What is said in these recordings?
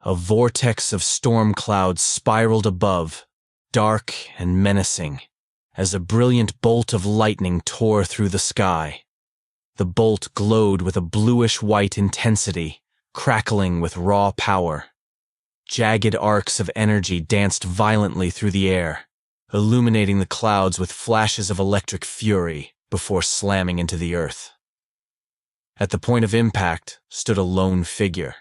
A vortex of storm clouds spiraled above, dark and menacing, as a brilliant bolt of lightning tore through the sky. The bolt glowed with a bluish-white intensity, crackling with raw power. Jagged arcs of energy danced violently through the air, illuminating the clouds with flashes of electric fury before slamming into the earth. At the point of impact stood a lone figure,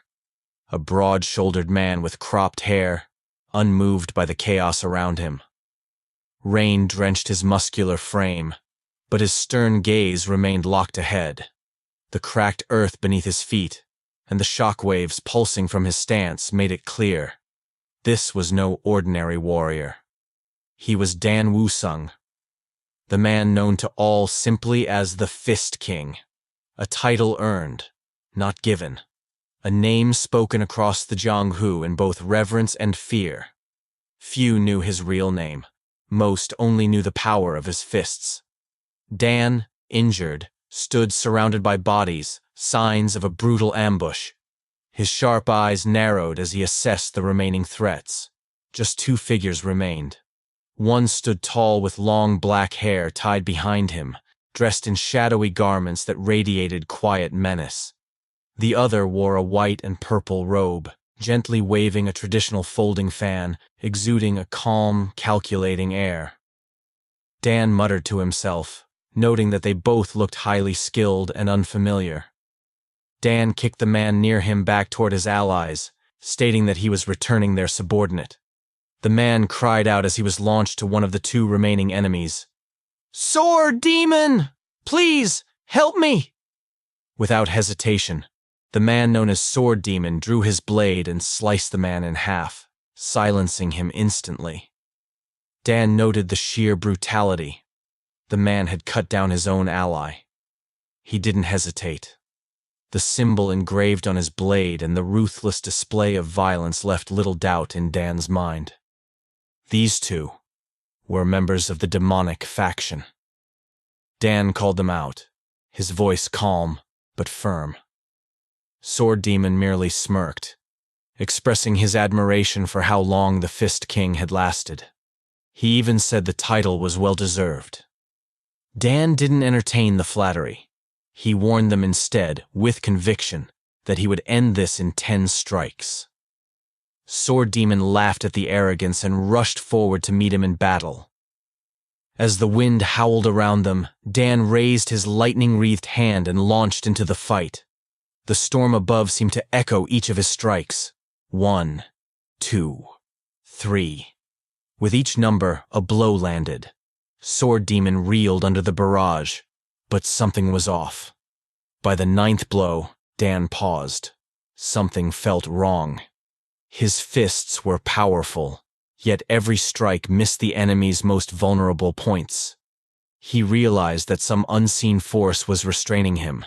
a broad-shouldered man with cropped hair, unmoved by the chaos around him. Rain drenched his muscular frame, but his stern gaze remained locked ahead. The cracked earth beneath his feet and the shock waves pulsing from his stance made it clear. This was no ordinary warrior. He was Dan Wusung, the man known to all simply as the Fist King, a title earned, not given, a name spoken across the Jianghu in both reverence and fear. Few knew his real name. Most only knew the power of his fists. Dan, injured, stood surrounded by bodies, signs of a brutal ambush. His sharp eyes narrowed as he assessed the remaining threats. Just two figures remained. One stood tall with long black hair tied behind him, dressed in shadowy garments that radiated quiet menace. The other wore a white and purple robe, gently waving a traditional folding fan, exuding a calm, calculating air. Dan muttered to himself, noting that they both looked highly skilled and unfamiliar. Dan kicked the man near him back toward his allies, stating that he was returning their subordinate. The man cried out as he was launched to one of the two remaining enemies. "Sword demon! Please, help me!" Without hesitation, the man known as Sword Demon drew his blade and sliced the man in half, silencing him instantly. Dan noted the sheer brutality. The man had cut down his own ally. He didn't hesitate. The symbol engraved on his blade and the ruthless display of violence left little doubt in Dan's mind. These two were members of the demonic faction. Dan called them out, his voice calm but firm. Sword Demon merely smirked, expressing his admiration for how long the Fist King had lasted. He even said the title was well-deserved. Dan didn't entertain the flattery. He warned them instead, with conviction, that he would end this in 10 strikes. Sword Demon laughed at the arrogance and rushed forward to meet him in battle. As the wind howled around them, Dan raised his lightning-wreathed hand and launched into the fight. The storm above seemed to echo each of his strikes. 1, 2, 3. With each number, a blow landed. Sword Demon reeled under the barrage, but something was off. By the 9th blow, Dan paused. Something felt wrong. His fists were powerful, yet every strike missed the enemy's most vulnerable points. He realized that some unseen force was restraining him.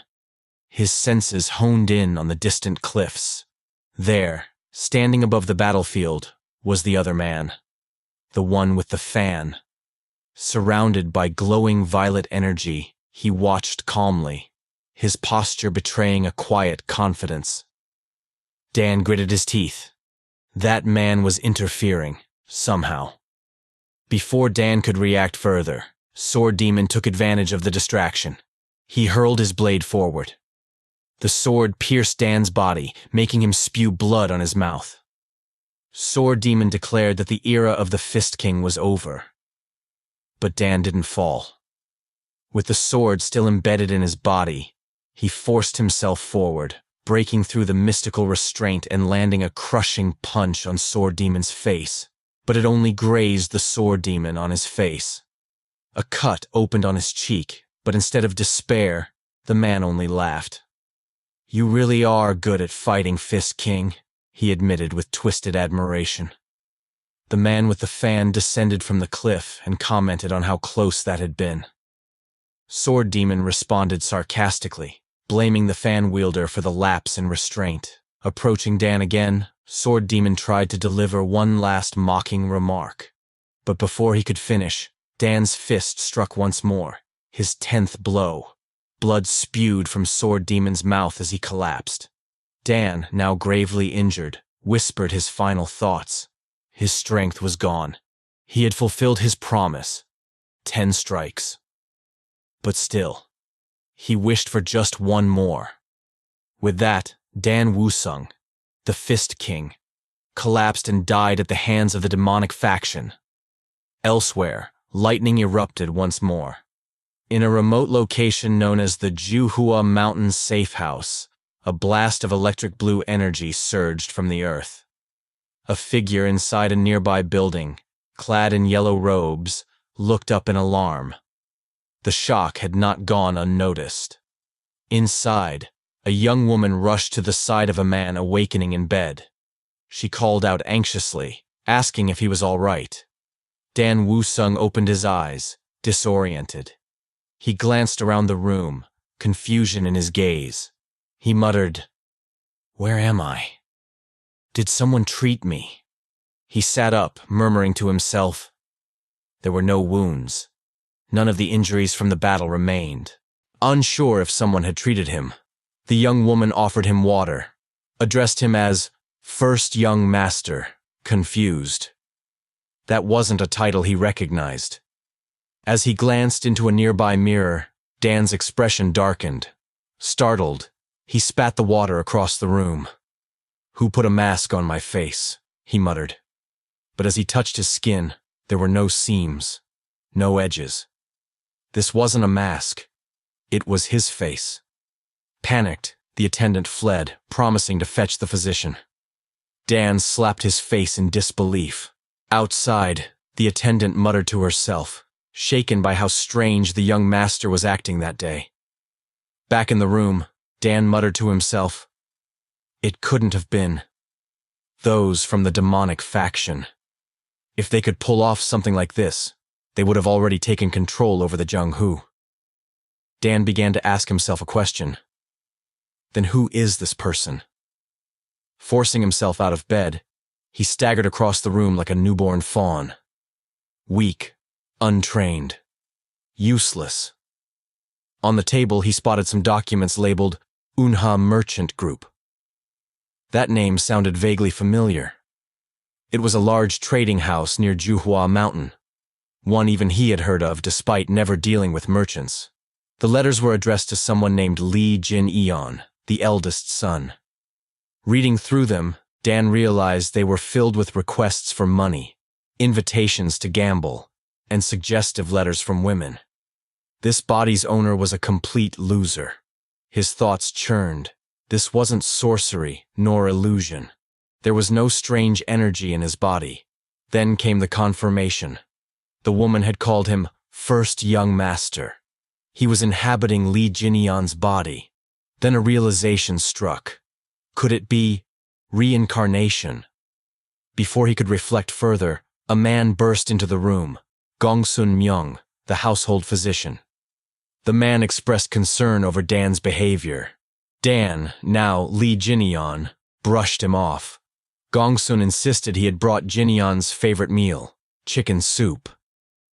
His senses honed in on the distant cliffs. There, standing above the battlefield, was the other man. The one with the fan. Surrounded by glowing violet energy, he watched calmly, his posture betraying a quiet confidence. Dan gritted his teeth. That man was interfering, somehow. Before Dan could react further, Sword Demon took advantage of the distraction. He hurled his blade forward. The sword pierced Dan's body, making him spew blood on his mouth. Sword Demon declared that the era of the Fist King was over. But Dan didn't fall. With the sword still embedded in his body, he forced himself forward, breaking through the mystical restraint and landing a crushing punch on Sword Demon's face. But it only grazed the Sword Demon on his face. A cut opened on his cheek, but instead of despair, the man only laughed. "You really are good at fighting, Fist King," he admitted with twisted admiration. The man with the fan descended from the cliff and commented on how close that had been. Sword Demon responded sarcastically, blaming the fan wielder for the lapse in restraint. Approaching Dan again, Sword Demon tried to deliver one last mocking remark. But before he could finish, Dan's fist struck once more, his 10th blow. Blood spewed from Sword Demon's mouth as he collapsed. Dan, now gravely injured, whispered his final thoughts. His strength was gone. He had fulfilled his promise. 10 strikes. But still, he wished for just one more. With that, Dan Wusung, the Fist King, collapsed and died at the hands of the demonic faction. Elsewhere, lightning erupted once more. In a remote location known as the Juhua Mountains Safe House, a blast of electric blue energy surged from the earth. A figure inside a nearby building, clad in yellow robes, looked up in alarm. The shock had not gone unnoticed. Inside, a young woman rushed to the side of a man awakening in bed. She called out anxiously, asking if he was all right. Dan Wusung opened his eyes, disoriented. He glanced around the room, confusion in his gaze. He muttered, "Where am I? Did someone treat me?" He sat up, murmuring to himself. There were no wounds. None of the injuries from the battle remained. Unsure if someone had treated him, the young woman offered him water, addressed him as First Young Master, confused. That wasn't a title he recognized. As he glanced into a nearby mirror, Dan's expression darkened. Startled, he spat the water across the room. "Who put a mask on my face?" he muttered. But as he touched his skin, there were no seams, no edges. This wasn't a mask. It was his face. Panicked, the attendant fled, promising to fetch the physician. Dan slapped his face in disbelief. Outside, the attendant muttered to herself, shaken by how strange the young master was acting that day. Back in the room, Dan muttered to himself, "It couldn't have been those from the demonic faction. If they could pull off something like this, they would have already taken control over the Jung-Hu." Dan began to ask himself a question. Then who is this person? Forcing himself out of bed, he staggered across the room like a newborn fawn. Weak, untrained, useless. On the table, he spotted some documents labeled Unha Merchant Group. That name sounded vaguely familiar. It was a large trading house near Juhua Mountain, one even he had heard of despite never dealing with merchants. The letters were addressed to someone named Lee Jin-eon, the eldest son. Reading through them, Dan realized they were filled with requests for money, invitations to gamble, and suggestive letters from women. This body's owner was a complete loser. His thoughts churned. This wasn't sorcery, nor illusion. There was no strange energy in his body. Then came the confirmation. The woman had called him First Young Master. He was inhabiting Lee Jin-eon's body. Then a realization struck. Could it be reincarnation? Before he could reflect further, a man burst into the room, Gongsun Myung, the household physician. The man expressed concern over Dan's behavior. Dan, now Lee Jin-eon, brushed him off. Gongsun insisted he had brought Jin-eon's favorite meal, chicken soup.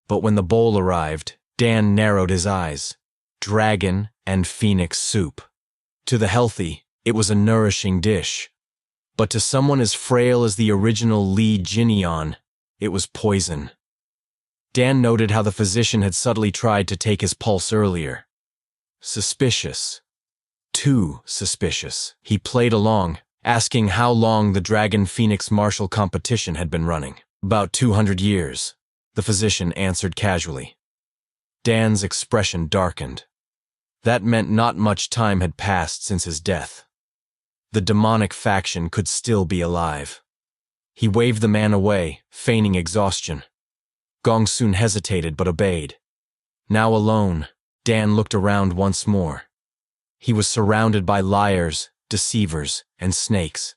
But when the bowl arrived, Dan narrowed his eyes. Dragon and phoenix soup. To the healthy, it was a nourishing dish. But to someone as frail as the original Lee Jin-eon, it was poison. Dan noted how the physician had subtly tried to take his pulse earlier. Suspicious. Too suspicious. He played along, asking how long the Dragon Phoenix martial competition had been running. About 200 years, the physician answered casually. Dan's expression darkened. That meant not much time had passed since his death. The demonic faction could still be alive. He waved the man away, feigning exhaustion. Gongsun hesitated but obeyed. Now alone, Dan looked around once more. He was surrounded by liars, deceivers, and snakes.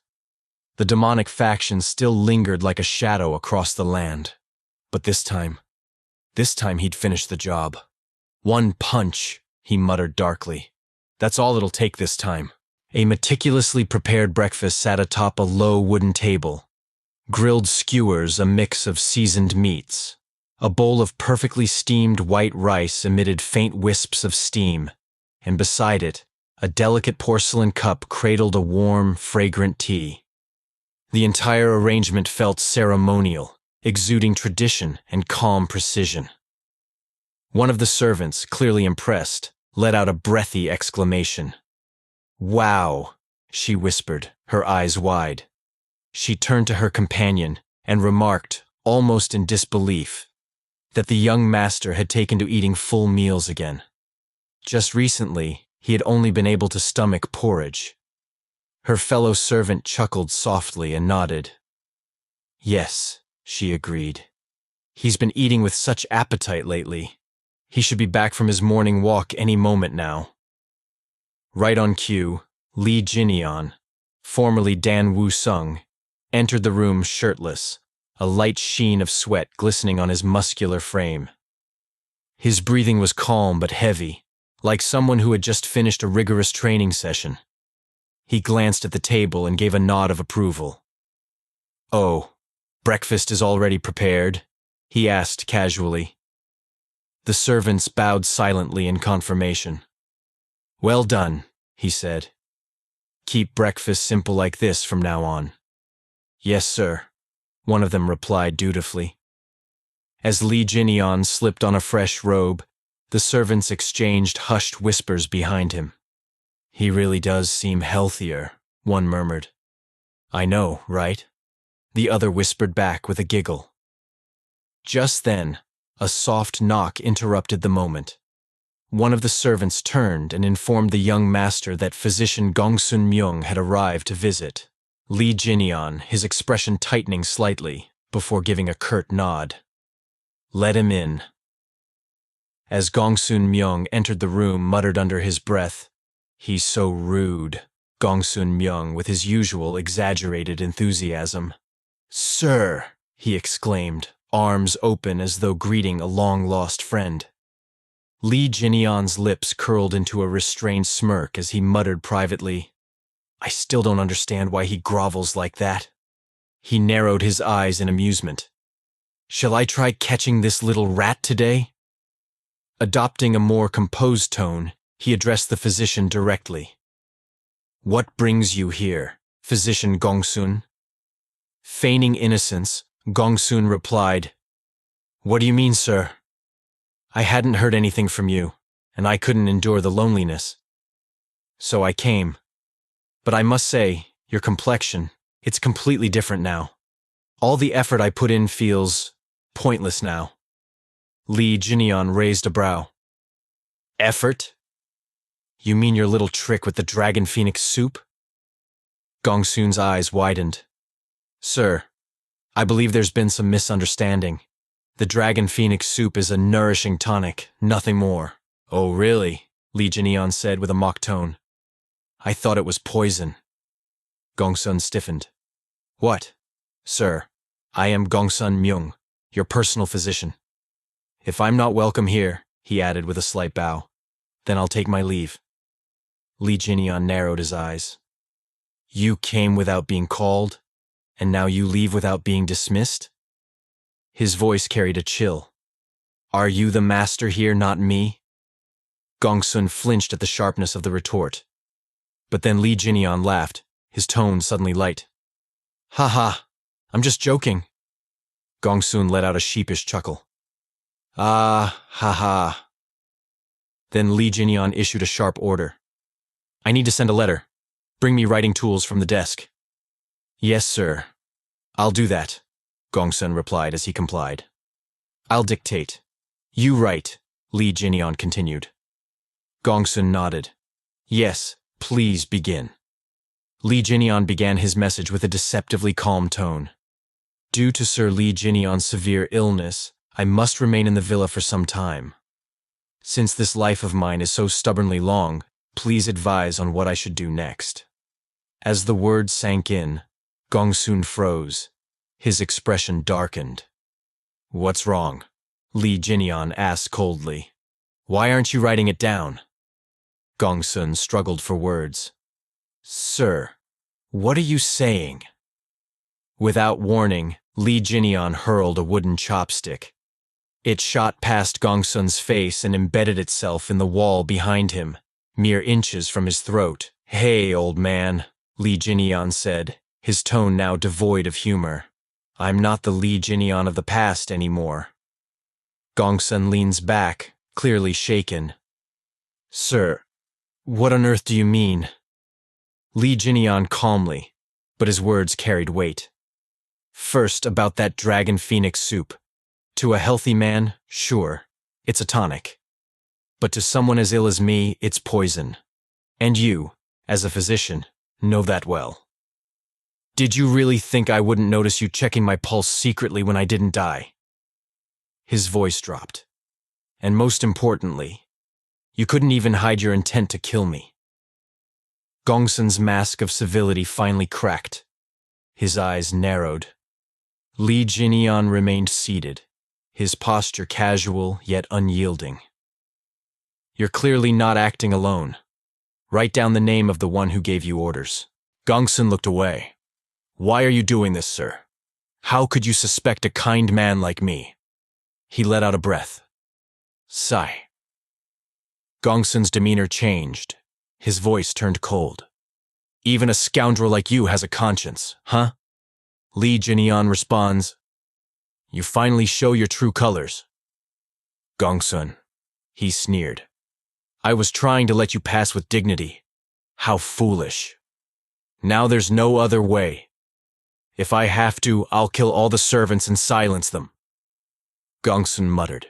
The demonic faction still lingered like a shadow across the land. But this time he'd finish the job. One punch, he muttered darkly. That's all it'll take this time. A meticulously prepared breakfast sat atop a low wooden table. Grilled skewers, a mix of seasoned meats. A bowl of perfectly steamed white rice emitted faint wisps of steam, and beside it, a delicate porcelain cup cradled a warm, fragrant tea. The entire arrangement felt ceremonial, exuding tradition and calm precision. One of the servants, clearly impressed, let out a breathy exclamation. "Wow," she whispered, her eyes wide. She turned to her companion and remarked, almost in disbelief, that the young master had taken to eating full meals again. Just recently, he had only been able to stomach porridge. Her fellow servant chuckled softly and nodded. "Yes," she agreed. "He's been eating with such appetite lately. He should be back from his morning walk any moment now." Right on cue, Lee Jinian, formerly Dan Woo-sung, entered the room shirtless, a light sheen of sweat glistening on his muscular frame. His breathing was calm but heavy, like someone who had just finished a rigorous training session. He glanced at the table and gave a nod of approval. "Oh, breakfast is already prepared?" he asked casually. The servants bowed silently in confirmation. "Well done," he said. "Keep breakfast simple like this from now on." "Yes, sir," one of them replied dutifully. As Lee Jinian slipped on a fresh robe, the servants exchanged hushed whispers behind him. "He really does seem healthier," one murmured. "I know, right?" the other whispered back with a giggle. Just then, a soft knock interrupted the moment. One of the servants turned and informed the young master that physician Gongsun Myung had arrived to visit. Lee Jinian, his expression tightening slightly, before giving a curt nod. "Let him in." As Gongsun Myung entered the room, muttered under his breath, "He's so rude," Gongsun Myung with his usual exaggerated enthusiasm. "Sir," he exclaimed, arms open as though greeting a long-lost friend. Lee Jinian's lips curled into a restrained smirk as he muttered privately, "I still don't understand why he grovels like that." He narrowed his eyes in amusement. "Shall I try catching this little rat today?" Adopting a more composed tone, he addressed the physician directly. "What brings you here, Physician Gongsun?" Feigning innocence, Gongsun replied, "What do you mean, sir? I hadn't heard anything from you, and I couldn't endure the loneliness. So I came. But I must say, your complexion, it's completely different now. All the effort I put in feels pointless now." Lee Jinian raised a brow. "Effort? You mean your little trick with the dragon phoenix soup?" Gongsun's eyes widened. "Sir, I believe there's been some misunderstanding. The dragon phoenix soup is a nourishing tonic, nothing more." "Oh, really?" Lee Jinian said with a mock tone. "I thought it was poison." Gongsun stiffened. "What?" "Sir, I am Gongsun Myung, your personal physician. If I'm not welcome here," he added with a slight bow, "then I'll take my leave." Lee Jinian narrowed his eyes. "You came without being called, and now you leave without being dismissed?" His voice carried a chill. "Are you the master here, not me?" Gongsun flinched at the sharpness of the retort. But then Lee Jinian laughed, his tone suddenly light. "Ha ha, I'm just joking." Gongsun let out a sheepish chuckle. "Ah, ha ha." Then Lee Jinian issued a sharp order. "I need to send a letter. Bring me writing tools from the desk." "Yes, sir. I'll do that," Gongsun replied as he complied. "I'll dictate. You write," Lee Jinian continued. Gongsun nodded. "Yes, please begin." Lee Jinian began his message with a deceptively calm tone. "Due to Sir Lee Jinian's severe illness, I must remain in the villa for some time. Since this life of mine is so stubbornly long, please advise on what I should do next." As the words sank in, Gongsun froze. His expression darkened. "What's wrong?" Lee Jinian asked coldly. "Why aren't you writing it down?" Gongsun struggled for words. "Sir, what are you saying?" Without warning, Lee Jinian hurled a wooden chopstick. It shot past Gongsun's face and embedded itself in the wall behind him, mere inches from his throat. "Hey, old man," Lee Jinian said, his tone now devoid of humor. I'm not the Lee Jinion of the past anymore. Gongsun leans back, clearly shaken. Sir, what on earth do you mean? Lee Jinion calmly, but his words carried weight. First, about that dragon phoenix soup. To a healthy man, sure, it's a tonic. But to someone as ill as me, it's poison. And you, as a physician, know that well. Did you really think I wouldn't notice you checking my pulse secretly when I didn't die? His voice dropped. And most importantly, you couldn't even hide your intent to kill me. Gongsun's mask of civility finally cracked. His eyes narrowed. Lee Jinian remained seated, his posture casual yet unyielding. You're clearly not acting alone. Write down the name of the one who gave you orders. Gongsun looked away. Why are you doing this, sir? How could you suspect a kind man like me? He let out a breath. Sigh. Gongsun's demeanor changed. His voice turned cold. Even a scoundrel like you has a conscience, huh? Lee Jinian responds. You finally show your true colors. Gongsun, he sneered. I was trying to let you pass with dignity. How foolish. Now there's no other way. If I have to, I'll kill all the servants and silence them. Gongsun muttered.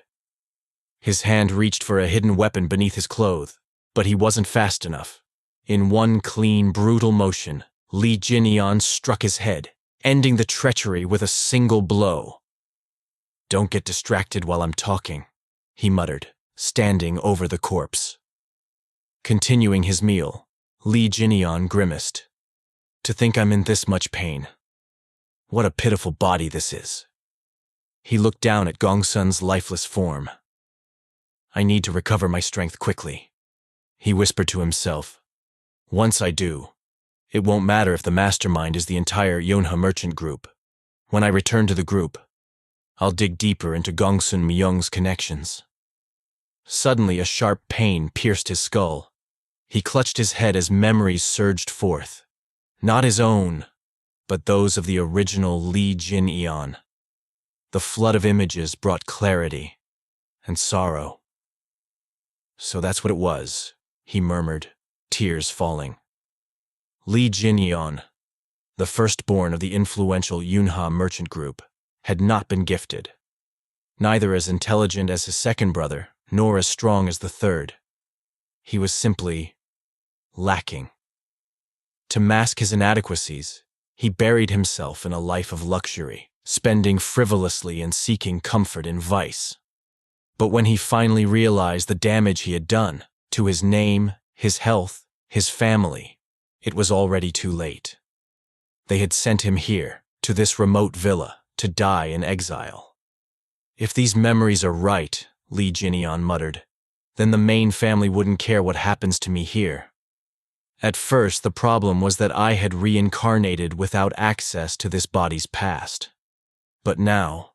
His hand reached for a hidden weapon beneath his clothes, but he wasn't fast enough. In one clean, brutal motion, Lee Jinian struck his head, ending the treachery with a single blow. Don't get distracted while I'm talking, he muttered, standing over the corpse. Continuing his meal, Lee Jinian grimaced. To think I'm in this much pain. What a pitiful body this is. He looked down at Gongsun's lifeless form. I need to recover my strength quickly, he whispered to himself. Once I do, it won't matter if the mastermind is the entire Yonha merchant group. When I return to the group, I'll dig deeper into Gongsun Myung's connections. Suddenly, a sharp pain pierced his skull. He clutched his head as memories surged forth. Not his own, but those of the original Lee Jin-eon. The flood of images brought clarity and sorrow. So that's what it was, he murmured, tears falling. Lee Jin-eon, the firstborn of the influential Yunha merchant group, had not been gifted. Neither as intelligent as his second brother, nor as strong as the third. He was simply lacking. To mask his inadequacies, he buried himself in a life of luxury, spending frivolously and seeking comfort in vice. But when he finally realized the damage he had done to his name, his health, his family, it was already too late. They had sent him here, to this remote villa, to die in exile. If these memories are right, Lee Jinian muttered, then the main family wouldn't care what happens to me here. At first, the problem was that I had reincarnated without access to this body's past. But now,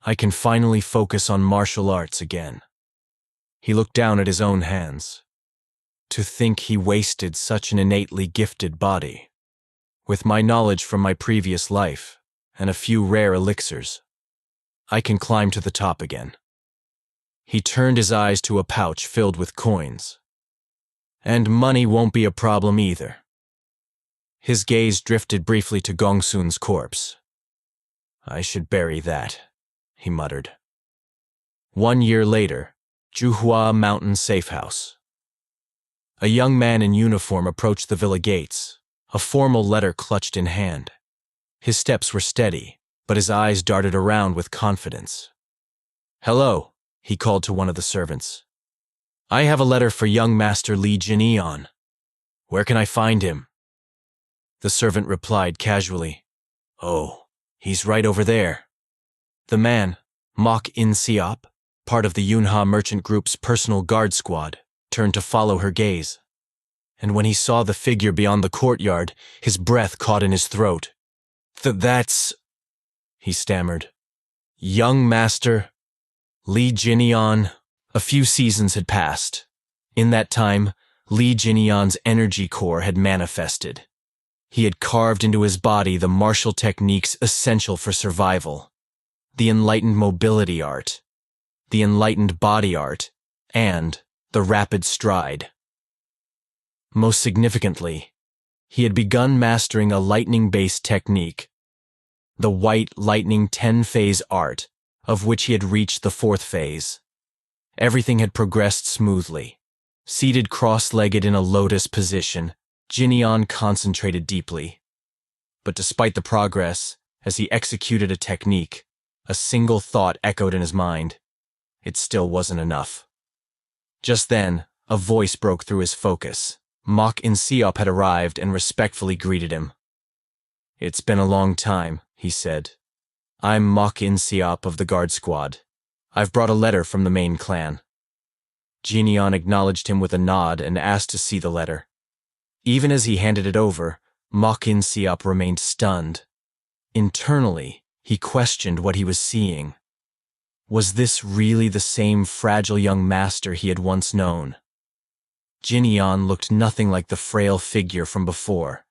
I can finally focus on martial arts again. He looked down at his own hands. To think he wasted such an innately gifted body. With my knowledge from my previous life, and a few rare elixirs, I can climb to the top again. He turned his eyes to a pouch filled with coins. And money won't be a problem either. His gaze drifted briefly to Gongsun's corpse. I should bury that, he muttered. 1 year later, Juhua Mountain Safe House. A young man in uniform approached the villa gates, a formal letter clutched in hand. His steps were steady, but his eyes darted around with confidence. Hello, he called to one of the servants. I have a letter for young Master Lee Jin-eon. Where can I find him? The servant replied casually. Oh, he's right over there. The man, Mok In Siop, part of the Yunha merchant group's personal guard squad, turned to follow her gaze. And when he saw the figure beyond the courtyard, his breath caught in his throat. That's... he stammered. Young Master Lee Jin-eon. A few seasons had passed. In that time, Lee Jin-eon's energy core had manifested. He had carved into his body the martial techniques essential for survival, the enlightened mobility art, the enlightened body art, and the rapid stride. Most significantly, he had begun mastering a lightning-based technique, the white lightning 10-phase art, of which he had reached the 4th phase. Everything had progressed smoothly. Seated cross-legged in a lotus position, Jinyan concentrated deeply. But despite the progress, as he executed a technique, a single thought echoed in his mind. It still wasn't enough. Just then, a voice broke through his focus. Mok In-seop had arrived and respectfully greeted him. "It's been a long time," he said. "I'm Mok In-seop of the guard squad. I've brought a letter from the main clan." Jinyan acknowledged him with a nod and asked to see the letter. Even as he handed it over, Mok In-seop remained stunned. Internally, he questioned what he was seeing. Was this really the same fragile young master he had once known? Jinyan looked nothing like the frail figure from before.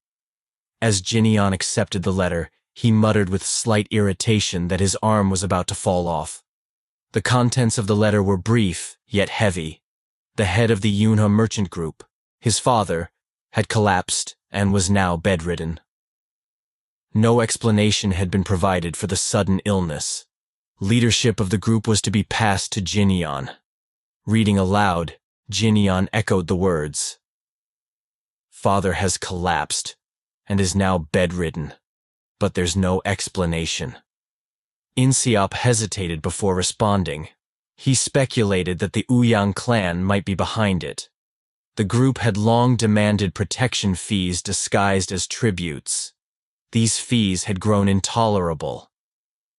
As Jinyan accepted the letter, he muttered with slight irritation that his arm was about to fall off. The contents of the letter were brief, yet heavy. The head of the Yunha merchant group, his father, had collapsed and was now bedridden. No explanation had been provided for the sudden illness. Leadership of the group was to be passed to Jinyan. Reading aloud, Jinyan echoed the words. "Father has collapsed and is now bedridden, but there's no explanation." In-seop hesitated before responding. He speculated that the Ouyang clan might be behind it. The group had long demanded protection fees disguised as tributes. These fees had grown intolerable.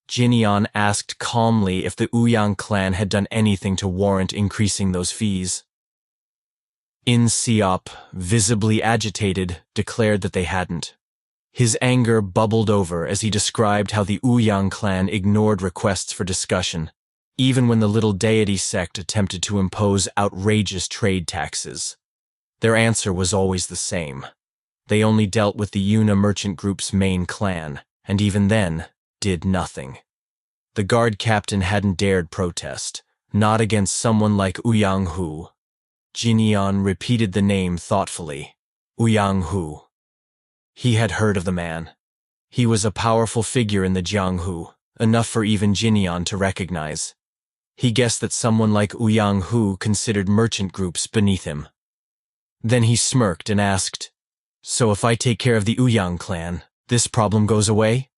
Jinyan asked calmly if the Ouyang clan had done anything to warrant increasing those fees. In-seop, visibly agitated, declared that they hadn't. His anger bubbled over as he described how the Ouyang clan ignored requests for discussion, even when the little deity sect attempted to impose outrageous trade taxes. Their answer was always the same. They only dealt with the Yuna merchant group's main clan, and even then, did nothing. The guard captain hadn't dared protest, not against someone like Ouyang Hu. Jinyan repeated the name thoughtfully. Ouyang Hu. He had heard of the man. He was a powerful figure in the Jianghu, enough for even Jinyan to recognize. He guessed that someone like Ouyang Hu considered merchant groups beneath him. Then he smirked and asked, "So if I take care of the Ouyang clan, this problem goes away?"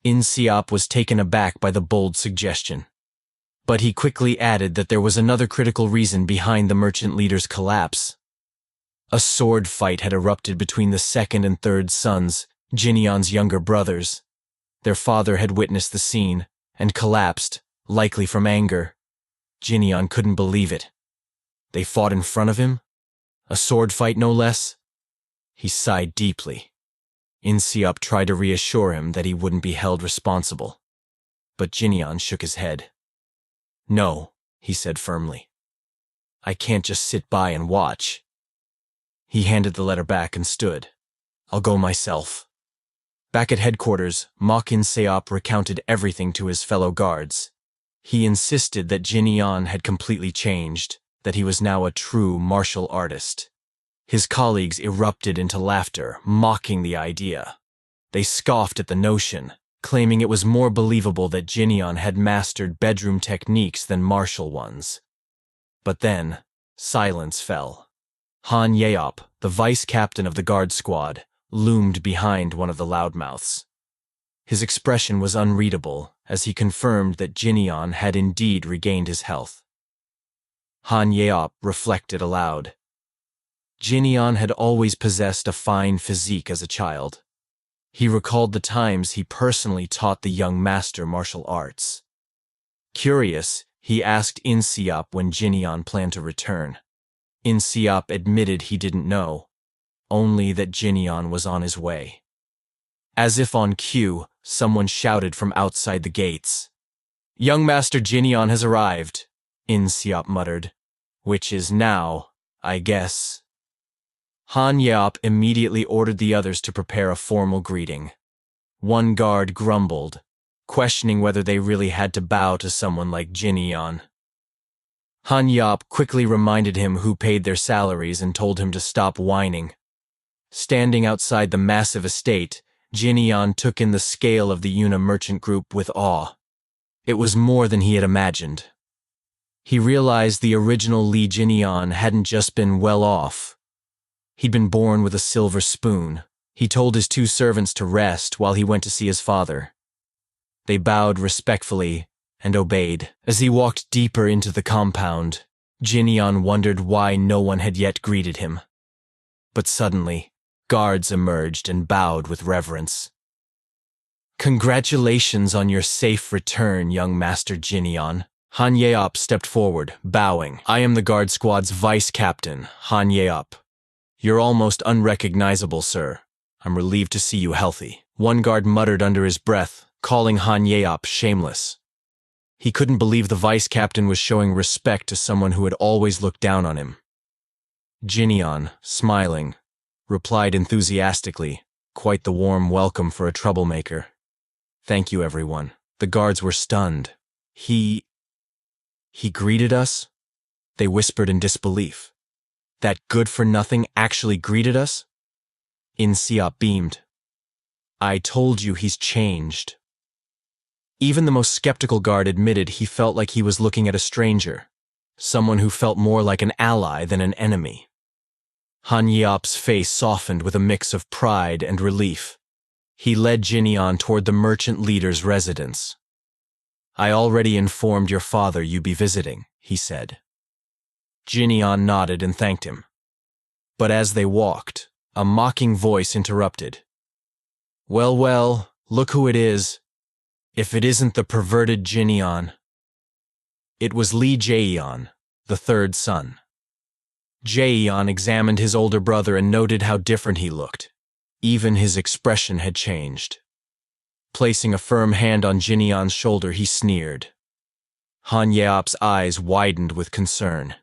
In-seop was taken aback by the bold suggestion. But he quickly added that there was another critical reason behind the merchant leader's collapse. A sword fight had erupted between the 2nd and 3rd sons, Jinyan's younger brothers. Their father had witnessed the scene and collapsed, likely from anger. Jinyan couldn't believe it. They fought in front of him? A sword fight, no less? He sighed deeply. In-seop tried to reassure him that he wouldn't be held responsible. But Jinyan shook his head. "No," he said firmly. "I can't just sit by and watch." He handed the letter back and stood. "I'll go myself." Back at headquarters, Mok In-seop recounted everything to his fellow guards. He insisted that Jinyan had completely changed, that he was now a true martial artist. His colleagues erupted into laughter, mocking the idea. They scoffed at the notion, claiming it was more believable that Jinyan had mastered bedroom techniques than martial ones. But then, silence fell. Han Yeop, the vice captain of the guard squad, loomed behind one of the loudmouths. His expression was unreadable as he confirmed that Jinyan had indeed regained his health. Han Yeop reflected aloud. Jinyan had always possessed a fine physique as a child. He recalled the times he personally taught the young master martial arts. Curious, he asked In-seop when Jinyan planned to return. In-seop admitted he didn't know, only that Jinyan was on his way. As if on cue, someone shouted from outside the gates. "Young Master Jinyan has arrived," In-seop muttered. "Which is now, I guess." Han Yeop immediately ordered the others to prepare a formal greeting. One guard grumbled, questioning whether they really had to bow to someone like Jin Yeon. Han Yeop quickly reminded him who paid their salaries and told him to stop whining. Standing outside the massive estate, Jin Yeon took in the scale of the Yuna merchant group with awe. It was more than he had imagined. He realized the original Lee Jin Yeon hadn't just been well off. He'd been born with a silver spoon. He told his two servants to rest while he went to see his father. They bowed respectfully and obeyed. As he walked deeper into the compound, Jin Yeon wondered why no one had yet greeted him. But suddenly, guards emerged and bowed with reverence. "Congratulations on your safe return, young Master Jin Yeon." Han Yeop stepped forward, bowing. "I am the guard squad's vice captain, Han Yeop. You're almost unrecognizable, sir. I'm relieved to see you healthy." One guard muttered under his breath, calling Han Yeop shameless. He couldn't believe the vice captain was showing respect to someone who had always looked down on him. Jin Yeon, smiling, replied enthusiastically, quite the warm welcome for a troublemaker. "Thank you, everyone." The guards were stunned. He greeted us? They whispered in disbelief. That good-for-nothing actually greeted us? In Seop beamed. "I told you he's changed." Even the most skeptical guard admitted he felt like he was looking at a stranger, someone who felt more like an ally than an enemy. Han Yeop's face softened with a mix of pride and relief. He led Jin Yeon toward the merchant leader's residence. "I already informed your father you'd be visiting," he said. Jin Yeon nodded and thanked him. But as they walked, a mocking voice interrupted. Well, well, look who it is. If it isn't the perverted Jin Yeon." It was Lee Jae-yeon, the third son. Jae-yeon examined his older brother and noted how different he looked. Even his expression had changed. Placing a firm hand on Jin Yeon's shoulder, he sneered. Han Yeop's eyes widened with concern.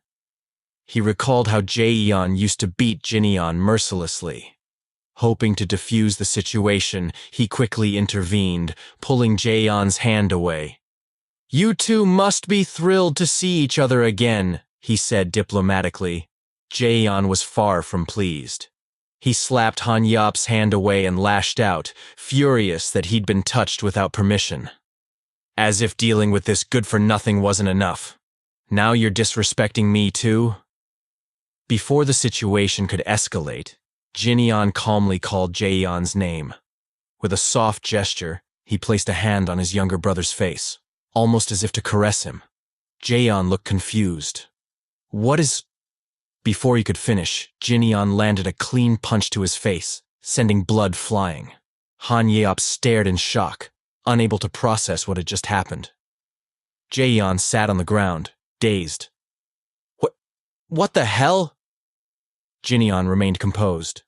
He recalled how Jae-yeon used to beat Jin Yeon mercilessly. Hoping to defuse the situation, he quickly intervened, pulling Jae-yeon's hand away. "You two must be thrilled to see each other again," he said diplomatically. Jae-yeon was far from pleased. He slapped Han Yeop's hand away and lashed out, furious that he'd been touched without permission. "As if dealing with this good-for-nothing wasn't enough. Now you're disrespecting me too?" Before the situation could escalate, Jin Yeon calmly called Jae-yeon's name. With a soft gesture, he placed a hand on his younger brother's face, almost as if to caress him. Jae-yeon looked confused. "What is—" Before he could finish, Jin Yeon landed a clean punch to his face, sending blood flying. Han Yeop stared in shock, unable to process what had just happened. Jae-yeon sat on the ground, dazed. What the hell?" Jin Yeon remained composed.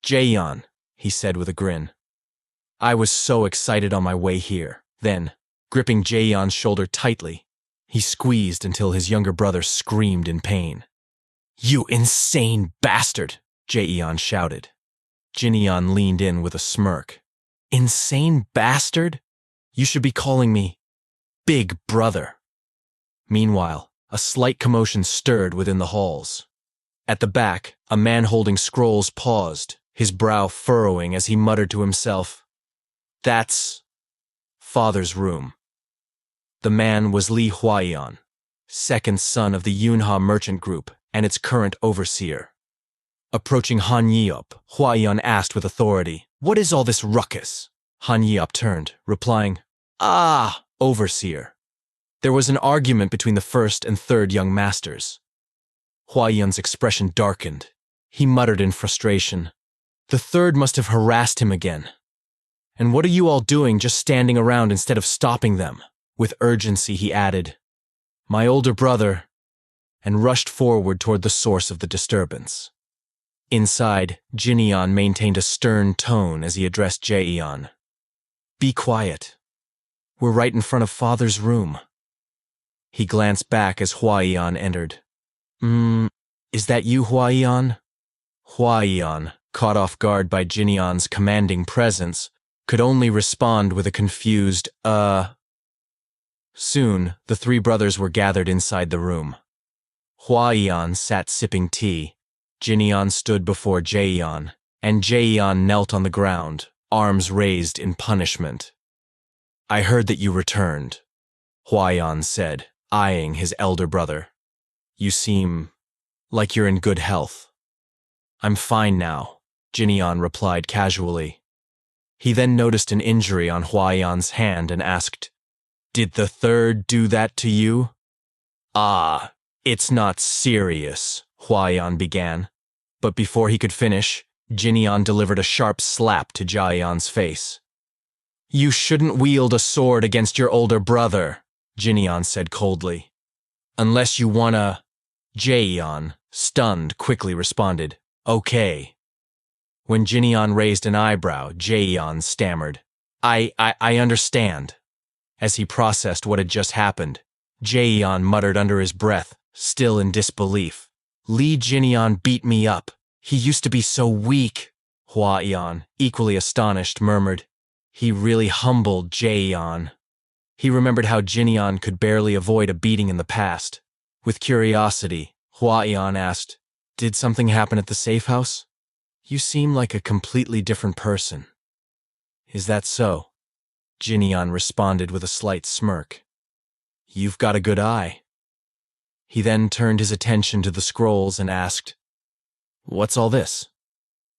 "Jae-yeon," he said with a grin. "I was so excited on my way here." Then, gripping Jae-yeon's shoulder tightly, he squeezed until his younger brother screamed in pain. "You insane bastard!" Jae-yeon shouted. Jin Yeon leaned in with a smirk. "Insane bastard? You should be calling me Big Brother." Meanwhile, a slight commotion stirred within the halls. At the back, a man holding scrolls paused, his brow furrowing as he muttered to himself, "That's Father's room." The man was Lee Hwa-yeon, second son of the Yunha merchant group and its current overseer. Approaching Han Yeop, Hwa-yeon asked with authority, "What is all this ruckus?" Han Yeop turned, replying, "Ah, overseer. There was an argument between the first and third young masters." Hwa-yeon's expression darkened. He muttered in frustration, "The third must have harassed him again. And what are you all doing just standing around instead of stopping them?" With urgency, he added, "My older brother," and rushed forward toward the source of the disturbance. Inside, Jin Yeon maintained a stern tone as he addressed Jae-yeon. "Be quiet. We're right in front of Father's room." He glanced back as Hwa-yeon entered. Is that you, Hwa-yeon?" Huaiyan, caught off guard by Jinyan's commanding presence, could only respond with a confused, Soon, the three brothers were gathered inside the room. Huaiyan sat sipping tea, Jinyan stood before Jaeyan, and Jaeyan knelt on the ground, arms raised in punishment. "I heard that you returned," Huaiyan said, eyeing his elder brother. "You seem like you're in good health." "I'm fine now," Jinyan replied casually. He then noticed an injury on Huaiyan's hand and asked, "Did the third do that to you?" "Ah, it's not serious," Huaiyan began. But before he could finish, Jinyan delivered a sharp slap to Jaeyan's face. "You shouldn't wield a sword against your older brother," Jinyan said coldly. "Unless you wanna—" Jaeyan, stunned, quickly responded, "Okay." When Jinyan raised an eyebrow, Jaeyan stammered, I understand." As he processed what had just happened, Jaeyan muttered under his breath, still in disbelief, "Li Jinyan beat me up. He used to be so weak." Huaiyan, equally astonished, murmured, "He really humbled Jaeyan." He remembered how Jinyan could barely avoid a beating in the past. With curiosity, Huaiyan asked, "Did something happen at the safe house? You seem like a completely different person." "Is that so?" Jinyan responded with a slight smirk. "You've got a good eye." He then turned his attention to the scrolls and asked, "What's all this?"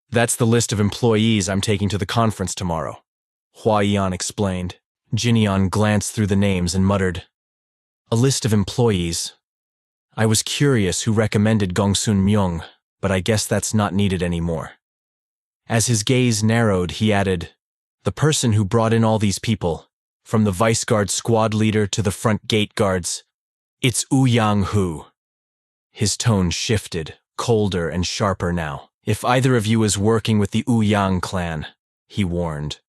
"That's the list of employees I'm taking to the conference tomorrow," Huaiyan explained. Jinyan glanced through the names and muttered, "A list of employees. I was curious who recommended Gongsun Myung, but I guess that's not needed anymore." As his gaze narrowed, he added, "The person who brought in all these people, from the vice guard squad leader to the front gate guards, it's Ouyang Hu." His tone shifted, colder and sharper now. "If either of you is working with the Ouyang clan," he warned,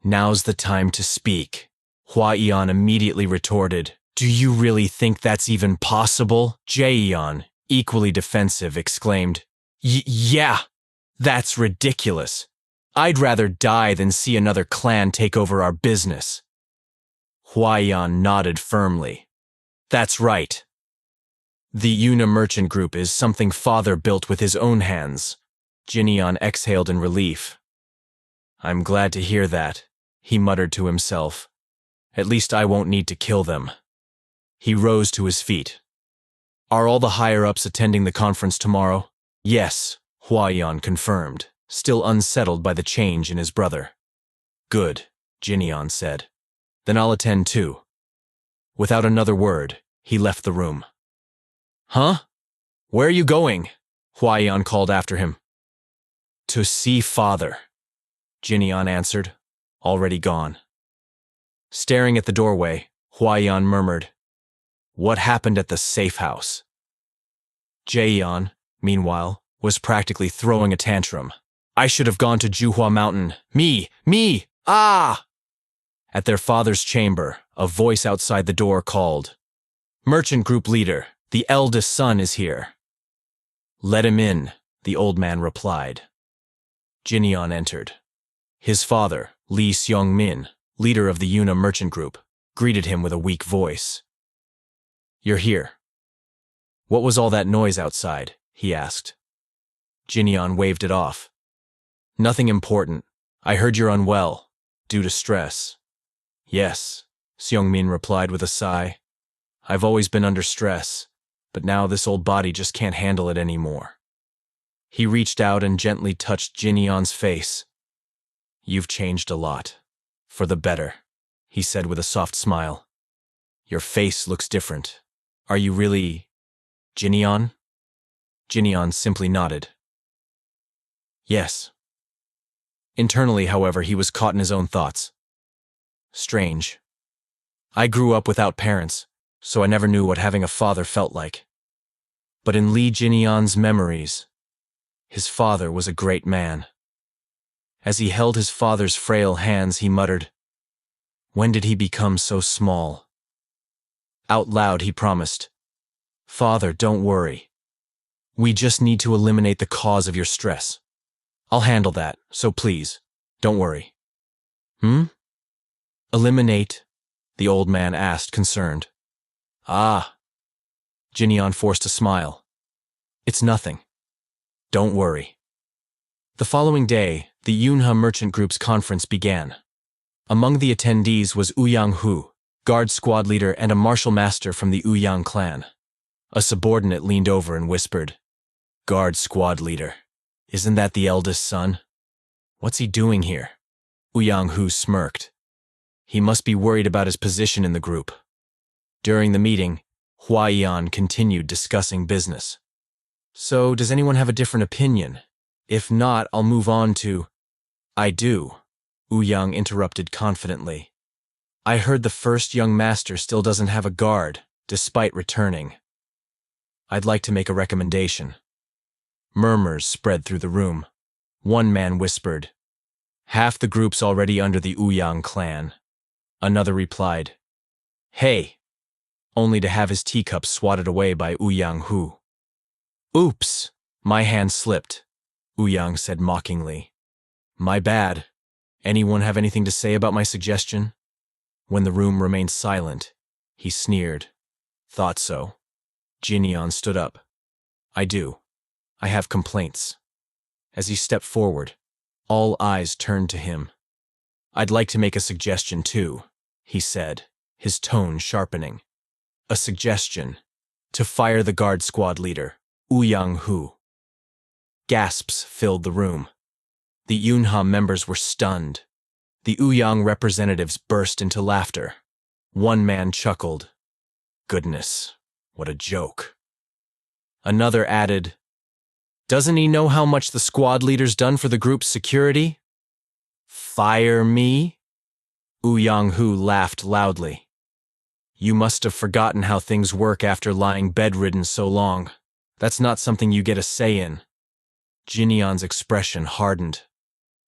"now's the time to speak." Huaiyan immediately retorted, "Do you really think that's even possible?" Jaeyan, equally defensive, exclaimed, Yeah, that's ridiculous. I'd rather die than see another clan take over our business." Huaiyan nodded firmly. "That's right. The Yuna merchant group is something father built with his own hands." Jinyan exhaled in relief. "I'm glad to hear that," he muttered to himself. "At least I won't need to kill them." He rose to his feet. "Are all the higher-ups attending the conference tomorrow?" "Yes," Huaiyan confirmed, still unsettled by the change in his brother. "Good," Jinyan said. "Then I'll attend too." Without another word, he left the room. "Huh? Where are you going?" Huaiyan called after him. "To see father," Jinyan answered, already gone. Staring at the doorway, Huaiyan murmured, "What happened at the safe house?" Jaeyan, meanwhile, was practically throwing a tantrum. "I should have gone to Juhua Mountain. Me! Ah!" At their father's chamber, a voice outside the door called, "Merchant group leader, the eldest son is here." "Let him in," the old man replied. Jinyan entered. His father, Li Seong-min, leader of the Yuna merchant group, greeted him with a weak voice. "You're here. What was all that noise outside?" he asked. Jinyan waved it off. "Nothing important. I heard you're unwell, due to stress." "Yes," Seong-min replied with a sigh. "I've always been under stress, but now this old body just can't handle it anymore." He reached out and gently touched Jinyan's face. "You've changed a lot. For the better," he said with a soft smile. "Your face looks different. Are you really Jinyan?" Jinyan simply nodded. "Yes." Internally, however, he was caught in his own thoughts. Strange. I grew up without parents, so I never knew what having a father felt like. But in Li Jinyan's memories, his father was a great man. As he held his father's frail hands, he muttered, "When did he become so small?" Out loud, he promised, "Father, don't worry. We just need to eliminate the cause of your stress. I'll handle that, so please, don't worry. Eliminate? The old man asked, concerned. Ah. Jinyon forced a smile. It's nothing. Don't worry. The following day, the Yunha Merchant Group's conference began. Among the attendees was Ouyang Hu, guard squad leader and a martial master from the Ouyang clan. A subordinate leaned over and whispered, Guard squad leader. Isn't that the eldest son? What's he doing here? Ouyang Hu smirked. He must be worried about his position in the group. During the meeting, Huaiyan continued discussing business. So, does anyone have a different opinion? If not, I'll move on to… I do, Ouyang interrupted confidently. I heard the first young master still doesn't have a guard, despite returning. I'd like to make a recommendation. Murmurs spread through the room. One man whispered, Half the group's already under the Ouyang clan. Another replied, Hey, only to have his teacup swatted away by Ouyang Hu. Oops, my hand slipped, Ouyang said mockingly. My bad. Anyone have anything to say about my suggestion? When the room remained silent, he sneered. Thought so. Jinyon stood up. I do. I have complaints. As he stepped forward, all eyes turned to him. I'd like to make a suggestion too, he said, his tone sharpening. A suggestion. To fire the guard squad leader, Ouyang Hu. Gasps filled the room. The Yunha members were stunned. The Ouyang representatives burst into laughter. One man chuckled. Goodness, what a joke. Another added, Doesn't he know how much the squad leader's done for the group's security? Fire me? Ouyang Hu laughed loudly. You must have forgotten how things work after lying bedridden so long. That's not something you get a say in. Jinyon's expression hardened.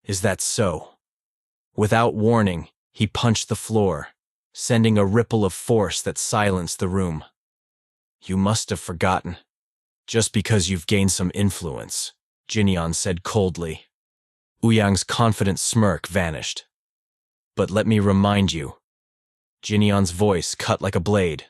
Is that so? Without warning, he punched the floor, sending a ripple of force that silenced the room. You must have forgotten. Just because you've gained some influence, Jinyon said coldly. Ouyang's confident smirk vanished. But let me remind you. Jinyon's voice cut like a blade.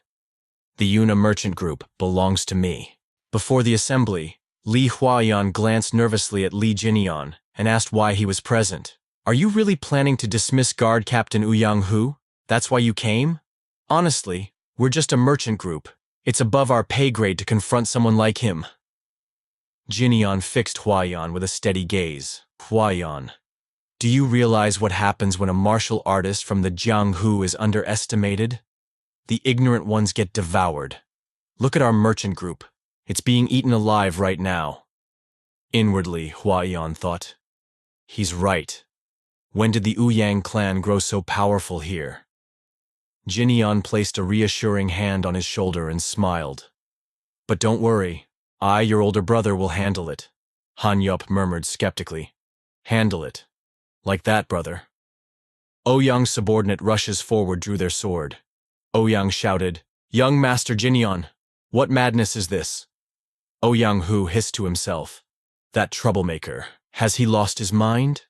The Yuna Merchant Group belongs to me. Before the assembly, Li Huaiyan glanced nervously at Li Jinyon and asked why he was present. Are you really planning to dismiss Guard Captain Ouyang Hu? That's why you came? Honestly, we're just a merchant group. It's above our pay grade to confront someone like him. Jinyon fixed Huaiyan with a steady gaze. Huaiyan, do you realize what happens when a martial artist from the Jianghu is underestimated? The ignorant ones get devoured. Look at our merchant group. It's being eaten alive right now. Inwardly, Huaiyan thought. He's right. When did the Ouyang clan grow so powerful here? Jinyon placed a reassuring hand on his shoulder and smiled. But don't worry, I, your older brother, will handle it. Han Yup murmured skeptically. Handle it. Like that, brother. Ouyang's subordinate rushes forward drew their sword. Ouyang shouted, Young Master Jinyon, what madness is this? Ouyang Hu hissed to himself. That troublemaker, has he lost his mind?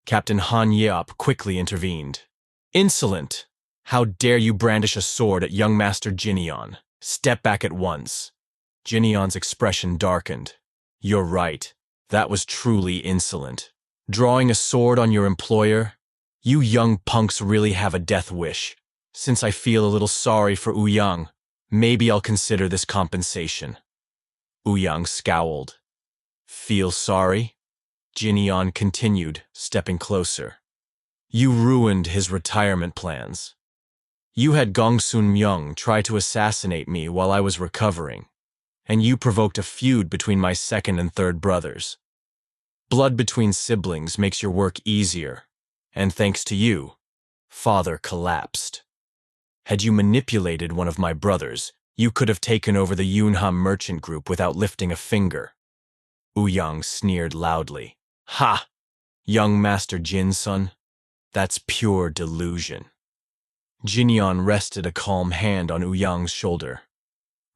Captain Han Yup quickly intervened. Insolent! How dare you brandish a sword at young Master Jinyon? Step back at once. Jinyon's expression darkened. You're right. That was truly insolent. Drawing a sword on your employer? You young punks really have a death wish. Since I feel a little sorry for Ouyang, maybe I'll consider this compensation. Ouyang scowled. Feel sorry? Jinyon continued, stepping closer. You ruined his retirement plans. You had Gongsun Myung try to assassinate me while I was recovering, and you provoked a feud between my second and third brothers. Blood between siblings makes your work easier, and thanks to you, father collapsed. Had you manipulated one of my brothers, you could have taken over the Yunha Merchant Group without lifting a finger. Ouyang sneered loudly. Ha! Young Master Jin-sun, that's pure delusion. Jinyon rested a calm hand on Ouyang's shoulder.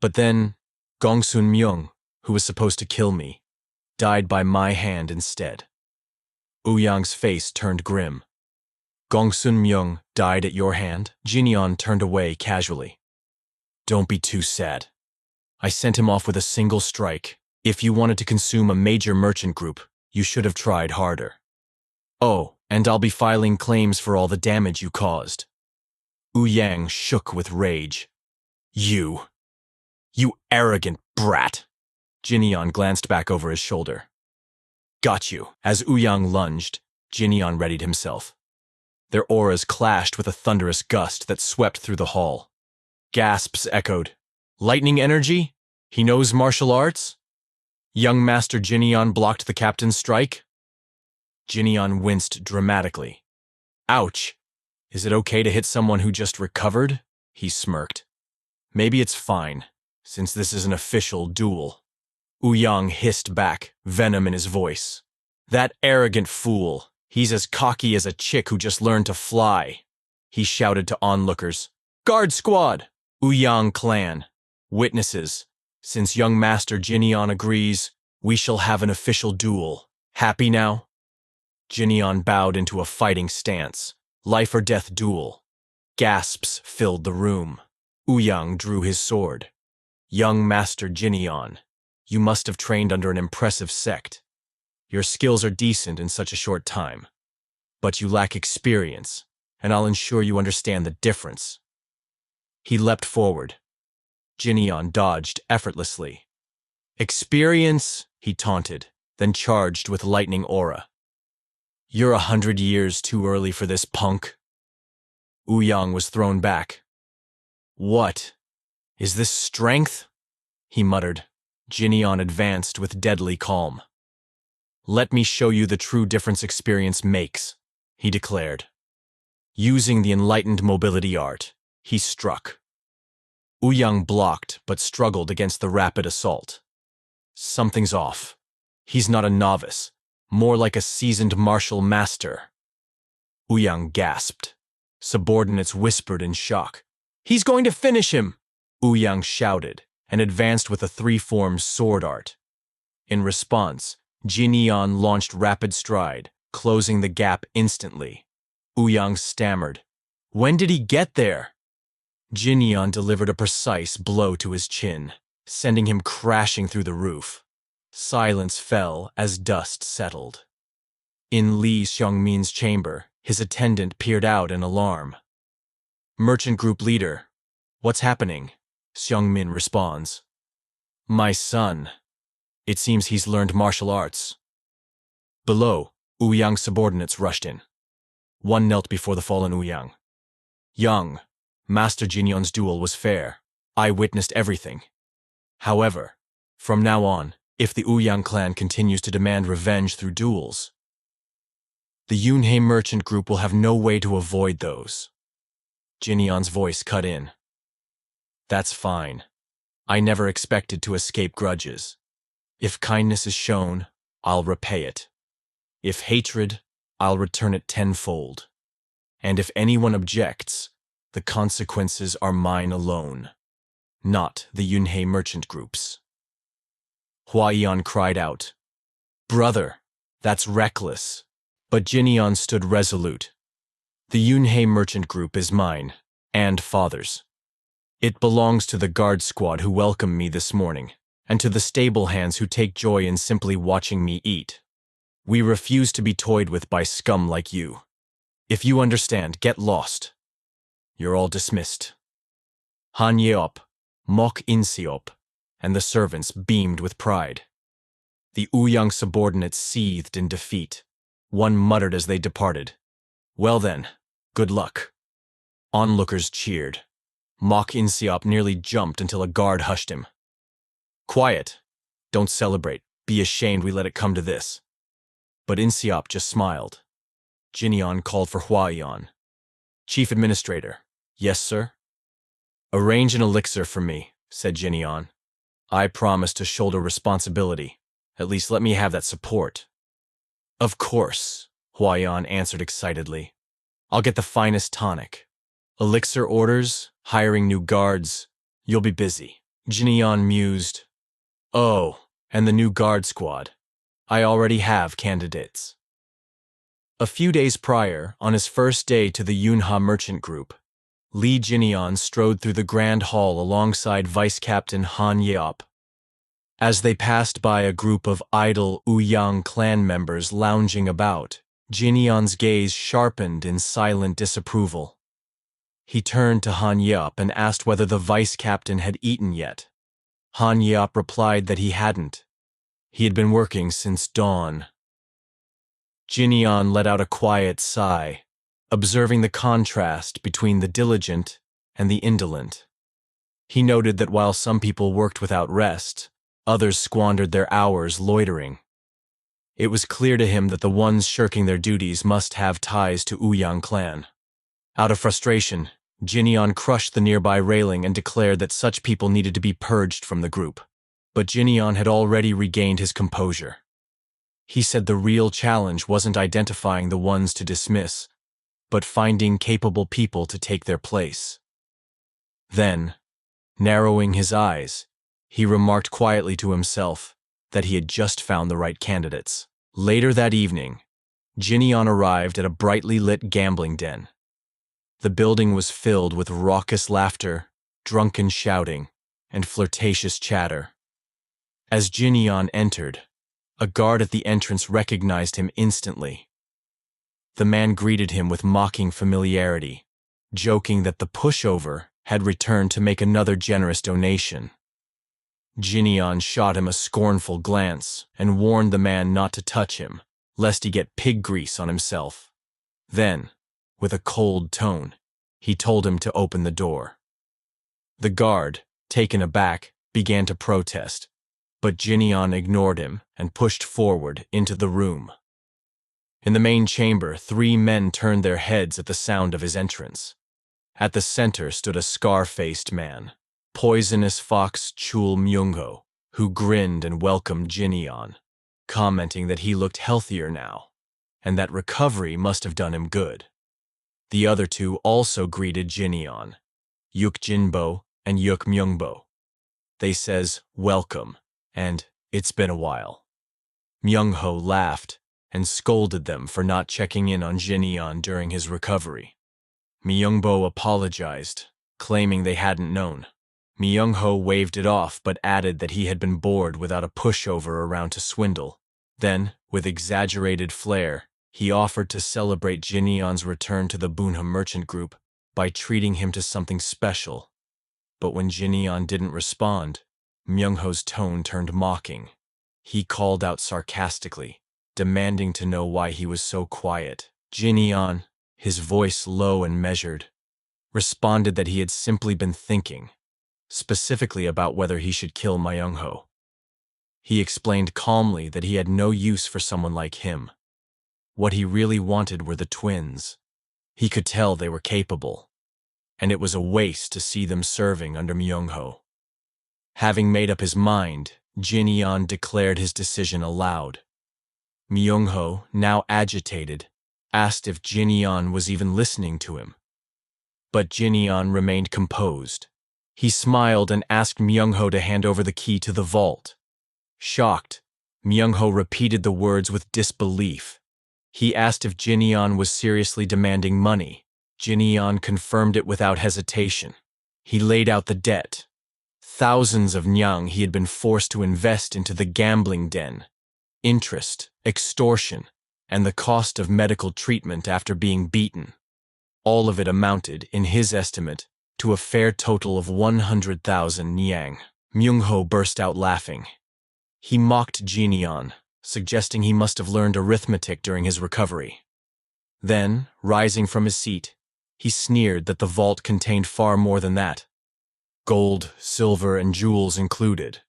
But then, Gongsun Myung, who was supposed to kill me, died by my hand instead. Ouyang's face turned grim. Gongsun Myung died at your hand? Jinyeon turned away casually. Don't be too sad. I sent him off with a single strike. If you wanted to consume a major merchant group, you should have tried harder. Oh, and I'll be filing claims for all the damage you caused. Ouyang shook with rage. You arrogant brat! Jinyeon glanced back over his shoulder. Got you. As Ouyang lunged, Jinyeon readied himself. Their auras clashed with a thunderous gust that swept through the hall. Gasps echoed. Lightning energy? He knows martial arts? Young Master Jinyeon blocked the captain's strike? Jinyeon winced dramatically. Ouch! Is it okay to hit someone who just recovered? He smirked. Maybe it's fine, since this is an official duel. Ouyang hissed back, venom in his voice. That arrogant fool. He's as cocky as a chick who just learned to fly. He shouted to onlookers. Guard squad! Ouyang clan. Witnesses. Since young Master Jinyeon agrees, we shall have an official duel. Happy now? Jinyeon bowed into a fighting stance. Life or death duel. Gasps filled the room. Ouyang drew his sword. Young Master Jinyeon, you must have trained under an impressive sect. Your skills are decent in such a short time. But you lack experience, and I'll ensure you understand the difference. He leapt forward. Jinyeon dodged effortlessly. Experience, he taunted, then charged with lightning aura. You're 100 years too early for this, punk. Ouyang was thrown back. What? Is this strength? He muttered. Jinyeon advanced with deadly calm. Let me show you the true difference experience makes, he declared. Using the enlightened mobility art, he struck. Ouyang blocked but struggled against the rapid assault. Something's off. He's not a novice, more like a seasoned martial master. Ouyang gasped. Subordinates whispered in shock. He's going to finish him! Ouyang shouted and advanced with a three-form sword art. In response, Jinyeon launched rapid stride, closing the gap instantly. Ouyang stammered. When did he get there? Jinyeon delivered a precise blow to his chin, sending him crashing through the roof. Silence fell as dust settled. In Lee Xiongmin's chamber, his attendant peered out in alarm. Merchant group leader, what's happening? Xiongmin responds. My son. It seems he's learned martial arts. Below, Ouyang's subordinates rushed in. One knelt before the fallen Ouyang. Young, Master Jinyeon's duel was fair. I witnessed everything. However, from now on, if the Ouyang clan continues to demand revenge through duels, the Yunhei merchant group will have no way to avoid those. Jinyeon's voice cut in. That's fine. I never expected to escape grudges. If kindness is shown, I'll repay it. If hatred, I'll return it tenfold. And if anyone objects, the consequences are mine alone, not the Yunhei merchant group's. Huaiyan cried out, Brother, that's reckless. But Jinyeon stood resolute. The Yunhei merchant group is mine, and father's. It belongs to the guard squad who welcomed me this morning, and to the stable hands who take joy in simply watching me eat. We refuse to be toyed with by scum like you. If you understand, get lost. You're all dismissed. Han Yeop, Mok In Seop, and the servants beamed with pride. The Ouyang subordinates seethed in defeat. One muttered as they departed. Well then, good luck. Onlookers cheered. Mok In Seop nearly jumped until a guard hushed him. Quiet. Don't celebrate. Be ashamed we let it come to this. But In Seop just smiled. Jinyeon called for Huaiyan. Chief Administrator. Yes, sir? Arrange an elixir for me, said Jinyeon. I promise to shoulder responsibility. At least let me have that support. Of course, Huaiyan answered excitedly. I'll get the finest tonic. Elixir orders, hiring new guards. You'll be busy. Jinyeon mused. Oh, And the new guard squad. I already have candidates. A few days prior, on his first day to the Yunha merchant group, Lee Jinian strode through the grand hall alongside Vice Captain Han Yeop. As they passed by a group of idle Ouyang clan members lounging about, Jinian's gaze sharpened in silent disapproval. He turned to Han Yeop and asked whether the vice captain had eaten yet. Han Yeop replied that he hadn't. He had been working since dawn. Jinian let out a quiet sigh, observing the contrast between the diligent and the indolent. He noted that while some people worked without rest, others squandered their hours loitering. It was clear to him that the ones shirking their duties must have ties to Ouyang clan. Out of frustration, Jinian crushed the nearby railing and declared that such people needed to be purged from the group. But Jinian had already regained his composure. He said the real challenge wasn't identifying the ones to dismiss, but finding capable people to take their place. Then, narrowing his eyes, he remarked quietly to himself that he had just found the right candidates. Later that evening, Jinian arrived at a brightly lit gambling den. The building was filled with raucous laughter, drunken shouting, and flirtatious chatter. As Jinian entered, a guard at the entrance recognized him instantly. The man greeted him with mocking familiarity, joking that the pushover had returned to make another generous donation. Jinian shot him a scornful glance and warned the man not to touch him, lest he get pig grease on himself. Then, with a cold tone, he told him to open the door. The guard, taken aback, began to protest, but Jinian ignored him and pushed forward into the room. In the main chamber, 3 men turned their heads at the sound of his entrance. At the center stood a scar-faced man, Poisonous Fox Chul Myungho, who grinned and welcomed Jinian, commenting that he looked healthier now, and that recovery must have done him good. The other 2 also greeted Jinian, Yuk Jinbo and Yuk Myungbo. They says, "Welcome," and "It's been a while." Myungho laughed and scolded them for not checking in on Jinian during his recovery. Myungbo apologized, claiming they hadn't known. Myungho waved it off but added that he had been bored without a pushover around to swindle. Then, with exaggerated flair, he offered to celebrate Jinian's return to the Bunha merchant group by treating him to something special. But when Jinian didn't respond, Myungho's tone turned mocking. He called out sarcastically, demanding to know why he was so quiet. Jinian, his voice low and measured, responded that he had simply been thinking, specifically about whether he should kill Myungho. He explained calmly that he had no use for someone like him. What he really wanted were the twins. He could tell they were capable, and it was a waste to see them serving under Myungho. Having made up his mind, Jinian declared his decision aloud. Myungho, now agitated, asked if Jinian was even listening to him. But Jinian remained composed. He smiled and asked Myungho to hand over the key to the vault. Shocked, Myungho repeated the words with disbelief. He asked if Jinian was seriously demanding money. Jinian confirmed it without hesitation. He laid out the debt. Thousands of nyang he had been forced to invest into the gambling den, interest, extortion, and the cost of medical treatment after being beaten. All of it amounted, in his estimate, to a fair total of 100,000 nyang. Myungho burst out laughing. He mocked Jinian, suggesting he must have learned arithmetic during his recovery. Then, rising from his seat, he sneered that the vault contained far more than that. Gold, silver, and jewels included.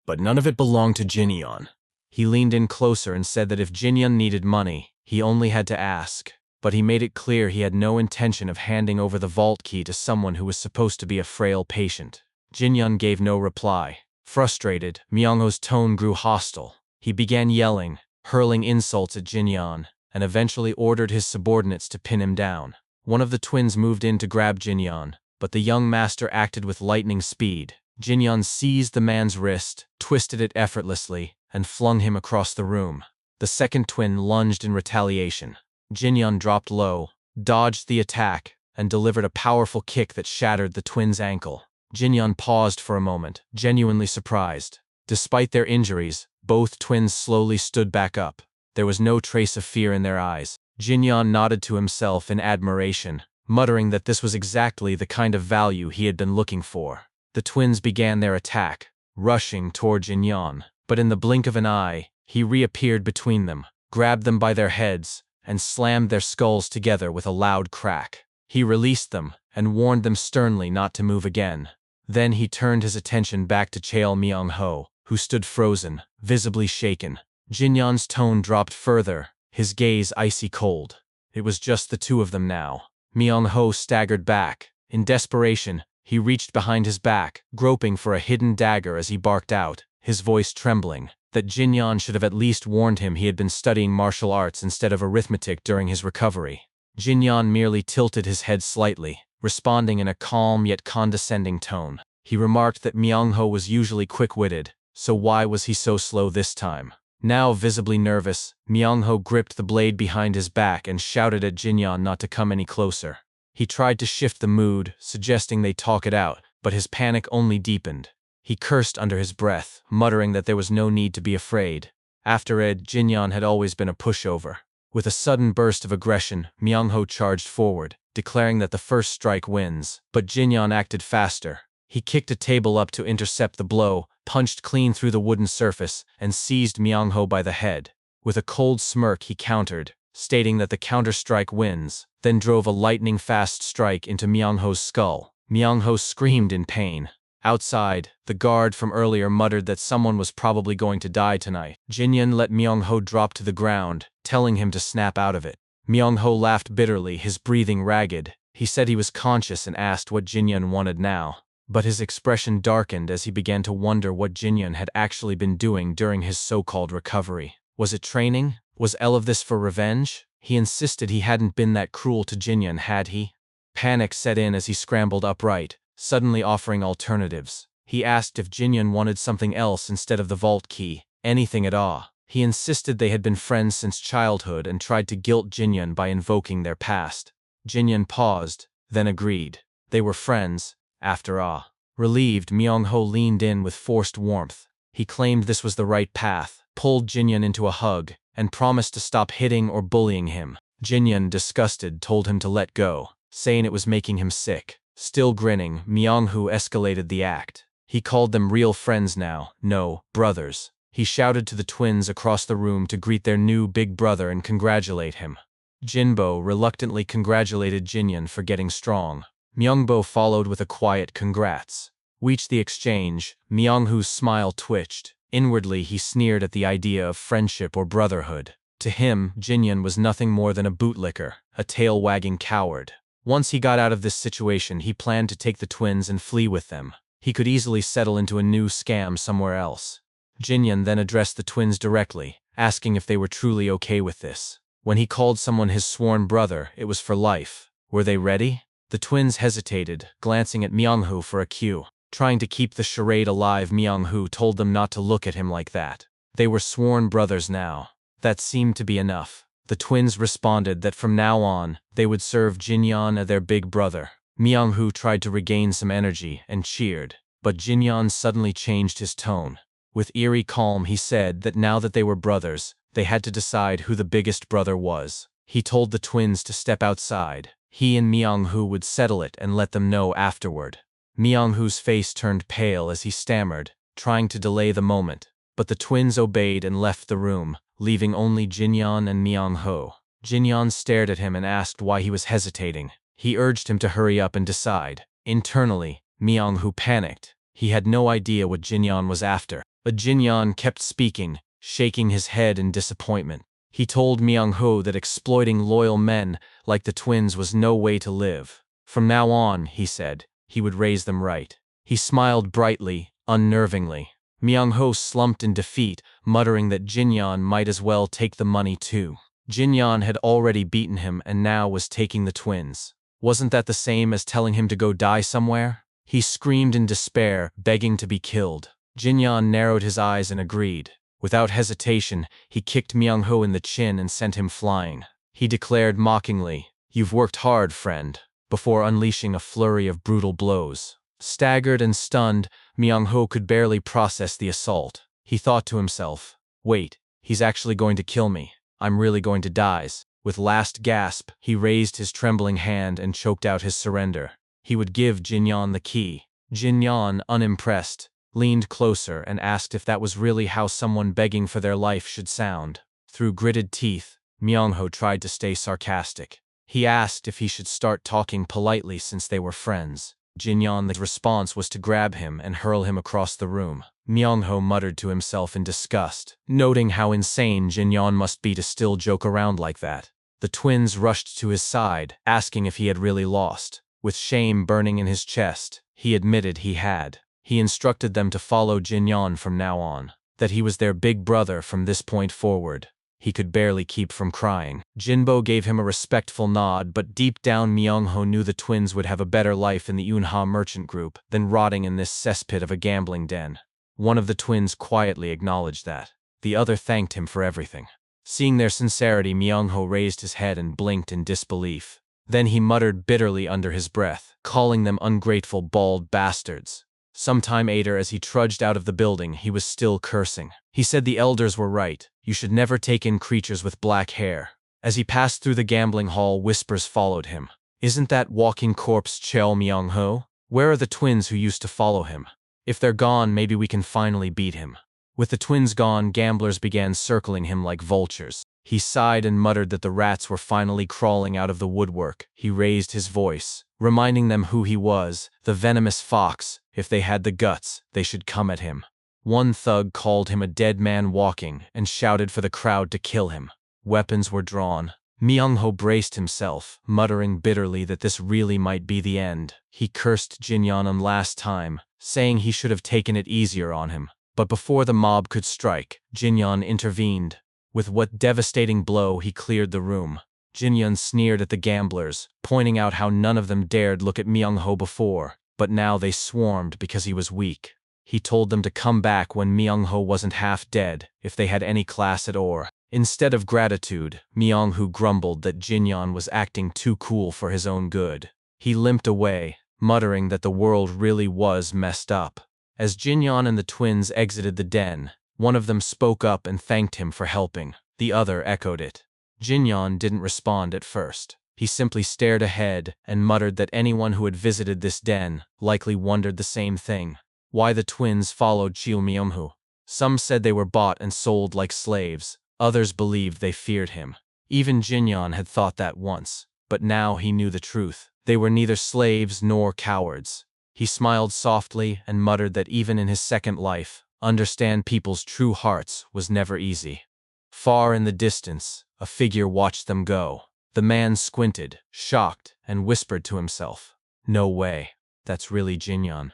But none of it belonged to Jinian. He leaned in closer and said that if Jinian needed money, he only had to ask, but he made it clear he had no intention of handing over the vault key to someone who was supposed to be a frail patient. Jinian gave no reply. Frustrated, Myungho's tone grew hostile. He began yelling, hurling insults at Jinian, and eventually ordered his subordinates to pin him down. One of the twins moved in to grab Jinian, but the young master acted with lightning speed, Jinyon seized the man's wrist, twisted it effortlessly, and flung him across the room. The second twin lunged in retaliation. Jinyon dropped low, dodged the attack, and delivered a powerful kick that shattered the twin's ankle. Jinyon paused for a moment, genuinely surprised. Despite their injuries, both twins slowly stood back up. There was no trace of fear in their eyes. Jinyon nodded to himself in admiration, muttering that this was exactly the kind of value he had been looking for. The twins began their attack, rushing toward Jinyon, but in the blink of an eye, he reappeared between them, grabbed them by their heads, and slammed their skulls together with a loud crack. He released them and warned them sternly not to move again. Then he turned his attention back to Chael Myung-ho, who stood frozen, visibly shaken. Jinyon's tone dropped further, his gaze icy cold. It was just the two of them now. Myung-ho staggered back. In desperation, he reached behind his back, groping for a hidden dagger as he barked out, his voice trembling, that Jinyon should have at least warned him he had been studying martial arts instead of arithmetic during his recovery. Jinyon merely tilted his head slightly, responding in a calm yet condescending tone. He remarked that Myung-ho was usually quick-witted, so why was he so slow this time? Now visibly nervous, Myung-ho gripped the blade behind his back and shouted at Jinyon not to come any closer. He tried to shift the mood, suggesting they talk it out, but his panic only deepened. He cursed under his breath, muttering that there was no need to be afraid. After Ed, Jinyon had always been a pushover. With a sudden burst of aggression, Myung-ho charged forward, declaring that the first strike wins. But Jinyon acted faster. He kicked a table up to intercept the blow, punched clean through the wooden surface, and seized Myung-ho by the head. With a cold smirk he countered, stating that the counter-strike wins, then drove a lightning-fast strike into Myung-ho's skull. Myung-ho screamed in pain. Outside, the guard from earlier muttered that someone was probably going to die tonight. Jinyon let Myung-ho drop to the ground, telling him to snap out of it. Myung-ho laughed bitterly, his breathing ragged. He said he was conscious and asked what Jinyon wanted now. But his expression darkened as he began to wonder what Jinyon had actually been doing during his so-called recovery. Was it training? Was all of this for revenge? He insisted he hadn't been that cruel to Jinyon, had he? Panic set in as he scrambled upright, suddenly offering alternatives. He asked if Jinyon wanted something else instead of the vault key, anything at all. He insisted they had been friends since childhood and tried to guilt Jinyon by invoking their past. Jinyon paused, then agreed. They were friends, after all. Relieved, Myung-ho leaned in with forced warmth. He claimed this was the right path, pulled Jinyon into a hug, and promised to stop hitting or bullying him. Jinyon, disgusted, told him to let go, saying it was making him sick. Still grinning, Myung-ho escalated the act. He called them real friends now, no, brothers. He shouted to the twins across the room to greet their new big brother and congratulate him. Jinbo reluctantly congratulated Jinyon for getting strong. Myungbo followed with a quiet congrats. Reached the exchange, Myung-ho's smile twitched. Inwardly, he sneered at the idea of friendship or brotherhood. To him, Jinyon was nothing more than a bootlicker, a tail-wagging coward. Once he got out of this situation, he planned to take the twins and flee with them. He could easily settle into a new scam somewhere else. Jinyon then addressed the twins directly, asking if they were truly okay with this. When he called someone his sworn brother, it was for life. Were they ready? The twins hesitated, glancing at Myung-ho for a cue. Trying to keep the charade alive, Myung-ho told them not to look at him like that. They were sworn brothers now. That seemed to be enough. The twins responded that from now on, they would serve Jinyon as their big brother. Myung-ho tried to regain some energy and cheered, but Jinyon suddenly changed his tone. With eerie calm, he said that now that they were brothers, they had to decide who the biggest brother was. He told the twins to step outside. He and Myung-ho would settle it and let them know afterward. Myung-ho's face turned pale as he stammered, trying to delay the moment, but the twins obeyed and left the room, leaving only Jinyon and Myung-ho. Jinyon stared at him and asked why he was hesitating. He urged him to hurry up and decide. Internally, Myung-ho panicked. He had no idea what Jinyon was after. But Jinyon kept speaking, shaking his head in disappointment. He told Myung-ho that exploiting loyal men like the twins was no way to live. From now on, he said, he would raise them right. He smiled brightly, unnervingly. Myung-ho slumped in defeat, muttering that Jinyon might as well take the money too. Jinyon had already beaten him and now was taking the twins. Wasn't that the same as telling him to go die somewhere? He screamed in despair, begging to be killed. Jinyan narrowed his eyes and agreed. Without hesitation, he kicked Myung-ho in the chin and sent him flying. He declared mockingly, "You've worked hard, friend," before unleashing a flurry of brutal blows. Staggered and stunned, Myung-ho could barely process the assault. He thought to himself, "Wait, he's actually going to kill me. I'm really going to die." With last gasp, he raised his trembling hand and choked out his surrender. He would give Jinyan the key. Jinyan, unimpressed, leaned closer and asked if that was really how someone begging for their life should sound. Through gritted teeth, Myung-ho tried to stay sarcastic. He asked if he should start talking politely since they were friends. Jinyan's response was to grab him and hurl him across the room. Myung-ho muttered to himself in disgust, noting how insane Jinyan must be to still joke around like that. The twins rushed to his side, asking if he had really lost. With shame burning in his chest, he admitted he had. He instructed them to follow Jinyan from now on, that he was their big brother from this point forward. He could barely keep from crying. Jinbo gave him a respectful nod, but deep down Myung-ho knew the twins would have a better life in the Unha merchant group than rotting in this cesspit of a gambling den. One of the twins quietly acknowledged that. The other thanked him for everything. Seeing their sincerity, Myung-ho raised his head and blinked in disbelief. Then he muttered bitterly under his breath, calling them ungrateful bald bastards. Some time later, as he trudged out of the building, he was still cursing. He said the elders were right. You should never take in creatures with black hair. As he passed through the gambling hall, whispers followed him. Isn't that walking corpse Cheo Myung-ho? Where are the twins who used to follow him? If they're gone, maybe we can finally beat him. With the twins gone, gamblers began circling him like vultures. He sighed and muttered that the rats were finally crawling out of the woodwork. He raised his voice, reminding them who he was, the venomous fox. If they had the guts, they should come at him. One thug called him a dead man walking and shouted for the crowd to kill him. Weapons were drawn. Myung-ho braced himself, muttering bitterly that this really might be the end. He cursed Jinyan last time, saying he should have taken it easier on him. But before the mob could strike, Jinyan intervened. With what devastating blow he cleared the room. Jinyan sneered at the gamblers, pointing out how none of them dared look at Myung-ho before, but now they swarmed because he was weak. He told them to come back when Myung-ho wasn't half dead, if they had any class at all. Instead of gratitude, Myung-ho grumbled that Jinyan was acting too cool for his own good. He limped away, muttering that the world really was messed up. As Jinyan and the twins exited the den, one of them spoke up and thanked him for helping. The other echoed it. Jinyan didn't respond at first. He simply stared ahead and muttered that anyone who had visited this den likely wondered the same thing. Why the twins followed Cheo Myung-ho. Some said they were bought and sold like slaves. Others believed they feared him. Even Jinyan had thought that once, but now he knew the truth. They were neither slaves nor cowards. He smiled softly and muttered that even in his second life, understand people's true hearts was never easy. Far in the distance, a figure watched them go. The man squinted, shocked, and whispered to himself, "No way, that's really Jinyan."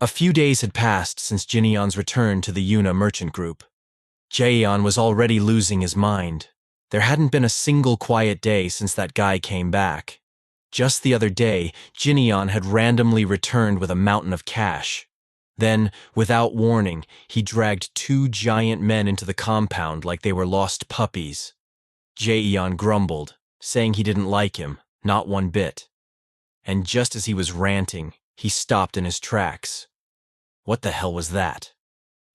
A few days had passed since Jinyan's return to the Yuna merchant group. Jaeyeon was already losing his mind. There hadn't been a single quiet day since that guy came back. Just the other day, Jinyan had randomly returned with a mountain of cash. Then, without warning, he dragged two giant men into the compound like they were lost puppies. Jaeyeon grumbled, saying he didn't like him, not one bit. And just as he was ranting, he stopped in his tracks. What the hell was that?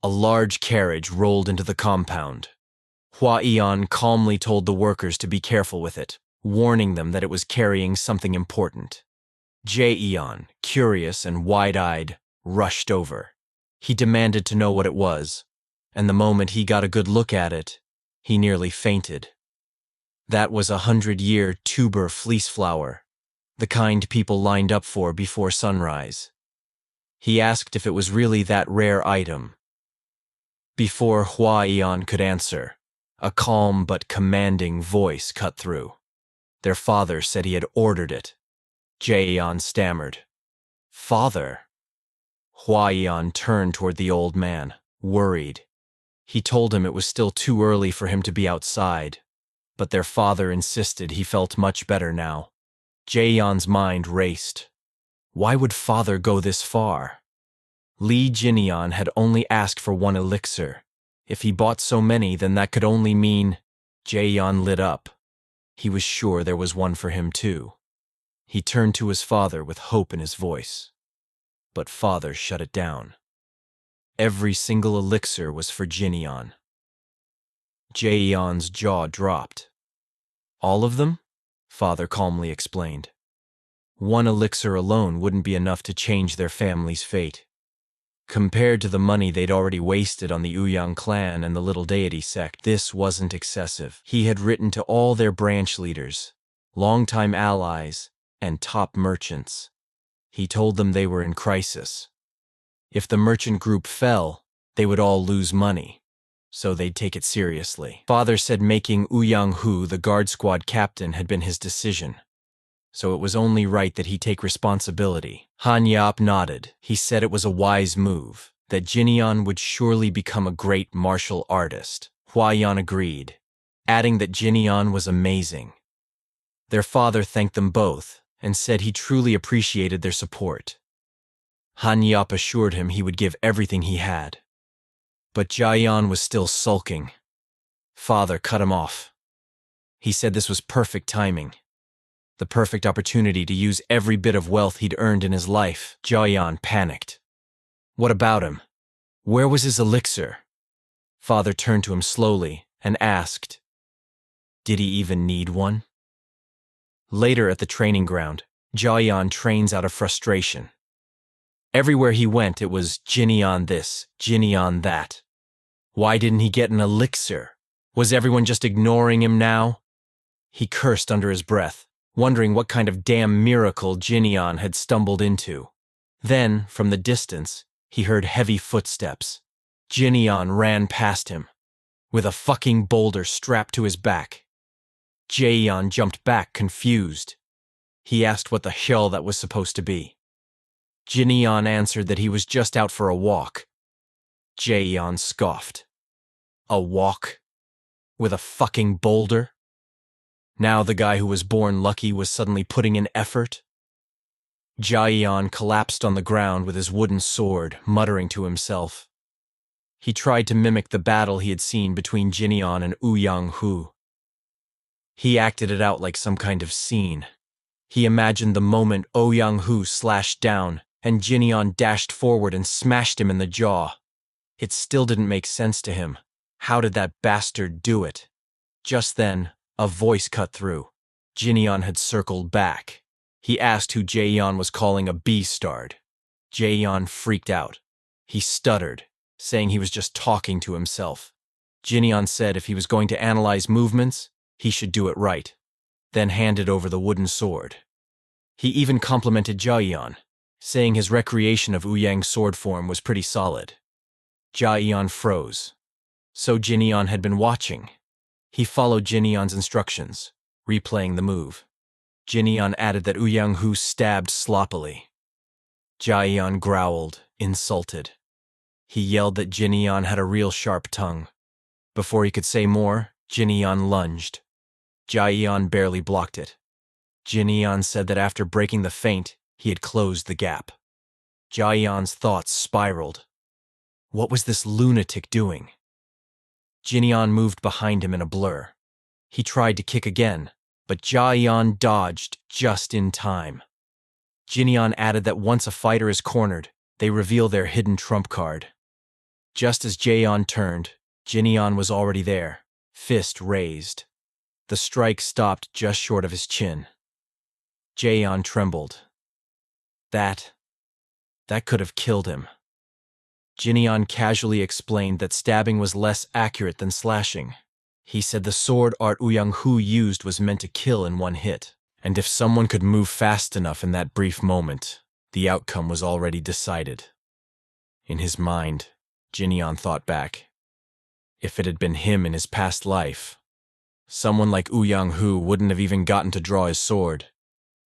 A large carriage rolled into the compound. Hwa-eon calmly told the workers to be careful with it, warning them that it was carrying something important. Jaeyeon, curious and wide-eyed, rushed over. He demanded to know what it was, and the moment he got a good look at it, he nearly fainted. That was 100-year tuber fleece flower, the kind people lined up for before sunrise. He asked if it was really that rare item. Before Hwa-eon could answer, a calm but commanding voice cut through. Their father said he had ordered it. Jaeyeon stammered. "Father?" Hwa-eon turned toward the old man, worried. He told him it was still too early for him to be outside, but their father insisted he felt much better now. Jaeyeon's mind raced. Why would father go this far? Li Jinian had only asked for one elixir. If he bought so many, then that could only mean… Jaeyeon lit up. He was sure there was one for him too. He turned to his father with hope in his voice. But father shut it down. Every single elixir was for Jinian. Jaeyeon's jaw dropped. All of them? Father calmly explained. One elixir alone wouldn't be enough to change their family's fate. Compared to the money they'd already wasted on the Ouyang clan and the little deity sect, this wasn't excessive. He had written to all their branch leaders, longtime allies, and top merchants. He told them they were in crisis. If the merchant group fell, they would all lose money, so they'd take it seriously. Father said making Ouyang Hu the guard squad captain had been his decision, so it was only right that he take responsibility. Han Yap nodded. He said it was a wise move, that Jinian would surely become a great martial artist. Hua Yan agreed, adding that Jinian was amazing. Their father thanked them both and said he truly appreciated their support. Han Yap assured him he would give everything he had. But Jaeyeon was still sulking. Father cut him off. He said this was perfect timing. The perfect opportunity to use every bit of wealth he'd earned in his life. Jaeyeon panicked. What about him? Where was his elixir? Father turned to him slowly and asked, did he even need one? Later at the training ground, Jaeyeon trains out of frustration. Everywhere he went, it was Jinian this, Jinian that. Why didn't he get an elixir? Was everyone just ignoring him now? He cursed under his breath, wondering what kind of damn miracle Jinian had stumbled into. Then, from the distance, he heard heavy footsteps. Jinian ran past him, with a fucking boulder strapped to his back. Jaeyeon jumped back, confused. He asked what the hell that was supposed to be. Jinian answered that he was just out for a walk. Jaeyeon scoffed. A walk? With a fucking boulder? Now the guy who was born lucky was suddenly putting in effort? Jaeyeon collapsed on the ground with his wooden sword, muttering to himself. He tried to mimic the battle he had seen between Jinian and Ouyang Hu. He acted it out like some kind of scene. He imagined the moment Ouyang Hu slashed down and Jinian dashed forward and smashed him in the jaw. It still didn't make sense to him. How did that bastard do it? Just then, a voice cut through. Jinian had circled back. He asked who Jaeyeon was calling a beastard. Jaeyeon freaked out. He stuttered, saying he was just talking to himself. Jinian said if he was going to analyze movements, he should do it right, then handed over the wooden sword. He even complimented Jaeyeon, saying his recreation of Ouyang's sword form was pretty solid. Jaeyeon froze. So Jinian had been watching. He followed Jinian's instructions, replaying the move. Jinian added that Ouyang Hu stabbed sloppily. Jaeyeon growled, insulted. He yelled that Jinian had a real sharp tongue. Before he could say more, Jinian lunged. Jaeyeon barely blocked it. Jinian said that after breaking the feint, he had closed the gap. Jaeyeon's thoughts spiraled. What was this lunatic doing? Jinian moved behind him in a blur. He tried to kick again, but Jaeyeon dodged just in time. Jinian added that once a fighter is cornered, they reveal their hidden trump card. Just as Jaeyeon turned, Jinian was already there, fist raised. The strike stopped just short of his chin. Jaeyeon trembled. That could have killed him. Jinian casually explained that stabbing was less accurate than slashing. He said the sword art Ouyang Hu used was meant to kill in one hit, and if someone could move fast enough in that brief moment, the outcome was already decided. In his mind, Jinian thought back. If it had been him in his past life, someone like Ouyang Hu wouldn't have even gotten to draw his sword,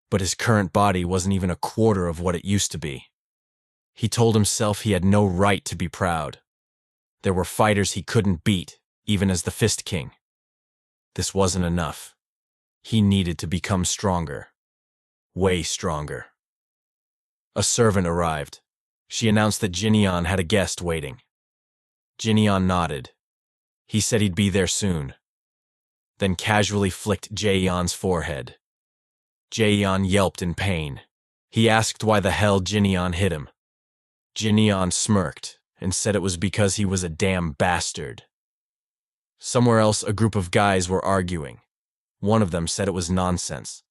but his current body wasn't even a quarter of what it used to be. He told himself he had no right to be proud. There were fighters he couldn't beat, even as the Fist King. This wasn't enough. He needed to become stronger. Way stronger. A servant arrived. She announced that Jinyeon had a guest waiting. Jinyeon nodded. He said he'd be there soon, then casually flicked Jaeyeon's forehead. Jaeyeon yelped in pain. He asked why the hell Jinyeon hit him. Jinyeon smirked and said it was because he was a damn bastard. Somewhere else, a group of guys were arguing. One of them said it was nonsense.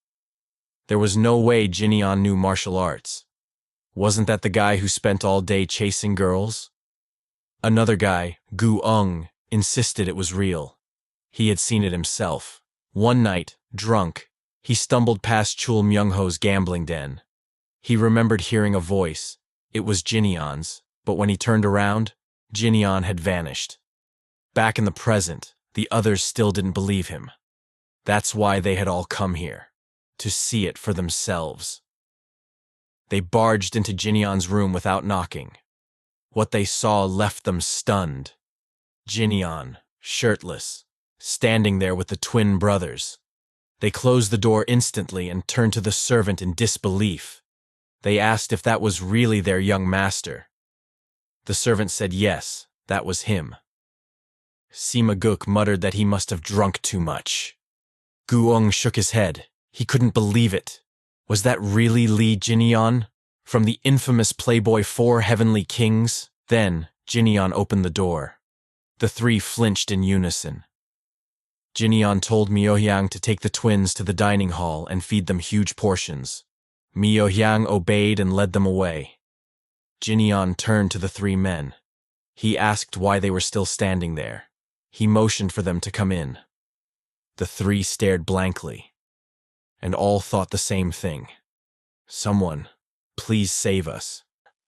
There was no way Jinyeon knew martial arts. Wasn't that the guy who spent all day chasing girls? Another guy, Gu-ung, insisted it was real. He had seen it himself. One night, drunk, he stumbled past Chul Myung-ho's gambling den. He remembered hearing a voice. It was Jinyeon's, but when he turned around, Jinyeon had vanished. Back in the present, the others still didn't believe him. That's why they had all come here, to see it for themselves. They barged into Jinyeon's room without knocking. What they saw left them stunned. Jinyeon, shirtless, standing there with the twin brothers. They closed the door instantly and turned to the servant in disbelief. They asked if that was really their young master. The servant said yes, that was him. Sima-guk muttered that he must have drunk too much. Gu-ung shook his head. He couldn't believe it. Was that really Lee Jinyeon? From the infamous Playboy 4 Heavenly Kings? Then, Jinyeon opened the door. The three flinched in unison. Jinyeon told Myohyang to take the twins to the dining hall and feed them huge portions. Myohyang obeyed and led them away. Jinyeon turned to the three men. He asked why they were still standing there. He motioned for them to come in. The three stared blankly, and all thought the same thing. Someone, please save us.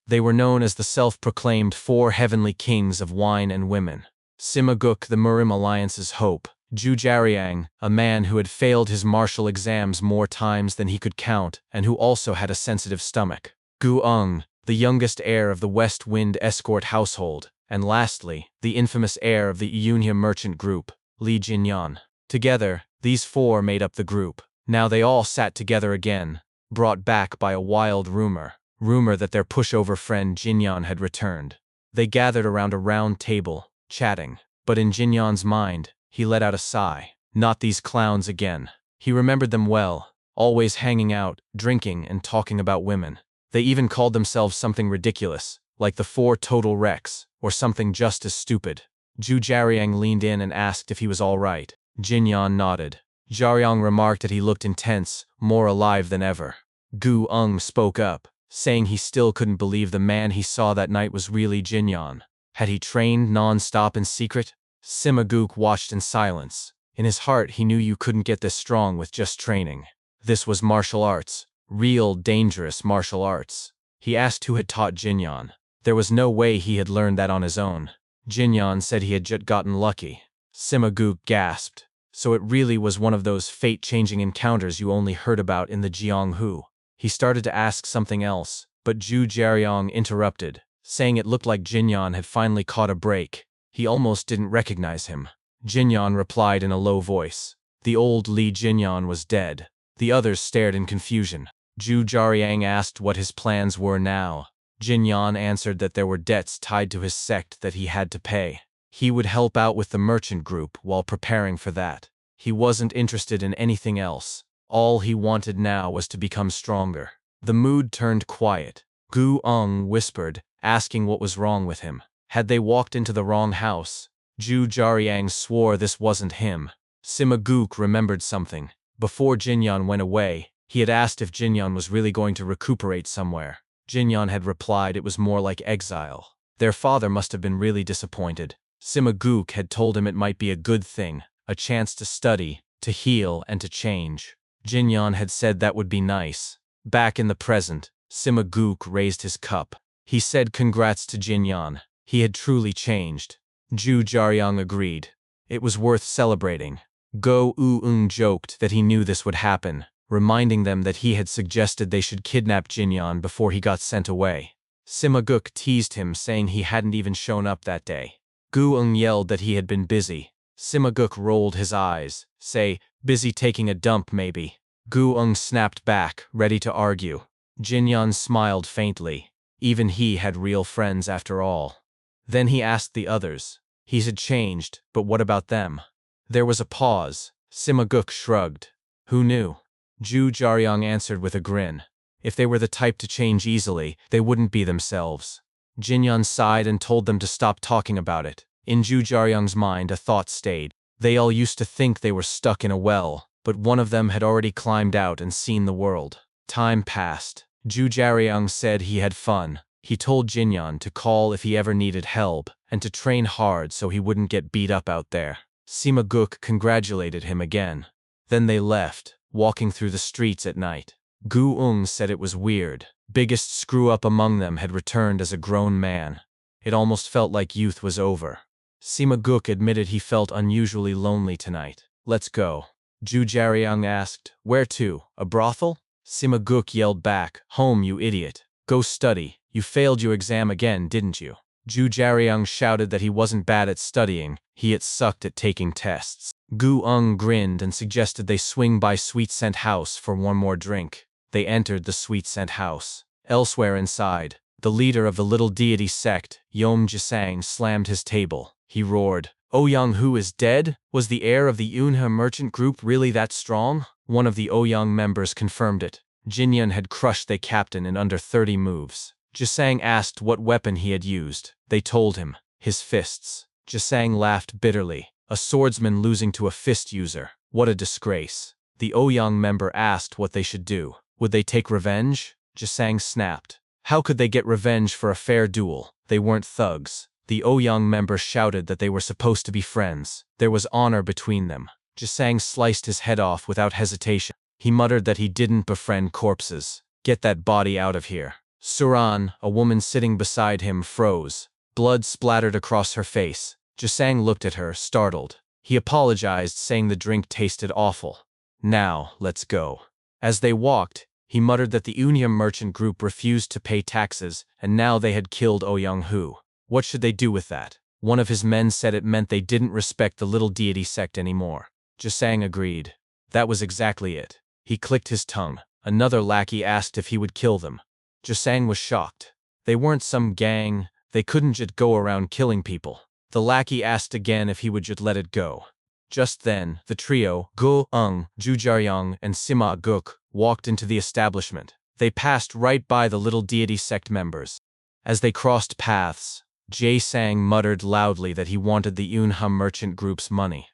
They were known as the self-proclaimed 4 Heavenly Kings of Wine and Women. Sima-guk, the Murim Alliance's hope. Ju Jariang, a man who had failed his martial exams more times than he could count and who also had a sensitive stomach. Gu-ung, the youngest heir of the West Wind escort household. And lastly, the infamous heir of the Eunya merchant group, Lee Jinyeon. Together, these four made up the group. Now they all sat together again, brought back by a wild rumor that their pushover friend Jinyeon had returned. They gathered around a round table, chatting, but in Jinyeon's mind, he let out a sigh. Not these clowns again. He remembered them well, always hanging out, drinking, and talking about women. They even called themselves something ridiculous, like the 4 Total Wrecks, or something just as stupid. Ju Jariang leaned in and asked if he was all right. Jinyeon nodded. Jariang remarked that he looked intense, more alive than ever. Gu-ung spoke up, saying he still couldn't believe the man he saw that night was really Jinyeon. Had he trained non-stop in secret? Sima-guk watched in silence. In his heart he knew you couldn't get this strong with just training. This was martial arts. Real, dangerous martial arts. He asked who had taught Jinyeon. There was no way he had learned that on his own. Jinyeon said he had just gotten lucky. Sima-guk gasped. So it really was one of those fate-changing encounters you only heard about in the Jeonghu. He started to ask something else, but Ju Jariang interrupted, saying it looked like Jinyeon had finally caught a break. He almost didn't recognize him. Jinyeon replied in a low voice. The old Lee Jinyeon was dead. The others stared in confusion. Ju Jariang asked what his plans were now. Jinyeon answered that there were debts tied to his sect that he had to pay. He would help out with the merchant group while preparing for that. He wasn't interested in anything else. All he wanted now was to become stronger. The mood turned quiet. Gu-ung whispered, asking what was wrong with him. Had they walked into the wrong house? Ju Jariang swore this wasn't him. Sima-guk remembered something. Before Jinyeon went away, he had asked if Jinyeon was really going to recuperate somewhere. Jinyeon had replied it was more like exile. Their father must have been really disappointed. Sima-guk had told him it might be a good thing, a chance to study, to heal, and to change. Jinyeon had said that would be nice. Back in the present, Sima-guk raised his cup. He said congrats to Jinyeon. He had truly changed. Ju Jariang agreed. It was worth celebrating. Go-eung joked that he knew this would happen, reminding them that he had suggested they should kidnap Jinyeon before he got sent away. Sima-guk teased him, saying he hadn't even shown up that day. Gu-ung yelled that he had been busy. Sima-guk rolled his eyes, say, busy taking a dump maybe. Gu-ung snapped back, ready to argue. Jinyan smiled faintly. Even he had real friends after all. Then he asked the others. He had changed, but what about them? There was a pause. Sima Guk shrugged. Who knew? Ju Jaryang answered with a grin. If they were the type to change easily, they wouldn't be themselves. Jinyan sighed and told them to stop talking about it. In Ju Jaryang's mind, a thought stayed. They all used to think they were stuck in a well, but one of them had already climbed out and seen the world. Time passed. Ju Jaryang said he had fun. He told Jinyan to call if he ever needed help, and to train hard so he wouldn't get beat up out there. Sima Guk congratulated him again. Then they left, walking through the streets at night. Gu Ung said it was weird. Biggest screw-up among them had returned as a grown man. It almost felt like youth was over. Sima Guk admitted he felt unusually lonely tonight. Let's go. Ju Jaryang asked, where to? A brothel? Sima Guk yelled back, home, you idiot. Go study. You failed your exam again, didn't you? Ju Jaryang shouted that he wasn't bad at studying, he had sucked at taking tests. Gu Ung grinned and suggested they swing by Sweet Scent House for one more drink. They entered the Sweet Scent House. Elsewhere inside, the leader of the little deity sect, Yom Jisang, slammed his table. He roared, Ouyang Hu is dead? Was the heir of the Yunhe merchant group really that strong? One of the Ouyang members confirmed it. Jinyan had crushed the captain in under 30 moves. Jisang asked what weapon he had used. They told him, his fists. Jisang laughed bitterly. A swordsman losing to a fist user. What a disgrace. The Ouyang member asked what they should do. Would they take revenge? Jisang snapped. How could they get revenge for a fair duel? They weren't thugs. The Ouyang member shouted that they were supposed to be friends. There was honor between them. Jisang sliced his head off without hesitation. He muttered that he didn't befriend corpses. Get that body out of here. Suran, a woman sitting beside him, froze. Blood splattered across her face. Jisang looked at her, startled. He apologized, saying the drink tasted awful. Now, let's go. As they walked, he muttered that the Yunhe merchant group refused to pay taxes, and now they had killed Ouyang Hu. What should they do with that? One of his men said it meant they didn't respect the little deity sect anymore. Jisang agreed. That was exactly it. He clicked his tongue. Another lackey asked if he would kill them. Jisang was shocked. They weren't some gang. They couldn't just go around killing people. The lackey asked again if he would just let it go. Just then, the trio, Gu Ung, Ju Jaryang, and Sima Guk, walked into the establishment. They passed right by the little deity sect members. As they crossed paths, Jae Sang muttered loudly that he wanted the Yunhe merchant group's money.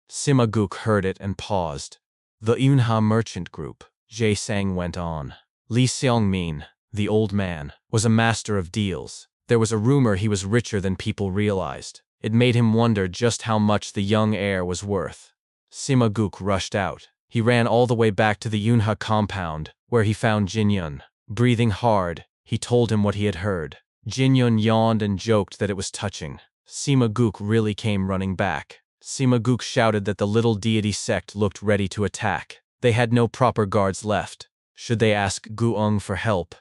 Sima Guk heard it and paused. The Yunhe merchant group, Jae Sang went on. Li Xiangmin, the old man, was a master of deals. There was a rumor he was richer than people realized. It made him wonder just how much the young heir was worth. Sima Guk rushed out. He ran all the way back to the Yunhe compound, where he found Jinyan. Breathing hard, he told him what he had heard. Jinyan yawned and joked that it was touching. Sima Guk really came running back. Sima Guk shouted that the little deity sect looked ready to attack. They had no proper guards left. Should they ask Gu Ung for help?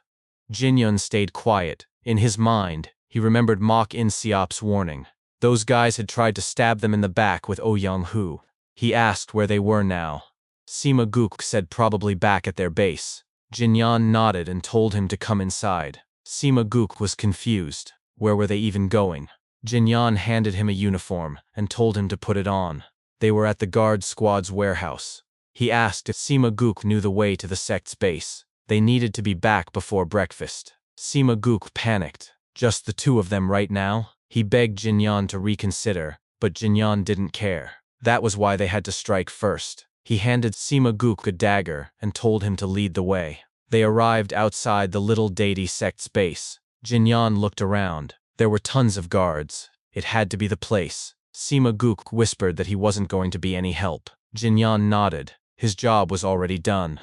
Jinyan stayed quiet. In his mind, he remembered Mok In Siop's warning. Those guys had tried to stab them in the back with Ouyang Hu. He asked where they were now. Sima Guk said probably back at their base. Jinyan nodded and told him to come inside. Sima Guk was confused. Where were they even going? Jinyan handed him a uniform and told him to put it on. They were at the guard squad's warehouse. He asked if Sima Guk knew the way to the sect's base. They needed to be back before breakfast. Sima Guk panicked. Just the two of them right now? He begged Jinyan to reconsider, but Jinyan didn't care. That was why they had to strike first. He handed Sima Guk a dagger and told him to lead the way. They arrived outside the little deity sect's base. Jinyan looked around. There were tons of guards. It had to be the place. Sima Guk whispered that he wasn't going to be any help. Jinyan nodded. His job was already done.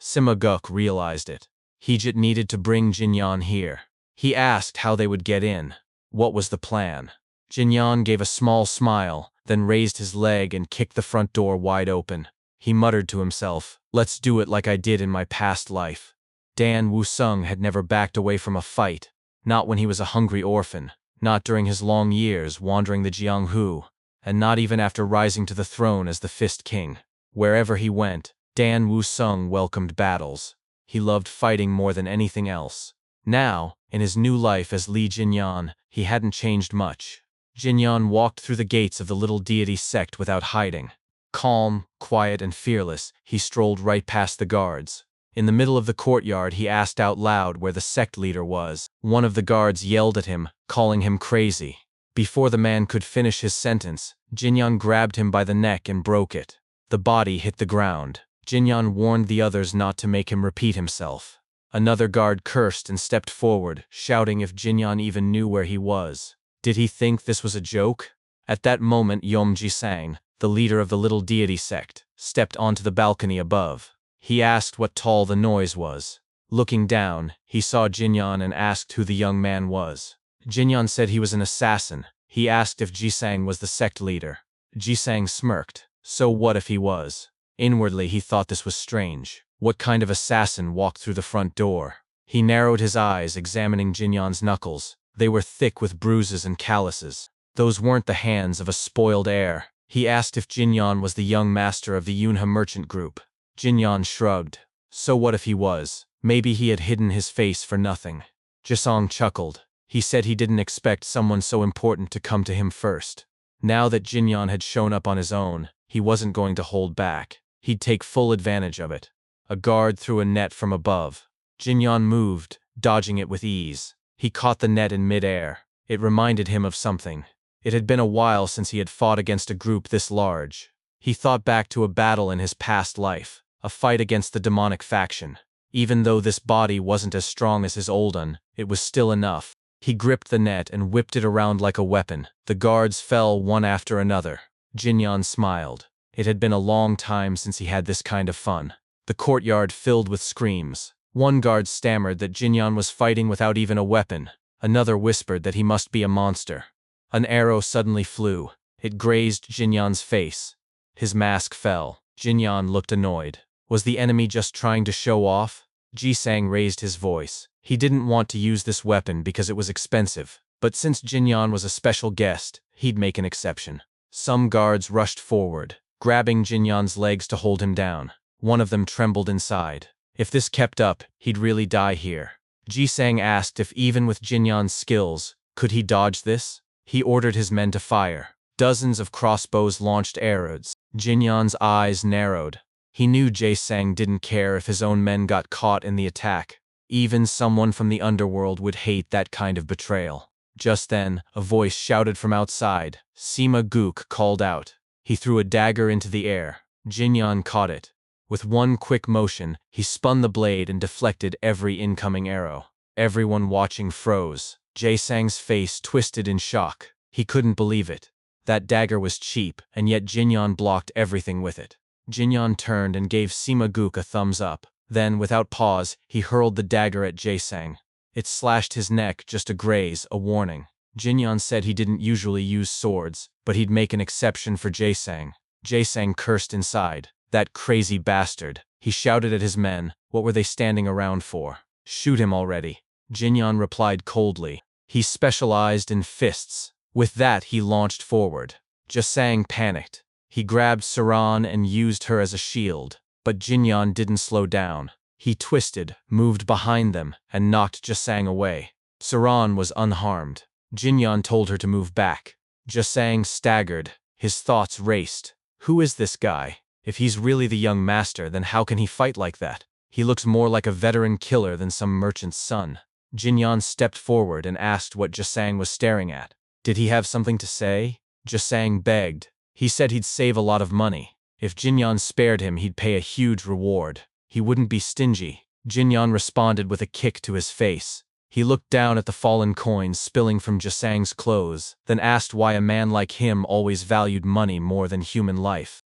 Sima Guk realized it. He just needed to bring Jinyan here. He asked how they would get in. What was the plan? Jinyan gave a small smile, then raised his leg and kicked the front door wide open. He muttered to himself, let's do it like I did in my past life. Dan Wusung had never backed away from a fight. Not when he was a hungry orphan. Not during his long years wandering the Jianghu. And not even after rising to the throne as the Fist King. Wherever he went, Dan Wusung welcomed battles. he loved fighting more than anything else. Now, in his new life as Li Jinyan, he hadn't changed much. Jinyan walked through the gates of the little deity sect without hiding. Calm, quiet, and fearless, he strolled right past the guards. In the middle of the courtyard, he asked out loud where the sect leader was. One of the guards yelled at him, calling him crazy. Before the man could finish his sentence, Jinyan grabbed him by the neck and broke it. The body hit the ground. Jinyan warned the others not to make him repeat himself. Another guard cursed and stepped forward, shouting if Jinyan even knew where he was. Did he think this was a joke? At that moment, Yom Jisang, the leader of the little deity sect, stepped onto the balcony above. He asked what tall the noise was. Looking down, he saw Jinyan and asked who the young man was. Jinyan said he was an assassin. He asked if Jisang was the sect leader. Jisang smirked. So what if he was? Inwardly, he thought this was strange. What kind of assassin walked through the front door? He narrowed his eyes, examining Jinyan's knuckles. They were thick with bruises and calluses. Those weren't the hands of a spoiled heir. He asked if Jinyan was the young master of the Yunha merchant group. Jinyan shrugged. So what if he was? Maybe he had hidden his face for nothing. Jisang chuckled. He said he didn't expect someone so important to come to him first. Now that Jinyan had shown up on his own, he wasn't going to hold back. He'd take full advantage of it. A guard threw a net from above. Jinyan moved, dodging it with ease. He caught the net in midair. It reminded him of something. It had been a while since he had fought against a group this large. He thought back to a battle in his past life, a fight against the demonic faction. Even though this body wasn't as strong as his old one, it was still enough. He gripped the net and whipped it around like a weapon. The guards fell one after another. Jinyan smiled. It had been a long time since he had this kind of fun. The courtyard filled with screams. One guard stammered that Jinyan was fighting without even a weapon. Another whispered that he must be a monster. An arrow suddenly flew. It grazed Jinyan's face. His mask fell. Jinyan looked annoyed. Was the enemy just trying to show off? Jisang raised his voice. He didn't want to use this weapon because it was expensive. But since Jinyan was a special guest, he'd make an exception. Some guards rushed forward, grabbing Jinyan's legs to hold him down. One of them trembled inside. If this kept up, he'd really die here. Jisang asked if even with Jinyan's skills, could he dodge this? He ordered his men to fire. Dozens of crossbows launched arrows. Jinyan's eyes narrowed. He knew Jisang didn't care if his own men got caught in the attack. Even someone from the underworld would hate that kind of betrayal. Just then, a voice shouted from outside. Sima Gook called out. He threw a dagger into the air. Jinyan caught it. With one quick motion, he spun the blade and deflected every incoming arrow. Everyone watching froze. Jisang's face twisted in shock. He couldn't believe it. That dagger was cheap, and yet Jinyan blocked everything with it. Jinyan turned and gave Sima Gook a thumbs up. Then, without pause, he hurled the dagger at Jisang. It slashed his neck, just a graze, a warning. Jinyan said he didn't usually use swords, but he'd make an exception for Jisang. Jisang cursed inside. That crazy bastard. He shouted at his men. What were they standing around for? Shoot him already. Jinyan replied coldly. He specialized in fists. With that, he launched forward. Jisang panicked. He grabbed Saran and used her as a shield. But Jinyan didn't slow down. He twisted, moved behind them, and knocked Jisang away. Saran was unharmed. Jinyan told her to move back. Jisang staggered. His thoughts raced. Who is this guy? If he's really the young master, then how can he fight like that? He looks more like a veteran killer than some merchant's son. Jinyan stepped forward and asked what Jisang was staring at. Did he have something to say? Jisang begged. He said he'd save a lot of money. If Jinyan spared him, he'd pay a huge reward. He wouldn't be stingy. Jinyan responded with a kick to his face. He looked down at the fallen coins spilling from Jisang's clothes, then asked why a man like him always valued money more than human life.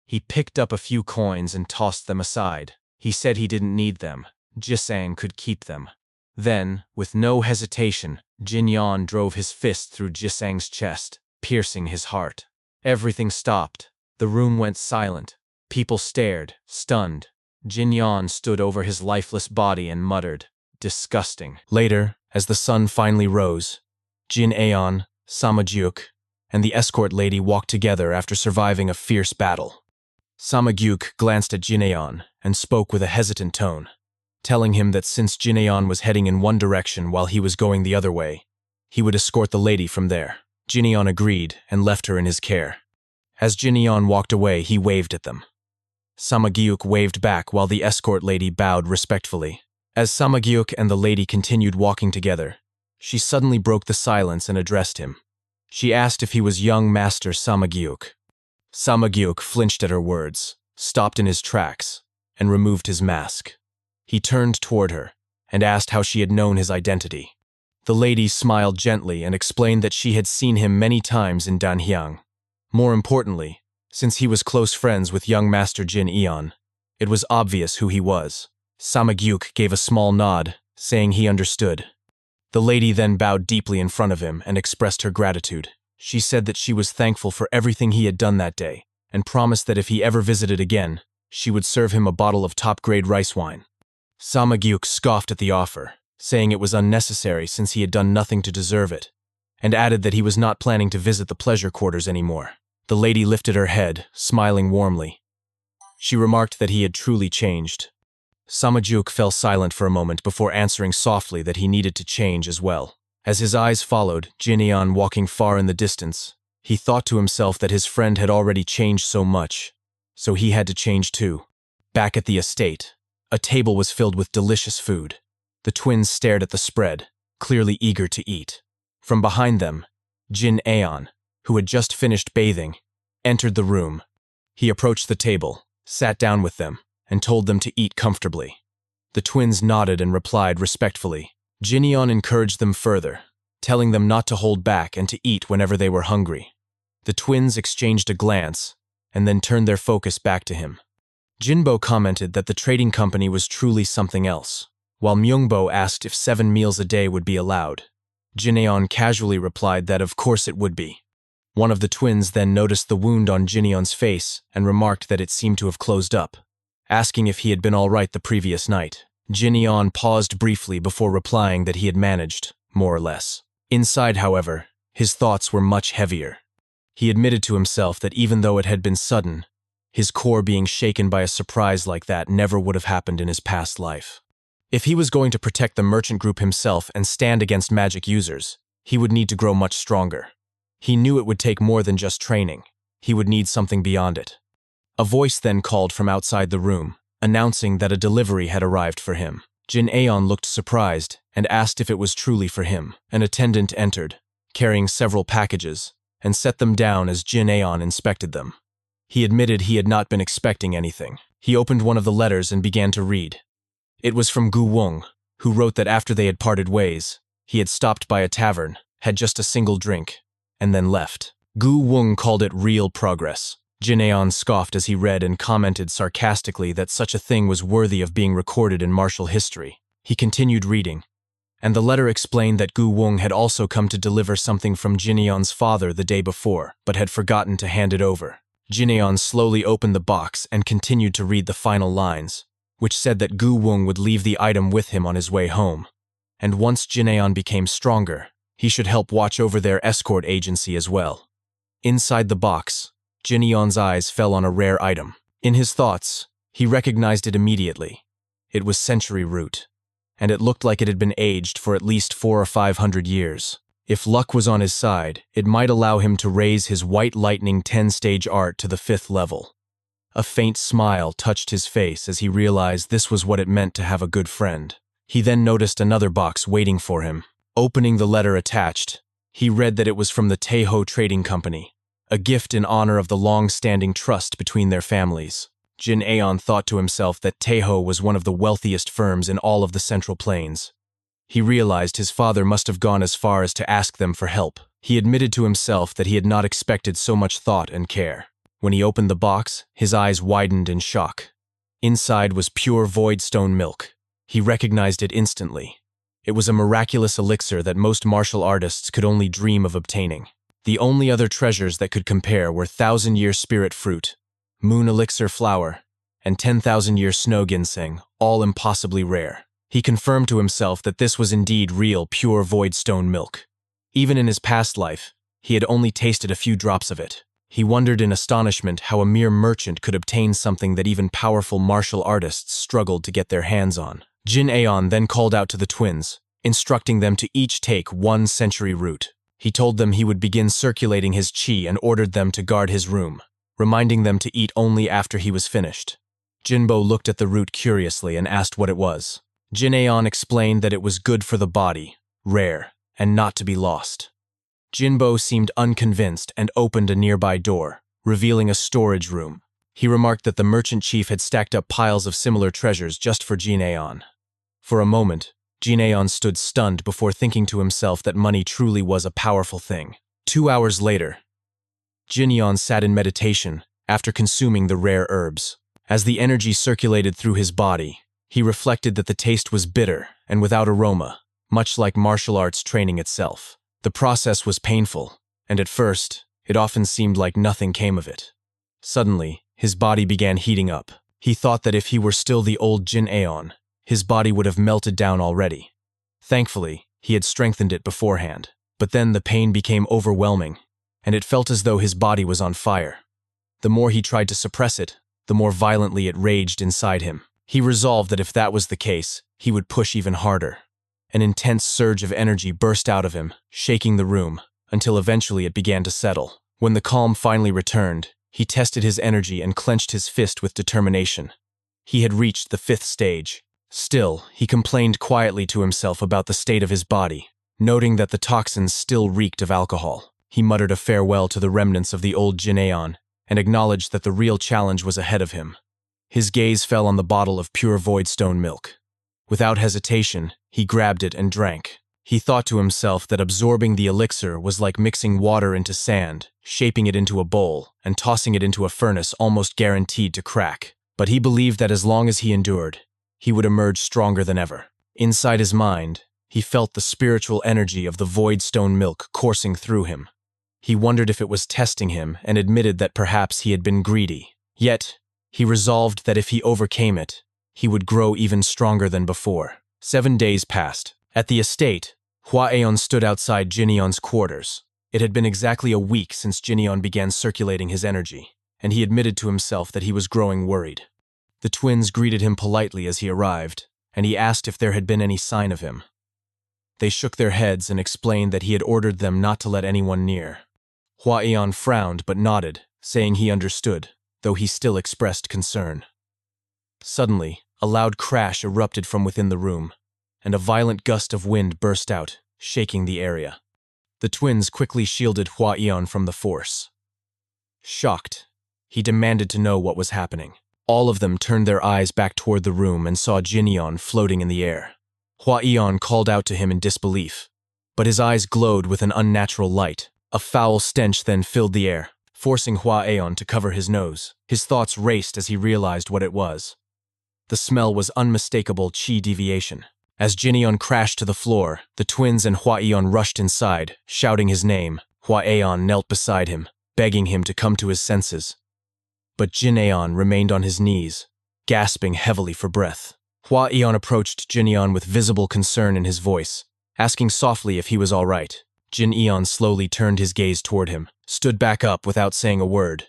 He picked up a few coins and tossed them aside. He said he didn't need them. Jisang could keep them. Then, with no hesitation, Jinyan drove his fist through Jisang's chest, piercing his heart. Everything stopped. The room went silent. People stared, stunned. Jinyan stood over his lifeless body and muttered, "Disgusting." Later, as the sun finally rose, Jin Aeon, Samagyuk, and the escort lady walked together after surviving a fierce battle. Samagyuk glanced at Jin Aeon and spoke with a hesitant tone. telling him that since Jineon was heading in one direction while he was going the other way, he would escort the lady from there. Jineon agreed and left her in his care. As Jineon walked away, he waved at them. Samagyuk waved back while the escort lady bowed respectfully. As Samagyuk and the lady continued walking together, she suddenly broke the silence and addressed him. She asked if he was young Master Samagyuk. Samagyuk flinched at her words, stopped in his tracks, and removed his mask. He turned toward her and asked how she had known his identity. The lady smiled gently and explained that she had seen him many times in Danhyang. More importantly, since he was close friends with young Master Jin Eon, it was obvious who he was. Samagyuk gave a small nod, saying he understood. The lady then bowed deeply in front of him and expressed her gratitude. She said that she was thankful for everything he had done that day, and promised that if he ever visited again, she would serve him a bottle of top-grade rice wine. Samagyuk scoffed at the offer, saying it was unnecessary since he had done nothing to deserve it, and added that he was not planning to visit the pleasure quarters anymore. The lady lifted her head, smiling warmly. She remarked that he had truly changed. Samagyuk fell silent for a moment before answering softly that he needed to change as well. As his eyes followed Jineon walking far in the distance, he thought to himself that his friend had already changed so much, so he had to change too. Back at the estate, a table was filled with delicious food. The twins stared at the spread, clearly eager to eat. From behind them, Jin Aeon, who had just finished bathing, entered the room. He approached the table, sat down with them, and told them to eat comfortably. The twins nodded and replied respectfully. Jineon encouraged them further, telling them not to hold back and to eat whenever they were hungry. The twins exchanged a glance, and then turned their focus back to him. Jinbo commented that the trading company was truly something else, while Myungbo asked if 7 meals a day would be allowed. Jineon casually replied that of course it would be. One of the twins then noticed the wound on Jineon's face and remarked that it seemed to have closed up, asking if he had been all right the previous night. Jineon paused briefly before replying that he had managed, more or less. Inside, however, his thoughts were much heavier. He admitted to himself that even though it had been sudden, his core being shaken by a surprise like that never would have happened in his past life. If he was going to protect the merchant group himself and stand against magic users, he would need to grow much stronger. He knew it would take more than just training. He would need something beyond it. A voice then called from outside the room, announcing that a delivery had arrived for him. Jin Aeon looked surprised and asked if it was truly for him. An attendant entered, carrying several packages, and set them down as Jin Aeon inspected them. He admitted he had not been expecting anything. He opened one of the letters and began to read. It was from Gu Wong, who wrote that after they had parted ways, he had stopped by a tavern, had just a single drink, and then left. Gu Wong called it real progress. Jin Aeon scoffed as he read and commented sarcastically that such a thing was worthy of being recorded in martial history. He continued reading, and the letter explained that Gu Wong had also come to deliver something from Jin Aeon's father the day before, but had forgotten to hand it over. Jin Aeon slowly opened the box and continued to read the final lines, which said that Gu Wong would leave the item with him on his way home, and once Jin Aeon became stronger, he should help watch over their escort agency as well. Inside the box, Jin Aeon's eyes fell on a rare item. In his thoughts, he recognized it immediately. It was century root, and it looked like it had been aged for at least 400 or 500 years. If luck was on his side, it might allow him to raise his White Lightning 10-stage art to the 5th level. A faint smile touched his face as he realized this was what it meant to have a good friend. He then noticed another box waiting for him. Opening the letter attached, he read that it was from the Taeho Trading Company, a gift in honor of the long-standing trust between their families. Jin Aeon thought to himself that Taeho was one of the wealthiest firms in all of the Central Plains. He realized his father must have gone as far as to ask them for help. He admitted to himself that he had not expected so much thought and care. When he opened the box, his eyes widened in shock. Inside was pure void stone milk. He recognized it instantly. It was a miraculous elixir that most martial artists could only dream of obtaining. The only other treasures that could compare were 1,000-year spirit fruit, moon elixir flower, and 10,000-year snow ginseng, all impossibly rare. He confirmed to himself that this was indeed real, pure void stone milk. Even in his past life, he had only tasted a few drops of it. He wondered in astonishment how a mere merchant could obtain something that even powerful martial artists struggled to get their hands on. Jin Aeon then called out to the twins, instructing them to each take 1 century root. He told them he would begin circulating his chi and ordered them to guard his room, reminding them to eat only after he was finished. Jinbo looked at the root curiously and asked what it was. Jin Aeon explained that it was good for the body, rare, and not to be lost. Jinbo seemed unconvinced and opened a nearby door, revealing a storage room. He remarked that the merchant chief had stacked up piles of similar treasures just for Jin Aeon. For a moment, Jin Aeon stood stunned before thinking to himself that money truly was a powerful thing. 2 hours later, Jin Aeon sat in meditation after consuming the rare herbs. As the energy circulated through his body, he reflected that the taste was bitter and without aroma, much like martial arts training itself. The process was painful, and at first, it often seemed like nothing came of it. Suddenly, his body began heating up. He thought that if he were still the old Jin Aeon, his body would have melted down already. Thankfully, he had strengthened it beforehand. But then the pain became overwhelming, and it felt as though his body was on fire. The more he tried to suppress it, the more violently it raged inside him. He resolved that if that was the case, he would push even harder. An intense surge of energy burst out of him, shaking the room, until eventually it began to settle. When the calm finally returned, he tested his energy and clenched his fist with determination. He had reached the 5th stage. Still, he complained quietly to himself about the state of his body, noting that the toxins still reeked of alcohol. He muttered a farewell to the remnants of the old Jin Aeon and acknowledged that the real challenge was ahead of him. His gaze fell on the bottle of pure voidstone milk. Without hesitation, he grabbed it and drank. He thought to himself that absorbing the elixir was like mixing water into sand, shaping it into a bowl, and tossing it into a furnace almost guaranteed to crack. But he believed that as long as he endured, he would emerge stronger than ever. Inside his mind, he felt the spiritual energy of the voidstone milk coursing through him. He wondered if it was testing him and admitted that perhaps he had been greedy. Yet, he resolved that if he overcame it, he would grow even stronger than before. 7 days passed. At the estate, Hua Aeon stood outside Jin Aeon's quarters. It had been exactly a week since Jin Aeon began circulating his energy, and he admitted to himself that he was growing worried. The twins greeted him politely as he arrived, and he asked if there had been any sign of him. They shook their heads and explained that he had ordered them not to let anyone near. Hua Aeon frowned but nodded, saying he understood, though he still expressed concern. Suddenly, a loud crash erupted from within the room, and a violent gust of wind burst out, shaking the area. The twins quickly shielded Hua Aeon from the force. Shocked, he demanded to know what was happening. All of them turned their eyes back toward the room and saw Jin Aeon floating in the air. Hua Aeon called out to him in disbelief, but his eyes glowed with an unnatural light. A foul stench then filled the air, forcing Hua Aeon to cover his nose. His thoughts raced as he realized what it was. The smell was unmistakable chi deviation. As Jin Aeon crashed to the floor, the twins and Hua Aeon rushed inside, shouting his name. Hua Aeon knelt beside him, begging him to come to his senses. But Jin Aeon remained on his knees, gasping heavily for breath. Hua Aeon approached Jin Aeon with visible concern in his voice, asking softly if he was all right. Jin Aeon slowly turned his gaze toward him, stood back up without saying a word,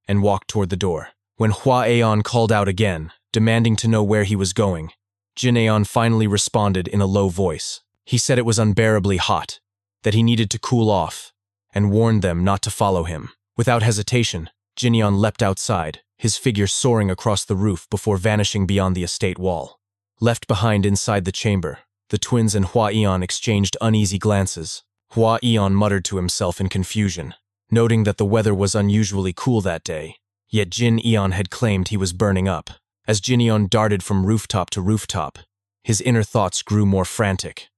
and walked toward the door. When Hua Aeon called out again, demanding to know where he was going, Jin Aeon finally responded in a low voice. He said it was unbearably hot, that he needed to cool off, and warned them not to follow him. Without hesitation, Jin Aeon leapt outside, his figure soaring across the roof before vanishing beyond the estate wall. Left behind inside the chamber, the twins and Hua Aeon exchanged uneasy glances. Hua Aeon muttered to himself in confusion, noting that the weather was unusually cool that day, yet Jin Aeon had claimed he was burning up. As Jin Aeon darted from rooftop to rooftop, his inner thoughts grew more frantic.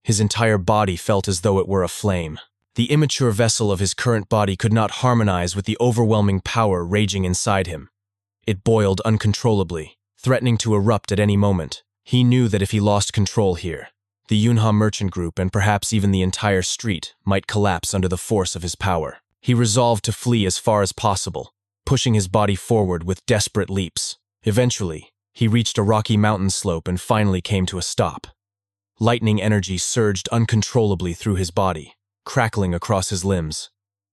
His entire body felt as though it were aflame. The immature vessel of his current body could not harmonize with the overwhelming power raging inside him. It boiled uncontrollably, threatening to erupt at any moment. He knew that if he lost control here, the Yunha merchant group and perhaps even the entire street might collapse under the force of his power. He resolved to flee as far as possible, pushing his body forward with desperate leaps. Eventually, he reached a rocky mountain slope and finally came to a stop. Lightning energy surged uncontrollably through his body, crackling across his limbs.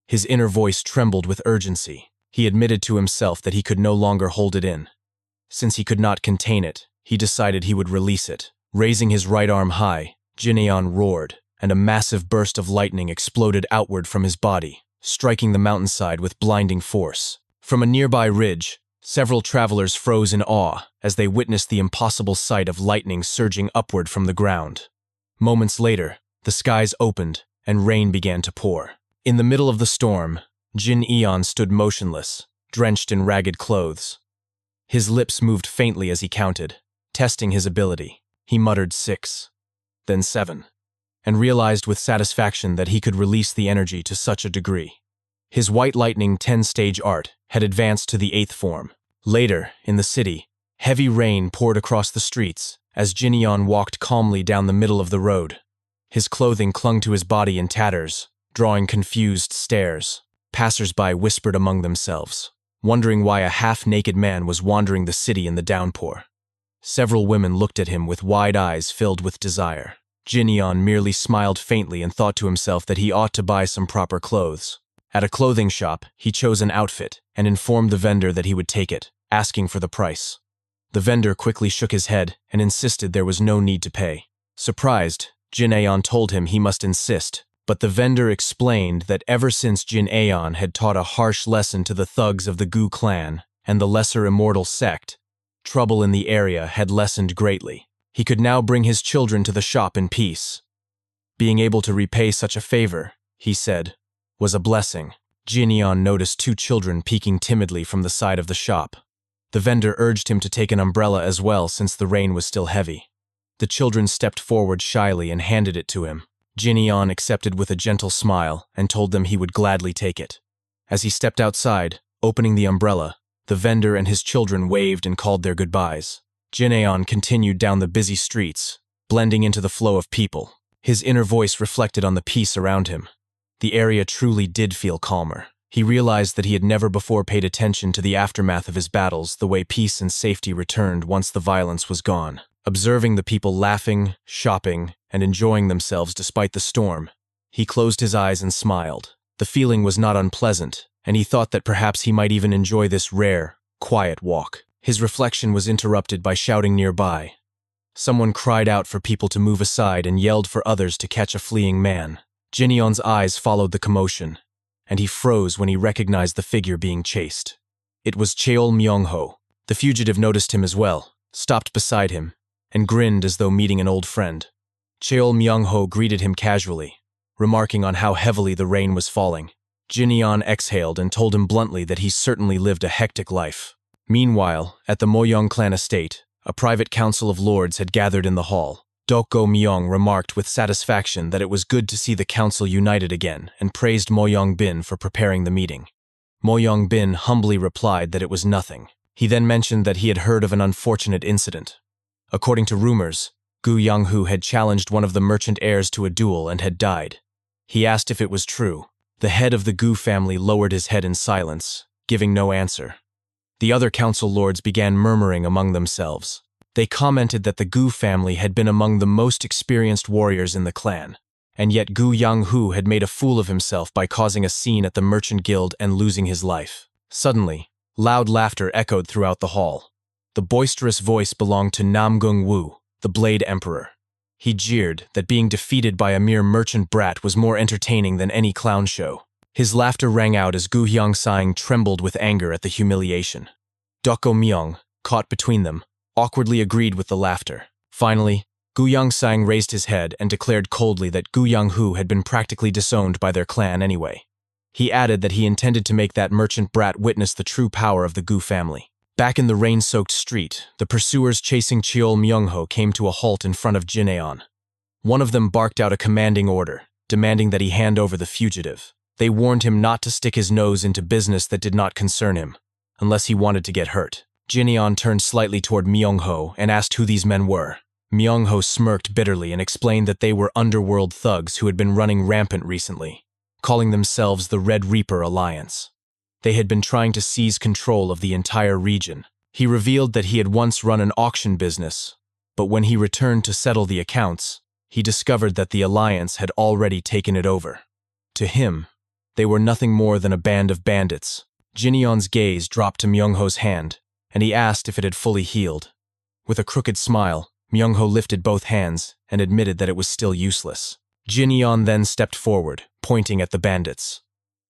His inner voice trembled with urgency. He admitted to himself that he could no longer hold it in. Since he could not contain it, he decided he would release it. Raising his right arm high, Jin-Aeon roared, and a massive burst of lightning exploded outward from his body, striking the mountainside with blinding force. From a nearby ridge, several travelers froze in awe as they witnessed the impossible sight of lightning surging upward from the ground. Moments later, the skies opened and rain began to pour. In the middle of the storm, Jin-Aeon stood motionless, drenched in ragged clothes. His lips moved faintly as he counted, testing his ability. He muttered 6, then 7, and realized with satisfaction that he could release the energy to such a degree. His White Lightning 10-stage art had advanced to the 8th form. Later, in the city, heavy rain poured across the streets as Jin-Aeon walked calmly down the middle of the road. His clothing clung to his body in tatters, drawing confused stares. Passers-by whispered among themselves, wondering why a half-naked man was wandering the city in the downpour. Several women looked at him with wide eyes filled with desire. Jin-Aeon merely smiled faintly and thought to himself that he ought to buy some proper clothes. At a clothing shop, he chose an outfit and informed the vendor that he would take it, asking for the price. The vendor quickly shook his head and insisted there was no need to pay. Surprised, Jin-Aeon told him he must insist, but the vendor explained that ever since Jin-Aeon had taught a harsh lesson to the thugs of the Gu clan and the lesser immortal sect, trouble in the area had lessened greatly. He could now bring his children to the shop in peace. Being able to repay such a favor, he said, was a blessing. Jin-Aeon noticed 2 children peeking timidly from the side of the shop. The vendor urged him to take an umbrella as well since the rain was still heavy. The children stepped forward shyly and handed it to him. Jin-Aeon accepted with a gentle smile and told them he would gladly take it. As he stepped outside, opening the umbrella, the vendor and his children waved and called their goodbyes. Jin-Aeon continued down the busy streets, blending into the flow of people. His inner voice reflected on the peace around him. The area truly did feel calmer. He realized that he had never before paid attention to the aftermath of his battles, the way peace and safety returned once the violence was gone. Observing the people laughing, shopping, and enjoying themselves despite the storm, he closed his eyes and smiled. The feeling was not unpleasant, and he thought that perhaps he might even enjoy this rare, quiet walk. His reflection was interrupted by shouting nearby. Someone cried out for people to move aside and yelled for others to catch a fleeing man. Jin-Aeon's eyes followed the commotion, and he froze when he recognized the figure being chased. It was Cheol Myung-ho. The fugitive noticed him as well, stopped beside him, and grinned as though meeting an old friend. Cheol Myung-ho greeted him casually, remarking on how heavily the rain was falling. Jin-Aeon exhaled and told him bluntly that he certainly lived a hectic life. Meanwhile, at the Moyong clan estate, a private council of lords had gathered in the hall. Dokgo Myung remarked with satisfaction that it was good to see the council united again and praised Moyong Bin for preparing the meeting. Moyong Bin humbly replied that it was nothing. He then mentioned that he had heard of an unfortunate incident. According to rumors, Gu Yanghu had challenged one of the merchant heirs to a duel and had died. He asked if it was true. The head of the Gu family lowered his head in silence, giving no answer. The other council lords began murmuring among themselves. They commented that the Gu family had been among the most experienced warriors in the clan, and yet Gu Yanghu had made a fool of himself by causing a scene at the merchant guild and losing his life. Suddenly, loud laughter echoed throughout the hall. The boisterous voice belonged to Namgung Wu, the Blade Emperor. He jeered that being defeated by a mere merchant brat was more entertaining than any clown show. His laughter rang out as Gu Hyang-sang trembled with anger at the humiliation. Dokgo Myung, caught between them, awkwardly agreed with the laughter. Finally, Gu Yang-sang raised his head and declared coldly that Gu Yanghu had been practically disowned by their clan anyway. He added that he intended to make that merchant brat witness the true power of the Gu family. Back in the rain-soaked street, the pursuers chasing Cheol Myung-ho came to a halt in front of Jin-Aeon. One of them barked out a commanding order, demanding that he hand over the fugitive. They warned him not to stick his nose into business that did not concern him, unless he wanted to get hurt. Jin-Aeon turned slightly toward Myung-ho and asked who these men were. Myung-ho smirked bitterly and explained that they were underworld thugs who had been running rampant recently, calling themselves the Red Reaper Alliance. They had been trying to seize control of the entire region. He revealed that he had once run an auction business, but when he returned to settle the accounts, he discovered that the Alliance had already taken it over. To him, they were nothing more than a band of bandits. Jin-Aeon's gaze dropped to Myung-ho's hand, and he asked if it had fully healed. With a crooked smile, Myung-ho lifted both hands and admitted that it was still useless. Jin-yeon then stepped forward, pointing at the bandits.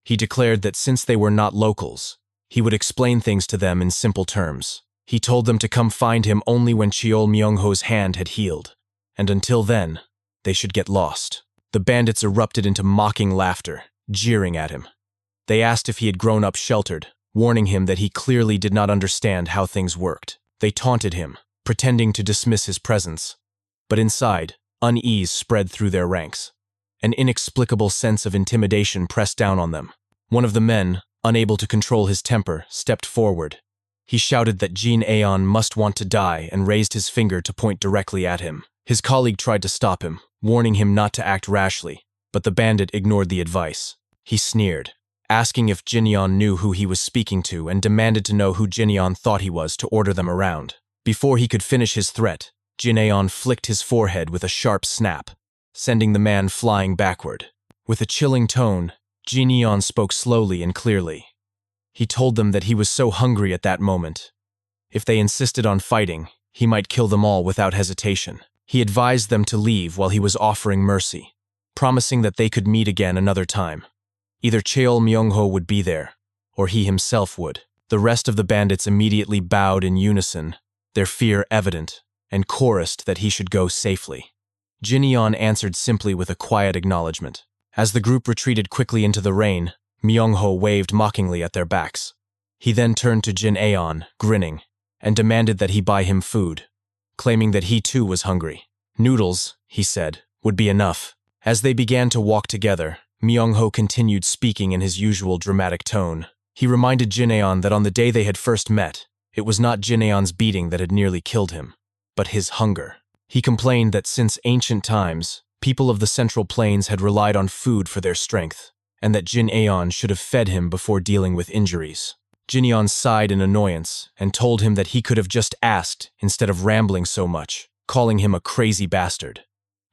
He declared that since they were not locals, he would explain things to them in simple terms. He told them to come find him only when Cheol Myung-ho's hand had healed, and until then, they should get lost. The bandits erupted into mocking laughter, jeering at him. They asked if he had grown up sheltered, warning him that he clearly did not understand how things worked. They taunted him, pretending to dismiss his presence. But inside, unease spread through their ranks. An inexplicable sense of intimidation pressed down on them. One of the men, unable to control his temper, stepped forward. He shouted that Jin-aeon must want to die and raised his finger to point directly at him. His colleague tried to stop him, warning him not to act rashly, but the bandit ignored the advice. He sneered, asking if Jin-yeon knew who he was speaking to and demanded to know who Jin-yeon thought he was to order them around. Before he could finish his threat, Jin-aeon flicked his forehead with a sharp snap, sending the man flying backward. With a chilling tone, Jin-yeon spoke slowly and clearly. He told them that he was so hungry at that moment. If they insisted on fighting, he might kill them all without hesitation. He advised them to leave while he was offering mercy, promising that they could meet again another time. Either Cheol Myung-ho would be there, or he himself would. The rest of the bandits immediately bowed in unison, their fear evident, and chorused that he should go safely. Jin-yeon answered simply with a quiet acknowledgement. As the group retreated quickly into the rain, Myung-ho waved mockingly at their backs. He then turned to Jin-aeon, grinning, and demanded that he buy him food, claiming that he too was hungry. Noodles, he said, would be enough. As they began to walk together, Myung-ho continued speaking in his usual dramatic tone. He reminded Jin-aeon that on the day they had first met, it was not Jin-aeon's beating that had nearly killed him, but his hunger. He complained that since ancient times, people of the Central Plains had relied on food for their strength, and that Jin-aeon should have fed him before dealing with injuries. Jin-yeon sighed in annoyance and told him that he could have just asked instead of rambling so much, calling him a crazy bastard.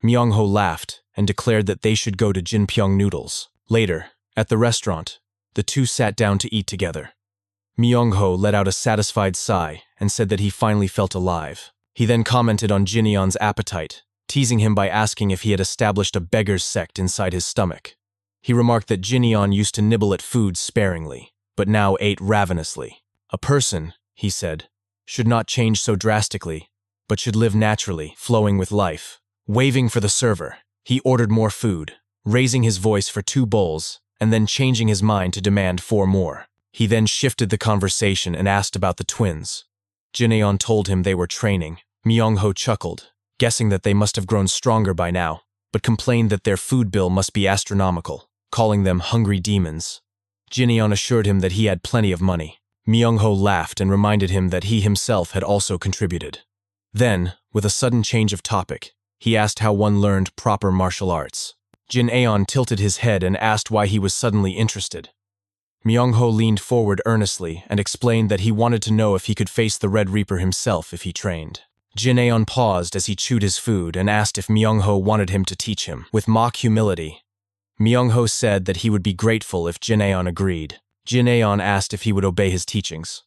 Myung-ho laughed and declared that they should go to Jinpyeong Noodles. Later, at the restaurant, the two sat down to eat together. Myung-ho let out a satisfied sigh and said that he finally felt alive. He then commented on Jin-yeon's appetite, teasing him by asking if he had established a beggar's sect inside his stomach. He remarked that Jin-yeon used to nibble at food sparingly, but now ate ravenously. A person, he said, should not change so drastically, but should live naturally, flowing with life. Waving for the server, he ordered more food, raising his voice for 2 bowls, and then changing his mind to demand 4 more. He then shifted the conversation and asked about the twins. Jin-aeon told him they were training. Myung-ho chuckled, guessing that they must have grown stronger by now, but complained that their food bill must be astronomical, calling them hungry demons. Jin-yeon assured him that he had plenty of money. Myung-ho laughed and reminded him that he himself had also contributed. Then, with a sudden change of topic, he asked how one learned proper martial arts. Jin-aeon tilted his head and asked why he was suddenly interested. Myung-ho leaned forward earnestly and explained that he wanted to know if he could face the Red Reaper himself if he trained. Jin-aeon paused as he chewed his food and asked if Myung-ho wanted him to teach him. With mock humility, Myung-ho said that he would be grateful if Jin-aeon agreed. Jin-aeon asked if he would obey his teachings.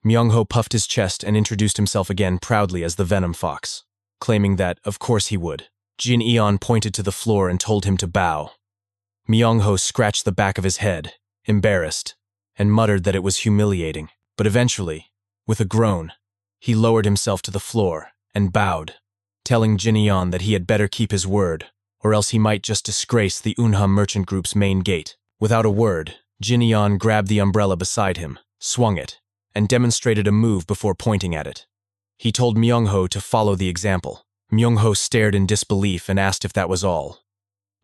Myung-ho puffed his chest and introduced himself again proudly as the Venom Fox, claiming that, of course he would. Jin-aeon pointed to the floor and told him to bow. Myung-ho scratched the back of his head, embarrassed, and muttered that it was humiliating. But eventually, with a groan, he lowered himself to the floor and bowed, telling Jin-aeon that he had better keep his word, or else he might just disgrace the Unha Merchant Group's main gate. Without a word, Jin-aeon grabbed the umbrella beside him, swung it, and demonstrated a move before pointing at it. He told Myung-ho to follow the example. Myung-ho stared in disbelief and asked if that was all.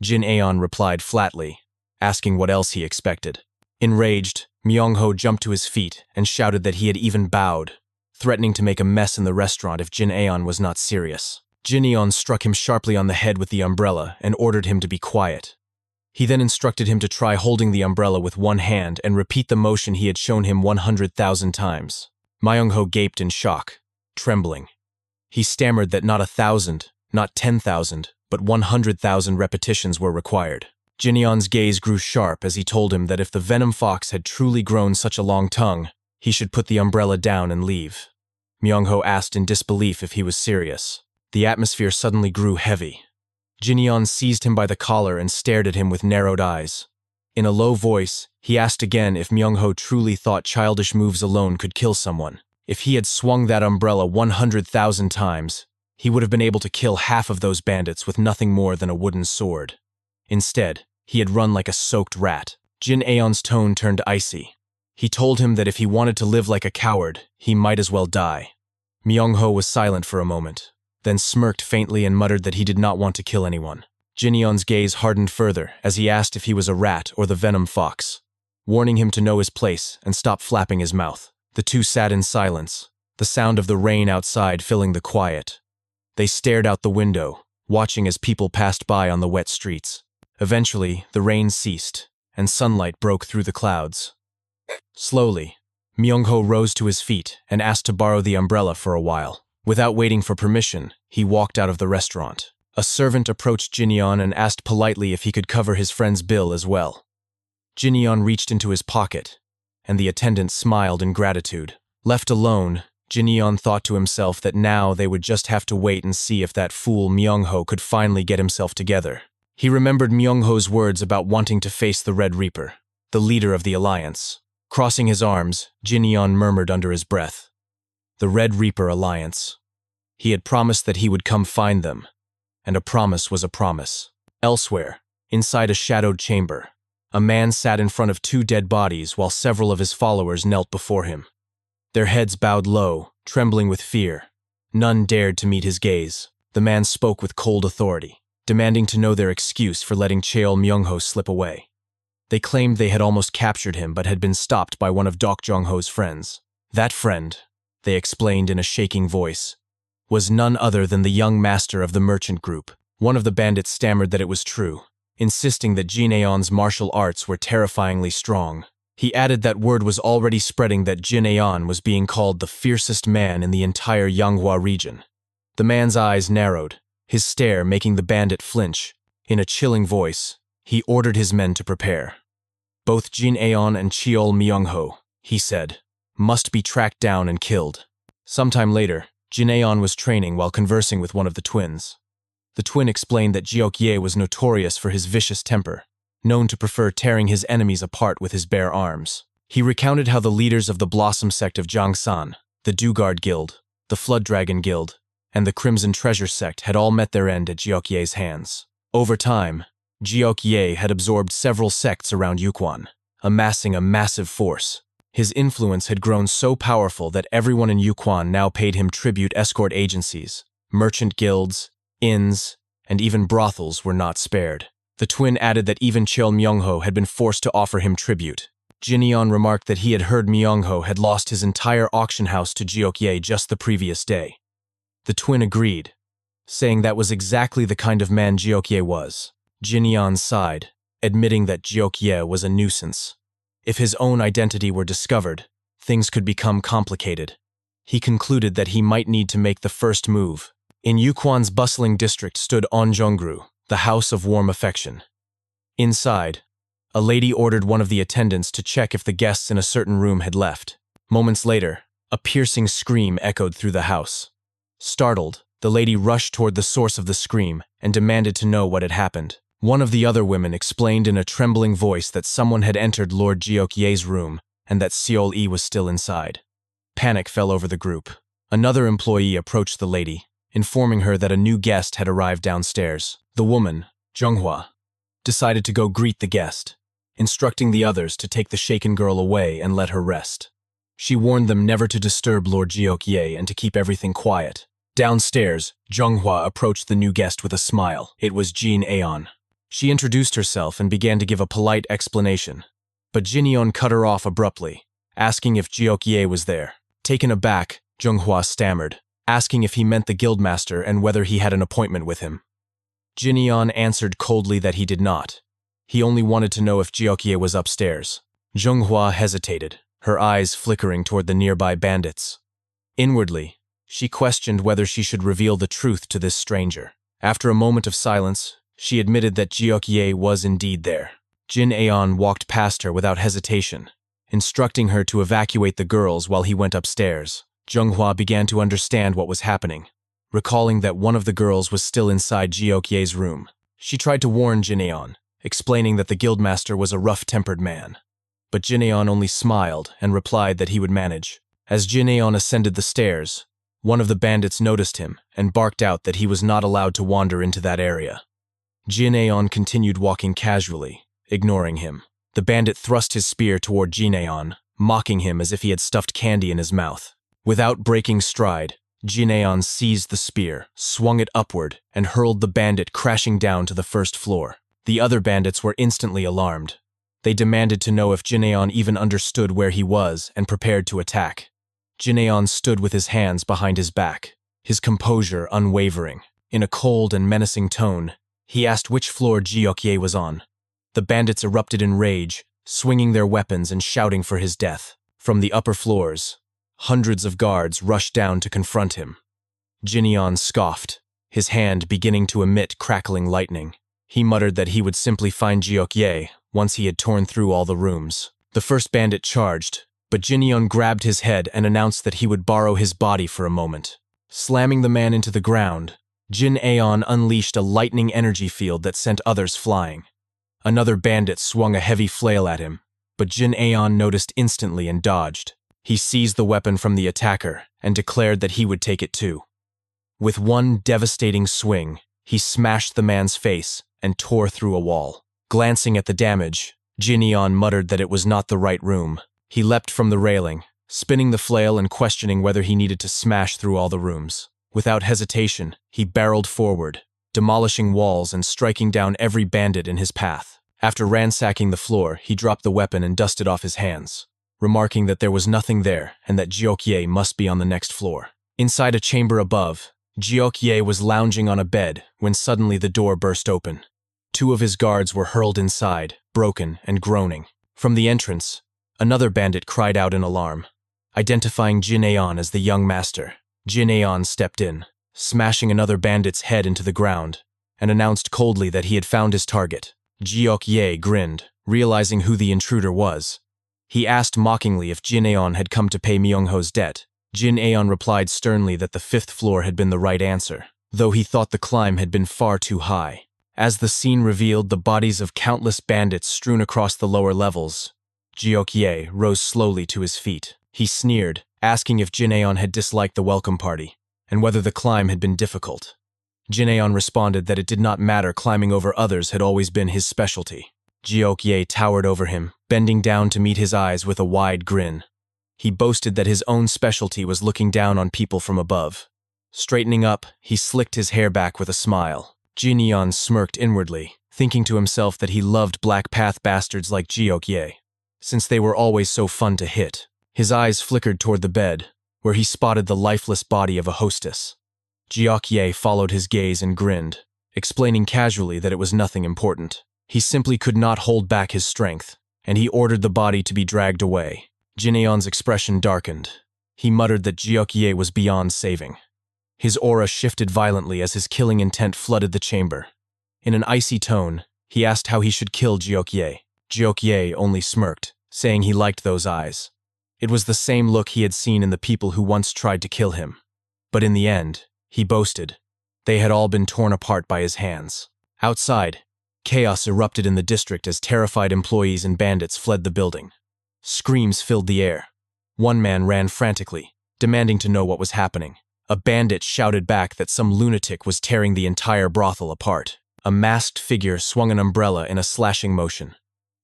Jin-aeon replied flatly, asking what else he expected. Enraged, Myung-ho jumped to his feet and shouted that he had even bowed, threatening to make a mess in the restaurant if Jin-aeon was not serious. Jin-aeon struck him sharply on the head with the umbrella and ordered him to be quiet. He then instructed him to try holding the umbrella with one hand and repeat the motion he had shown him 100,000 times. Myung-ho gaped in shock, trembling. He stammered that not 1,000, not 10,000, but 100,000 repetitions were required. Jin-aeon's gaze grew sharp as he told him that if the Venom Fox had truly grown such a long tongue, he should put the umbrella down and leave. Myung-ho asked in disbelief if he was serious. The atmosphere suddenly grew heavy. Jin-yeon seized him by the collar and stared at him with narrowed eyes. In a low voice, he asked again if Myung-ho truly thought childish moves alone could kill someone. If he had swung that umbrella 100,000 times, he would have been able to kill half of those bandits with nothing more than a wooden sword. Instead, he had run like a soaked rat. Jin Aeon's tone turned icy. He told him that if he wanted to live like a coward, he might as well die. Myung-ho was silent for a moment, then smirked faintly and muttered that he did not want to kill anyone. Jin-yeon's gaze hardened further as he asked if he was a rat or the venom fox, warning him to know his place and stop flapping his mouth. The two sat in silence, the sound of the rain outside filling the quiet. They stared out the window, watching as people passed by on the wet streets. Eventually, the rain ceased, and sunlight broke through the clouds. Slowly, Myung-ho rose to his feet and asked to borrow the umbrella for a while. Without waiting for permission, he walked out of the restaurant. A servant approached Jin-yeon and asked politely if he could cover his friend's bill as well. Jin-yeon reached into his pocket, and the attendant smiled in gratitude. Left alone, Jin-yeon thought to himself that now they would just have to wait and see if that fool Myung-ho could finally get himself together. He remembered Myung-ho's words about wanting to face the Red Reaper, the leader of the Alliance. Crossing his arms, Jin-yeon murmured under his breath, "The Red Reaper Alliance." He had promised that he would come find them, and a promise was a promise. Elsewhere, inside a shadowed chamber, a man sat in front of two dead bodies while several of his followers knelt before him. Their heads bowed low, trembling with fear. None dared to meet his gaze. The man spoke with cold authority, demanding to know their excuse for letting Cheol Myung-ho slip away. They claimed they had almost captured him but had been stopped by one of Dok Jong-ho's friends. That friend, they explained in a shaking voice, was none other than the young master of the merchant group. One of the bandits stammered that it was true, insisting that Jin Aeon's martial arts were terrifyingly strong. He added that word was already spreading that Jin Aeon was being called the fiercest man in the entire Yanghwa region. The man's eyes narrowed, his stare making the bandit flinch. In a chilling voice, he ordered his men to prepare. Both Jin Aeon and Cheol Myung-ho, he said, must be tracked down and killed. Sometime later, Jin Aeon was training while conversing with one of the twins. The twin explained that Jeok-ye was notorious for his vicious temper, known to prefer tearing his enemies apart with his bare arms. He recounted how the leaders of the Blossom sect of Jangsan, the Dugard Guild, the Flood Dragon Guild, and the Crimson Treasure sect had all met their end at Jeok-ye's hands. Over time, Jeok-ye had absorbed several sects around Yukwan, amassing a massive force. His influence had grown so powerful that everyone in Yukwan now paid him tribute. Escort agencies, merchant guilds, inns, and even brothels were not spared. The twin added that even Cheol Myung-ho had been forced to offer him tribute. Jin-yeon remarked that he had heard Myung-ho had lost his entire auction house to Jeok-ye just the previous day. The twin agreed, saying that was exactly the kind of man Jeok-ye was. Jin-yeon sighed, admitting that Jeok-ye was a nuisance. If his own identity were discovered, things could become complicated. He concluded that he might need to make the first move. In Yukwan's bustling district stood Onjongru, the house of warm affection. Inside, a lady ordered one of the attendants to check if the guests in a certain room had left. Moments later, a piercing scream echoed through the house. Startled, the lady rushed toward the source of the scream and demanded to know what had happened. One of the other women explained in a trembling voice that someone had entered Lord Jeok-ye's room and that Seol-i was still inside. Panic fell over the group. Another employee approached the lady, informing her that a new guest had arrived downstairs. The woman, Junghwa, decided to go greet the guest, instructing the others to take the shaken girl away and let her rest. She warned them never to disturb Lord Jeok-ye and to keep everything quiet. Downstairs, Junghwa approached the new guest with a smile. It was Jin Aeon. She introduced herself and began to give a polite explanation, but Jin-yeon cut her off abruptly, asking if Jeok-ye was there. Taken aback, Junghwa stammered, asking if he meant the guildmaster and whether he had an appointment with him. Jin-yeon answered coldly that he did not. He only wanted to know if Jeok-ye was upstairs. Junghwa hesitated, her eyes flickering toward the nearby bandits. Inwardly, she questioned whether she should reveal the truth to this stranger. After a moment of silence, she admitted that Jeok-ye was indeed there. Jin Aeon walked past her without hesitation, instructing her to evacuate the girls while he went upstairs. Zhenghua began to understand what was happening, recalling that one of the girls was still inside Jiokye's room. She tried to warn Jineon, explaining that the guildmaster was a rough-tempered man. But Jineon only smiled and replied that he would manage. As Jineon ascended the stairs, one of the bandits noticed him and barked out that he was not allowed to wander into that area. Jineon continued walking casually, ignoring him. The bandit thrust his spear toward Jineon, mocking him as if he had stuffed candy in his mouth. Without breaking stride, Jineon seized the spear, swung it upward, and hurled the bandit crashing down to the first floor. The other bandits were instantly alarmed. They demanded to know if Jineon even understood where he was and prepared to attack. Jineon stood with his hands behind his back, his composure unwavering. In a cold and menacing tone, he asked which floor Jiokye was on. The bandits erupted in rage, swinging their weapons and shouting for his death. From the upper floors, hundreds of guards rushed down to confront him. Jineon scoffed, his hand beginning to emit crackling lightning. He muttered that he would simply find Jiokye once he had torn through all the rooms. The first bandit charged, but Jineon grabbed his head and announced that he would borrow his body for a moment. Slamming the man into the ground, Jineon unleashed a lightning energy field that sent others flying. Another bandit swung a heavy flail at him, but Jineon noticed instantly and dodged. He seized the weapon from the attacker and declared that he would take it too. With one devastating swing, he smashed the man's face and tore through a wall. Glancing at the damage, Jineon muttered that it was not the right room. He leapt from the railing, spinning the flail and questioning whether he needed to smash through all the rooms. Without hesitation, he barreled forward, demolishing walls and striking down every bandit in his path. After ransacking the floor, he dropped the weapon and dusted off his hands, remarking that there was nothing there and that Jiokye must be on the next floor. Inside a chamber above, Jiokye was lounging on a bed when suddenly the door burst open. Two of his guards were hurled inside, broken and groaning. From the entrance, another bandit cried out in alarm, identifying Jineon as the young master. Jineon stepped in, smashing another bandit's head into the ground, and announced coldly that he had found his target. Jiokye grinned, realizing who the intruder was. He asked mockingly if Jineon had come to pay Myungho's debt. Jineon replied sternly that the 5th floor had been the right answer, though he thought the climb had been far too high. As the scene revealed the bodies of countless bandits strewn across the lower levels, Jiokye rose slowly to his feet. He sneered, asking if Jineon had disliked the welcome party, and whether the climb had been difficult. Jineon responded that it did not matter, climbing over others had always been his specialty. Jiokye towered over him, bending down to meet his eyes with a wide grin. He boasted that his own specialty was looking down on people from above. Straightening up, he slicked his hair back with a smile. Jineon smirked inwardly, thinking to himself that he loved Black Path bastards like Jiokye, since they were always so fun to hit. His eyes flickered toward the bed, where he spotted the lifeless body of a hostess. Jiokye followed his gaze and grinned, explaining casually that it was nothing important. He simply could not hold back his strength, and he ordered the body to be dragged away. Jineon's expression darkened. He muttered that Jiokye was beyond saving. His aura shifted violently as his killing intent flooded the chamber. In an icy tone, he asked how he should kill Jiokye. Jiokye only smirked, saying he liked those eyes. It was the same look he had seen in the people who once tried to kill him. But in the end, he boasted, they had all been torn apart by his hands. Outside, chaos erupted in the district as terrified employees and bandits fled the building. Screams filled the air. One man ran frantically, demanding to know what was happening. A bandit shouted back that some lunatic was tearing the entire brothel apart. A masked figure swung an umbrella in a slashing motion.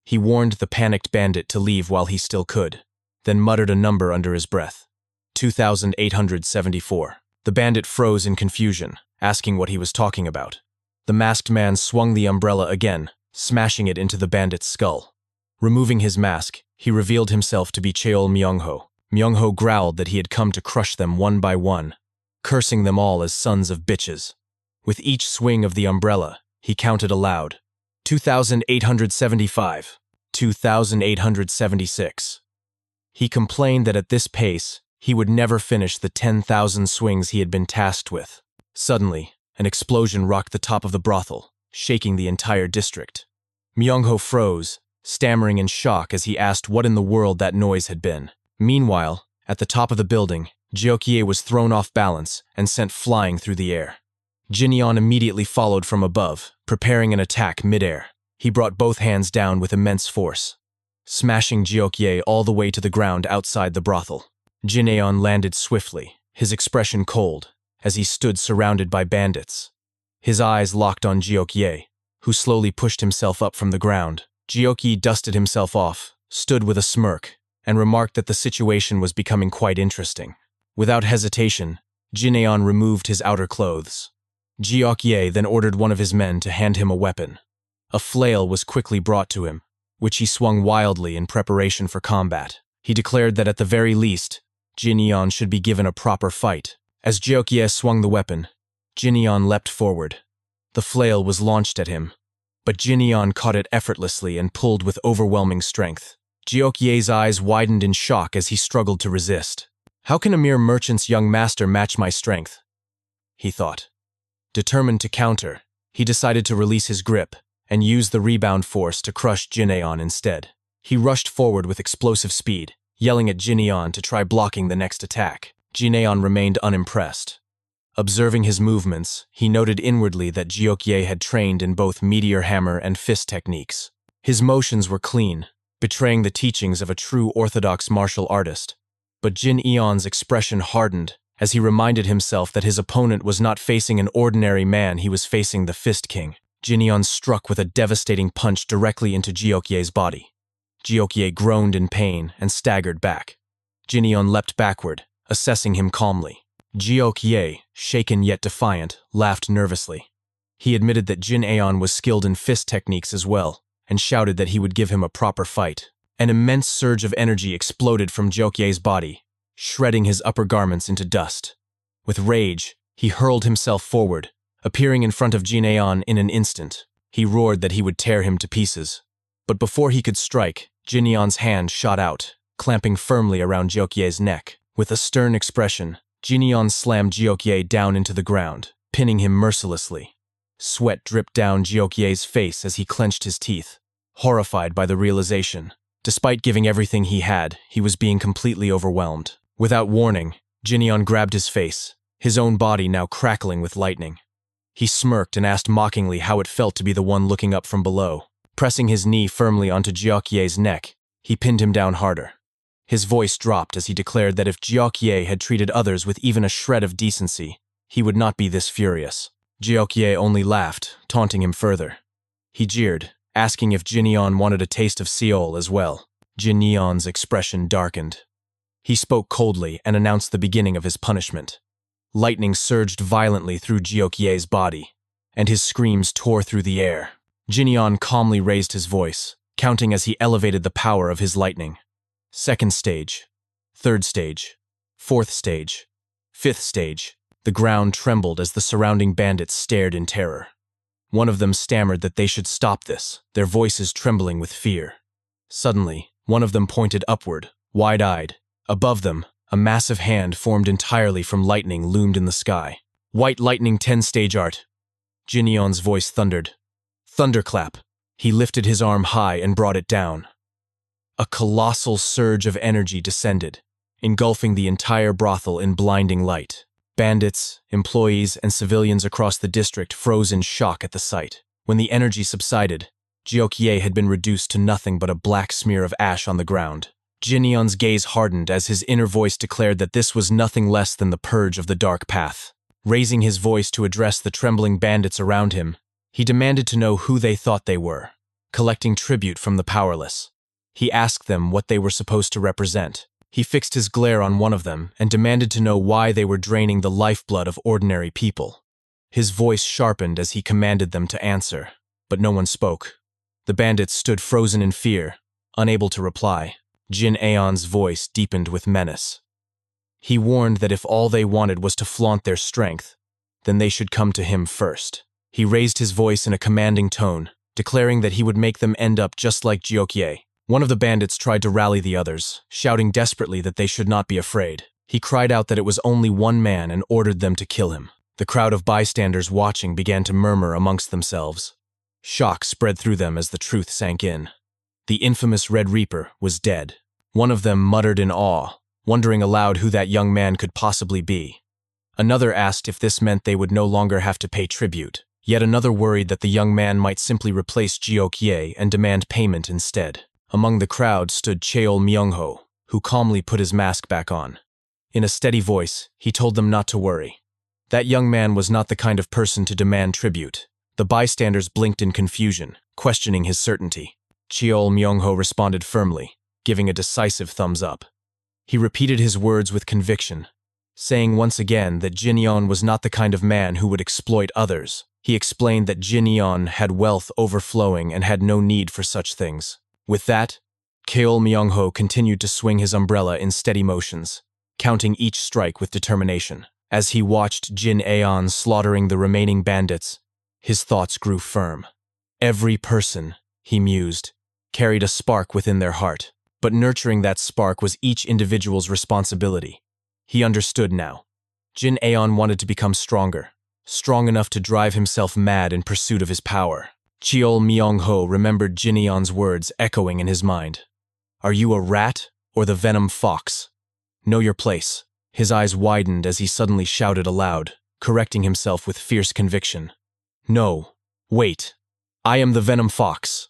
He warned the panicked bandit to leave while he still could, then muttered a number under his breath. 2,874. The bandit froze in confusion, asking what he was talking about. The masked man swung the umbrella again, smashing it into the bandit's skull. Removing his mask, he revealed himself to be Cheol Myungho. Myungho growled that he had come to crush them one by one, cursing them all as sons of bitches. With each swing of the umbrella, he counted aloud. 2,875. 2,876. He complained that at this pace, he would never finish the 10,000 swings he had been tasked with. Suddenly, an explosion rocked the top of the brothel, shaking the entire district. Myungho froze, stammering in shock as he asked what in the world that noise had been. Meanwhile, at the top of the building, Jiokye was thrown off balance and sent flying through the air. Jinyeon immediately followed from above, preparing an attack midair. He brought both hands down with immense force, smashing Jiokye all the way to the ground outside the brothel. Jinyeon landed swiftly, his expression cold, as he stood surrounded by bandits. His eyes locked on Jiokye, who slowly pushed himself up from the ground. Jiokye dusted himself off, stood with a smirk, and remarked that the situation was becoming quite interesting. Without hesitation, Jinyeon removed his outer clothes. Jiokye then ordered one of his men to hand him a weapon. A flail was quickly brought to him, which he swung wildly in preparation for combat. He declared that at the very least, Jinyeon should be given a proper fight. As Jiokye swung the weapon, Jinyeon leapt forward. The flail was launched at him, but Jinyeon caught it effortlessly and pulled with overwhelming strength. Jiokye's eyes widened in shock as he struggled to resist. "How can a mere merchant's young master match my strength?" he thought. Determined to counter, he decided to release his grip and use the rebound force to crush Jinyeon instead. He rushed forward with explosive speed, yelling at Jinyeon to try blocking the next attack. Jinyeon remained unimpressed. Observing his movements, he noted inwardly that Jiokye had trained in both meteor hammer and fist techniques. His motions were clean, betraying the teachings of a true orthodox martial artist. But Jinyeon's expression hardened as he reminded himself that his opponent was not facing an ordinary man, he was facing the Fist King. Jinyeon struck with a devastating punch directly into Jiokye's body. Jiokye groaned in pain and staggered back. Jinyeon leapt backward, assessing him calmly. Jiokye, shaken yet defiant, laughed nervously. He admitted that Jinyeon was skilled in fist techniques as well, and shouted that he would give him a proper fight. An immense surge of energy exploded from Jiokye's body, shredding his upper garments into dust. With rage, he hurled himself forward, appearing in front of Jinyeon in an instant. He roared that he would tear him to pieces. But before he could strike, Jinyeon's hand shot out, clamping firmly around Jiokye's neck. With a stern expression, Jinyeon slammed Jiokye down into the ground, pinning him mercilessly. Sweat dripped down Jiokye's face as he clenched his teeth, horrified by the realization. Despite giving everything he had, he was being completely overwhelmed. Without warning, Jinyeon grabbed his face, his own body now crackling with lightning. He smirked and asked mockingly how it felt to be the one looking up from below. Pressing his knee firmly onto Jiokye's neck, he pinned him down harder. His voice dropped as he declared that if Jiokye had treated others with even a shred of decency, he would not be this furious. Jiokye only laughed, taunting him further. He jeered, asking if Jinyeon wanted a taste of Seoul as well. Jinyeon's expression darkened. He spoke coldly and announced the beginning of his punishment. Lightning surged violently through Jiokye's body, and his screams tore through the air. Jinyeon calmly raised his voice, counting as he elevated the power of his lightning. Second stage, third stage, fourth stage, fifth stage. The ground trembled as the surrounding bandits stared in terror. One of them stammered that they should stop this, their voices trembling with fear. Suddenly, one of them pointed upward, wide-eyed. Above them, a massive hand formed entirely from lightning loomed in the sky. "White Lightning 10-stage art," Jinyeon's voice thundered. "Thunderclap." He lifted his arm high and brought it down. A colossal surge of energy descended, engulfing the entire brothel in blinding light. Bandits, employees, and civilians across the district froze in shock at the sight. When the energy subsided, Jiokye had been reduced to nothing but a black smear of ash on the ground. Jinyeon's gaze hardened as his inner voice declared that this was nothing less than the purge of the dark path. Raising his voice to address the trembling bandits around him, he demanded to know who they thought they were. Collecting tribute from the powerless, he asked them what they were supposed to represent. He fixed his glare on one of them and demanded to know why they were draining the lifeblood of ordinary people. His voice sharpened as he commanded them to answer, but no one spoke. The bandits stood frozen in fear, unable to reply. Jinyeon's voice deepened with menace. He warned that if all they wanted was to flaunt their strength, then they should come to him first. He raised his voice in a commanding tone, declaring that he would make them end up just like Jiokye. One of the bandits tried to rally the others, shouting desperately that they should not be afraid. He cried out that it was only one man and ordered them to kill him. The crowd of bystanders watching began to murmur amongst themselves. Shock spread through them as the truth sank in. The infamous Red Reaper was dead. One of them muttered in awe, wondering aloud who that young man could possibly be. Another asked if this meant they would no longer have to pay tribute. Yet another worried that the young man might simply replace Jiok-ye and demand payment instead. Among the crowd stood Cheol Myung-ho, who calmly put his mask back on. In a steady voice, he told them not to worry. That young man was not the kind of person to demand tribute. The bystanders blinked in confusion, questioning his certainty. Cheol Myung-ho responded firmly, giving a decisive thumbs up. He repeated his words with conviction, saying once again that Jin Yeon was not the kind of man who would exploit others. He explained that Jin Yeon had wealth overflowing and had no need for such things. With that, Cheol Myung-ho continued to swing his umbrella in steady motions, counting each strike with determination. As he watched Jin Aeon slaughtering the remaining bandits, his thoughts grew firm. Every person, he mused, carried a spark within their heart, but nurturing that spark was each individual's responsibility. He understood now. Jin Aeon wanted to become stronger, strong enough to drive himself mad in pursuit of his power. Cheol Myung-ho remembered Jin Aeon's words echoing in his mind. "Are you a rat or the venom fox? Know your place." His eyes widened as he suddenly shouted aloud, correcting himself with fierce conviction. "No, wait. I am the venom fox."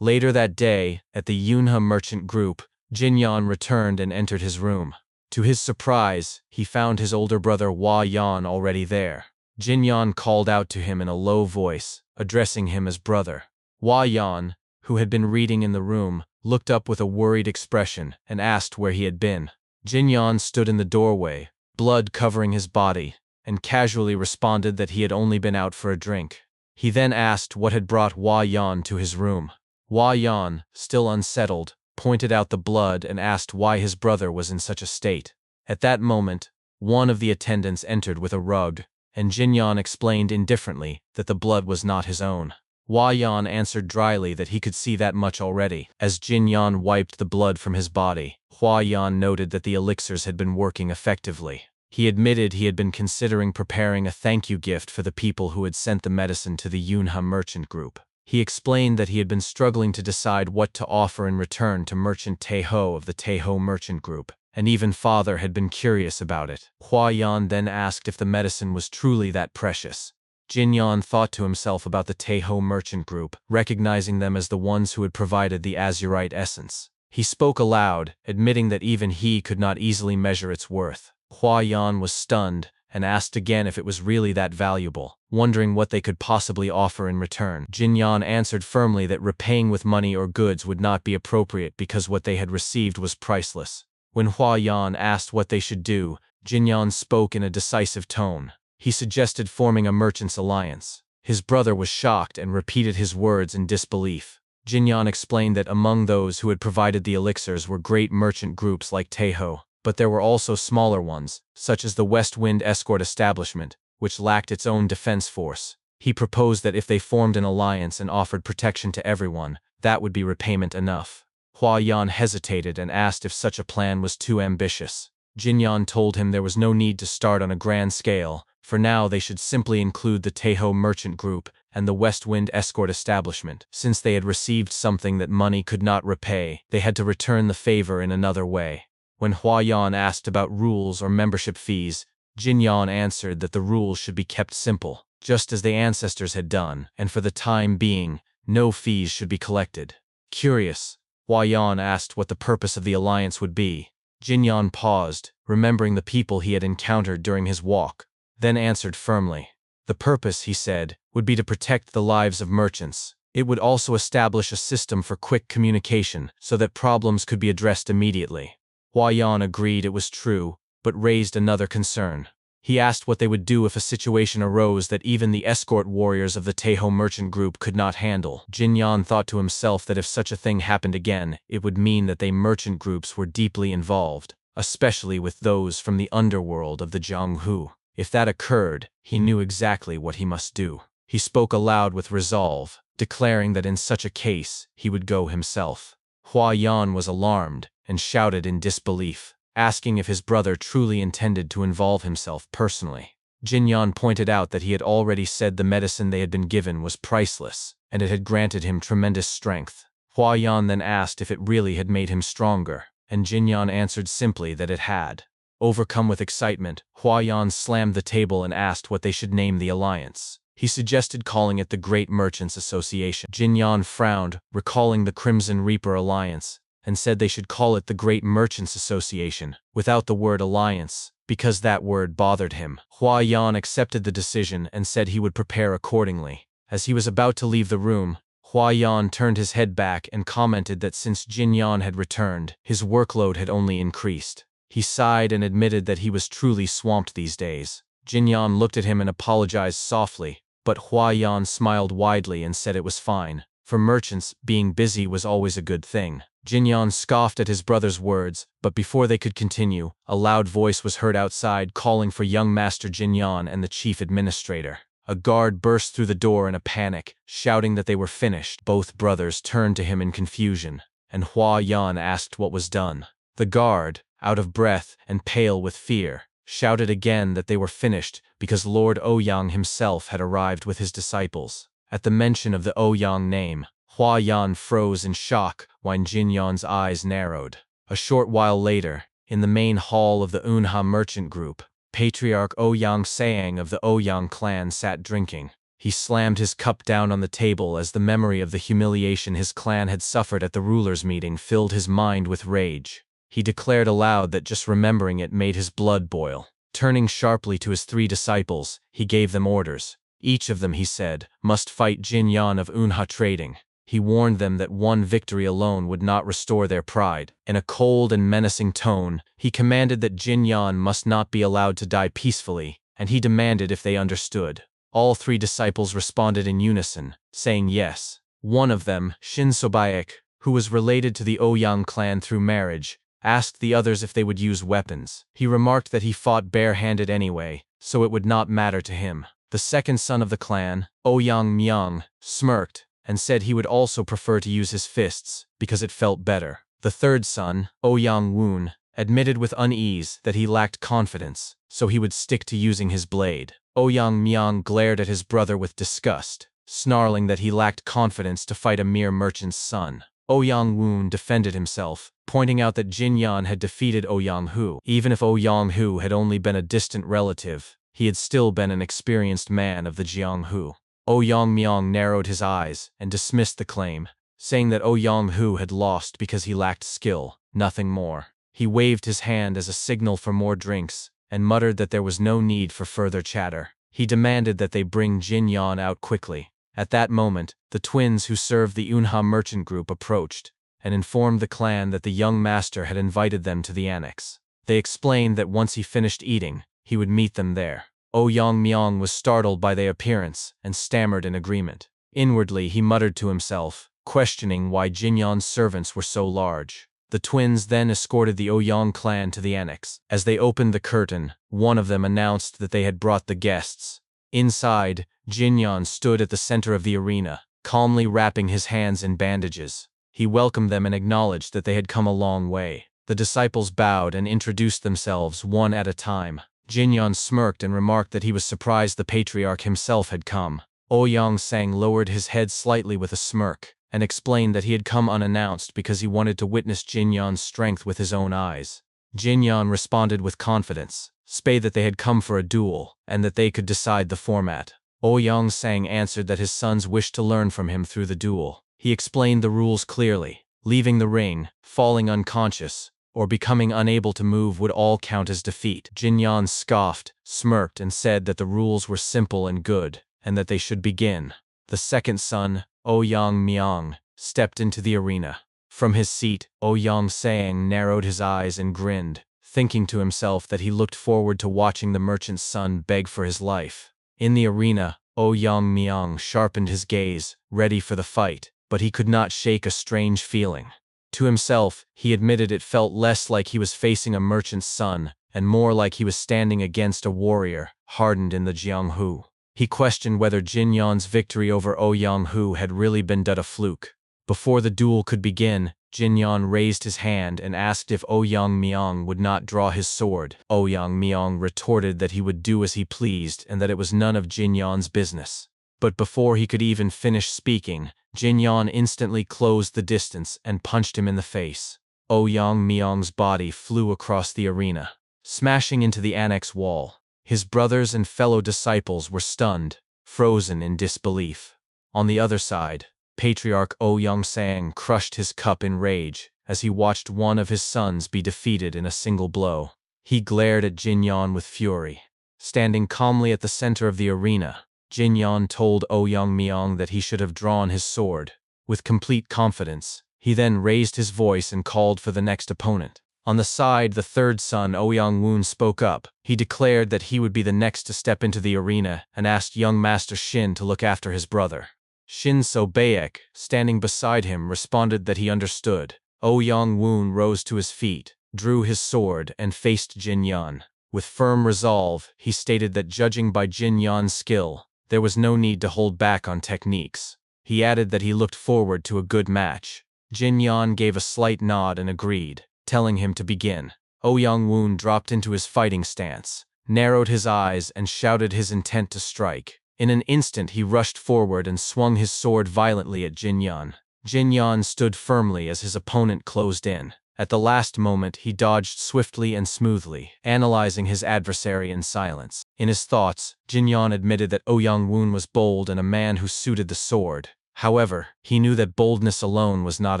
Later that day, at the Yunha merchant group, Jin Yeon returned and entered his room. To his surprise, he found his older brother Hwa Yeon already there. Jin Yeon called out to him in a low voice, addressing him as brother. Hwa Yeon, who had been reading in the room, looked up with a worried expression and asked where he had been. Jin Yeon stood in the doorway, blood covering his body, and casually responded that he had only been out for a drink. He then asked what had brought Hwa Yeon to his room. Hwa Yeon, still unsettled, pointed out the blood and asked why his brother was in such a state. At that moment, one of the attendants entered with a rug, and Jin Yeon explained indifferently that the blood was not his own. Hwa Yeon answered dryly that he could see that much already. As Jin Yeon wiped the blood from his body, Hwa Yeon noted that the elixirs had been working effectively. He admitted he had been considering preparing a thank you gift for the people who had sent the medicine to the Yunha merchant group. He explained that he had been struggling to decide what to offer in return to Merchant Taeho of the Taeho merchant group, and even father had been curious about it. Hwa Yeon then asked if the medicine was truly that precious. Jin Yeon thought to himself about the Taeho merchant group, recognizing them as the ones who had provided the azurite essence. He spoke aloud, admitting that even he could not easily measure its worth. Hwa Yeon was stunned and asked again if it was really that valuable, wondering what they could possibly offer in return. Jin Yeon answered firmly that repaying with money or goods would not be appropriate because what they had received was priceless. When Hwa Yeon asked what they should do, Jin Yeon spoke in a decisive tone. He suggested forming a merchant's alliance. His brother was shocked and repeated his words in disbelief. Jin Yeon explained that among those who had provided the elixirs were great merchant groups like Taeho, but there were also smaller ones, such as the West Wind Escort Establishment, which lacked its own defense force. He proposed that if they formed an alliance and offered protection to everyone, that would be repayment enough. Hwa Yeon hesitated and asked if such a plan was too ambitious. Jin Yeon told him there was no need to start on a grand scale. For now they should simply include the Taeho merchant group and the West Wind Escort Establishment. Since they had received something that money could not repay, they had to return the favor in another way. When Hwa Yeon asked about rules or membership fees, Jin Yeon answered that the rules should be kept simple, just as the ancestors had done, and for the time being, no fees should be collected. Curious, Hwa Yeon asked what the purpose of the alliance would be. Jin Yeon paused, remembering the people he had encountered during his walk, then answered firmly. The purpose, he said, would be to protect the lives of merchants. It would also establish a system for quick communication so that problems could be addressed immediately. Hwa Yeon agreed it was true, but raised another concern. He asked what they would do if a situation arose that even the escort warriors of the Taeho merchant group could not handle. Jin Yeon thought to himself that if such a thing happened again, it would mean that they merchant groups were deeply involved, especially with those from the underworld of the Jianghu. If that occurred, he knew exactly what he must do. He spoke aloud with resolve, declaring that in such a case, he would go himself. Hwa Yeon was alarmed and shouted in disbelief, asking if his brother truly intended to involve himself personally. Jin Yeon pointed out that he had already said the medicine they had been given was priceless, and it had granted him tremendous strength. Hwa Yeon then asked if it really had made him stronger, and Jinyan answered simply that it had. Overcome with excitement, Huayan slammed the table and asked what they should name the alliance. He suggested calling it the Great Merchants Association. Jinyan frowned, recalling the Crimson Reaper Alliance, and said they should call it the Great Merchants Association, without the word alliance, because that word bothered him. Huayan accepted the decision and said he would prepare accordingly. As he was about to leave the room, Huayan turned his head back and commented that since Jinyan had returned, his workload had only increased. He sighed and admitted that he was truly swamped these days. Jinyan looked at him and apologized softly, but Huayan smiled widely and said it was fine. For merchants, being busy was always a good thing. Jinyan scoffed at his brother's words, but before they could continue, a loud voice was heard outside calling for young Master Jinyan and the chief administrator. A guard burst through the door in a panic, shouting that they were finished. Both brothers turned to him in confusion, and Huayan asked what was done. The guard, out of breath and pale with fear, shouted again that they were finished because Lord Ouyang himself had arrived with his disciples. At the mention of the Ouyang name, Huayan froze in shock while Jinyan's eyes narrowed. A short while later, in the main hall of the Unha merchant group, Patriarch Ouyang Sayang of the Ouyang clan sat drinking. He slammed his cup down on the table as the memory of the humiliation his clan had suffered at the rulers' meeting filled his mind with rage. He declared aloud that just remembering it made his blood boil. Turning sharply to his 3 disciples, he gave them orders. Each of them, he said, must fight Jinyan of Unha Trading. He warned them that one victory alone would not restore their pride. In a cold and menacing tone, he commanded that Jinyan must not be allowed to die peacefully, and he demanded if they understood. All 3 disciples responded in unison, saying yes. One of them, Shin Sobaek, who was related to the Ouyang clan through marriage, asked the others if they would use weapons. He remarked that he fought bare-handed anyway, so it would not matter to him. The second son of the clan, Ouyang Myung, smirked and said he would also prefer to use his fists because it felt better. The third son, Ouyang Woon, admitted with unease that he lacked confidence, so he would stick to using his blade. Ouyang Myung glared at his brother with disgust, snarling that he lacked confidence to fight a mere merchant's son. Ouyang Woon defended himself, pointing out that Jinyan had defeated Ouyang Hu. Even if Ouyang Hu had only been a distant relative, he had still been an experienced man of the Jiang Hu. Ouyang Myung narrowed his eyes and dismissed the claim, saying that Ouyang Hu had lost because he lacked skill, nothing more. He waved his hand as a signal for more drinks, and muttered that there was no need for further chatter. He demanded that they bring Jinyan out quickly. At that moment, the twins who served the Unha merchant group approached, and informed the clan that the young master had invited them to the annex. They explained that once he finished eating, he would meet them there. Ouyang Myung was startled by their appearance and stammered in agreement. Inwardly, he muttered to himself, questioning why Jinyan's servants were so large. The twins then escorted the Ouyang clan to the annex. As they opened the curtain, one of them announced that they had brought the guests. Inside, Jinyan stood at the center of the arena, calmly wrapping his hands in bandages. He welcomed them and acknowledged that they had come a long way. The disciples bowed and introduced themselves one at a time. Jinyan smirked and remarked that he was surprised the patriarch himself had come. Ouyang Sang lowered his head slightly with a smirk, and explained that he had come unannounced because he wanted to witness Jinyan's strength with his own eyes. Jinyan responded with confidence, saying that they had come for a duel, and that they could decide the format. Ouyang Sang answered that his sons wished to learn from him through the duel. He explained the rules clearly. Leaving the ring, falling unconscious, or becoming unable to move would all count as defeat. Jinyan scoffed, smirked, and said that the rules were simple and good, and that they should begin. The second son, Ouyang Myung, stepped into the arena. From his seat, Ouyang Sang narrowed his eyes and grinned, thinking to himself that he looked forward to watching the merchant's son beg for his life. In the arena, Ouyang Myung sharpened his gaze, ready for the fight, but he could not shake a strange feeling. To himself, he admitted it felt less like he was facing a merchant's son, and more like he was standing against a warrior, hardened in the Jianghu. He questioned whether Jinyan's victory over Ouyang Hu had really been but a fluke. Before the duel could begin, Jinyan raised his hand and asked if Ouyang Myung would not draw his sword. Ouyang Myung retorted that he would do as he pleased and that it was none of Jinyan's business. But before he could even finish speaking, Jinyan instantly closed the distance and punched him in the face. Ouyang Myong's body flew across the arena, smashing into the annex wall. His brothers and fellow disciples were stunned, frozen in disbelief. On the other side, Patriarch Ouyang Sang crushed his cup in rage as he watched one of his sons be defeated in a single blow. He glared at Jinyan with fury. Standing calmly at the center of the arena, Jinyan told Ouyang Myong that he should have drawn his sword. With complete confidence, he then raised his voice and called for the next opponent. On the side, the third son, Ouyang Woon, spoke up. He declared that he would be the next to step into the arena and asked young Master Shin to look after his brother. Shin So-baek, standing beside him, responded that he understood. Ouyang Woon rose to his feet, drew his sword, and faced Jin Yan. With firm resolve, he stated that judging by Jin Yan's skill, there was no need to hold back on techniques. He added that he looked forward to a good match. Jin Yan gave a slight nod and agreed, telling him to begin. Ouyang Woon dropped into his fighting stance, narrowed his eyes, and shouted his intent to strike. In an instant, he rushed forward and swung his sword violently at Jin Yan. Jin Yan stood firmly as his opponent closed in. At the last moment, he dodged swiftly and smoothly, analyzing his adversary in silence. In his thoughts, Jin Yan admitted that Ouyang Woon was bold and a man who suited the sword. However, he knew that boldness alone was not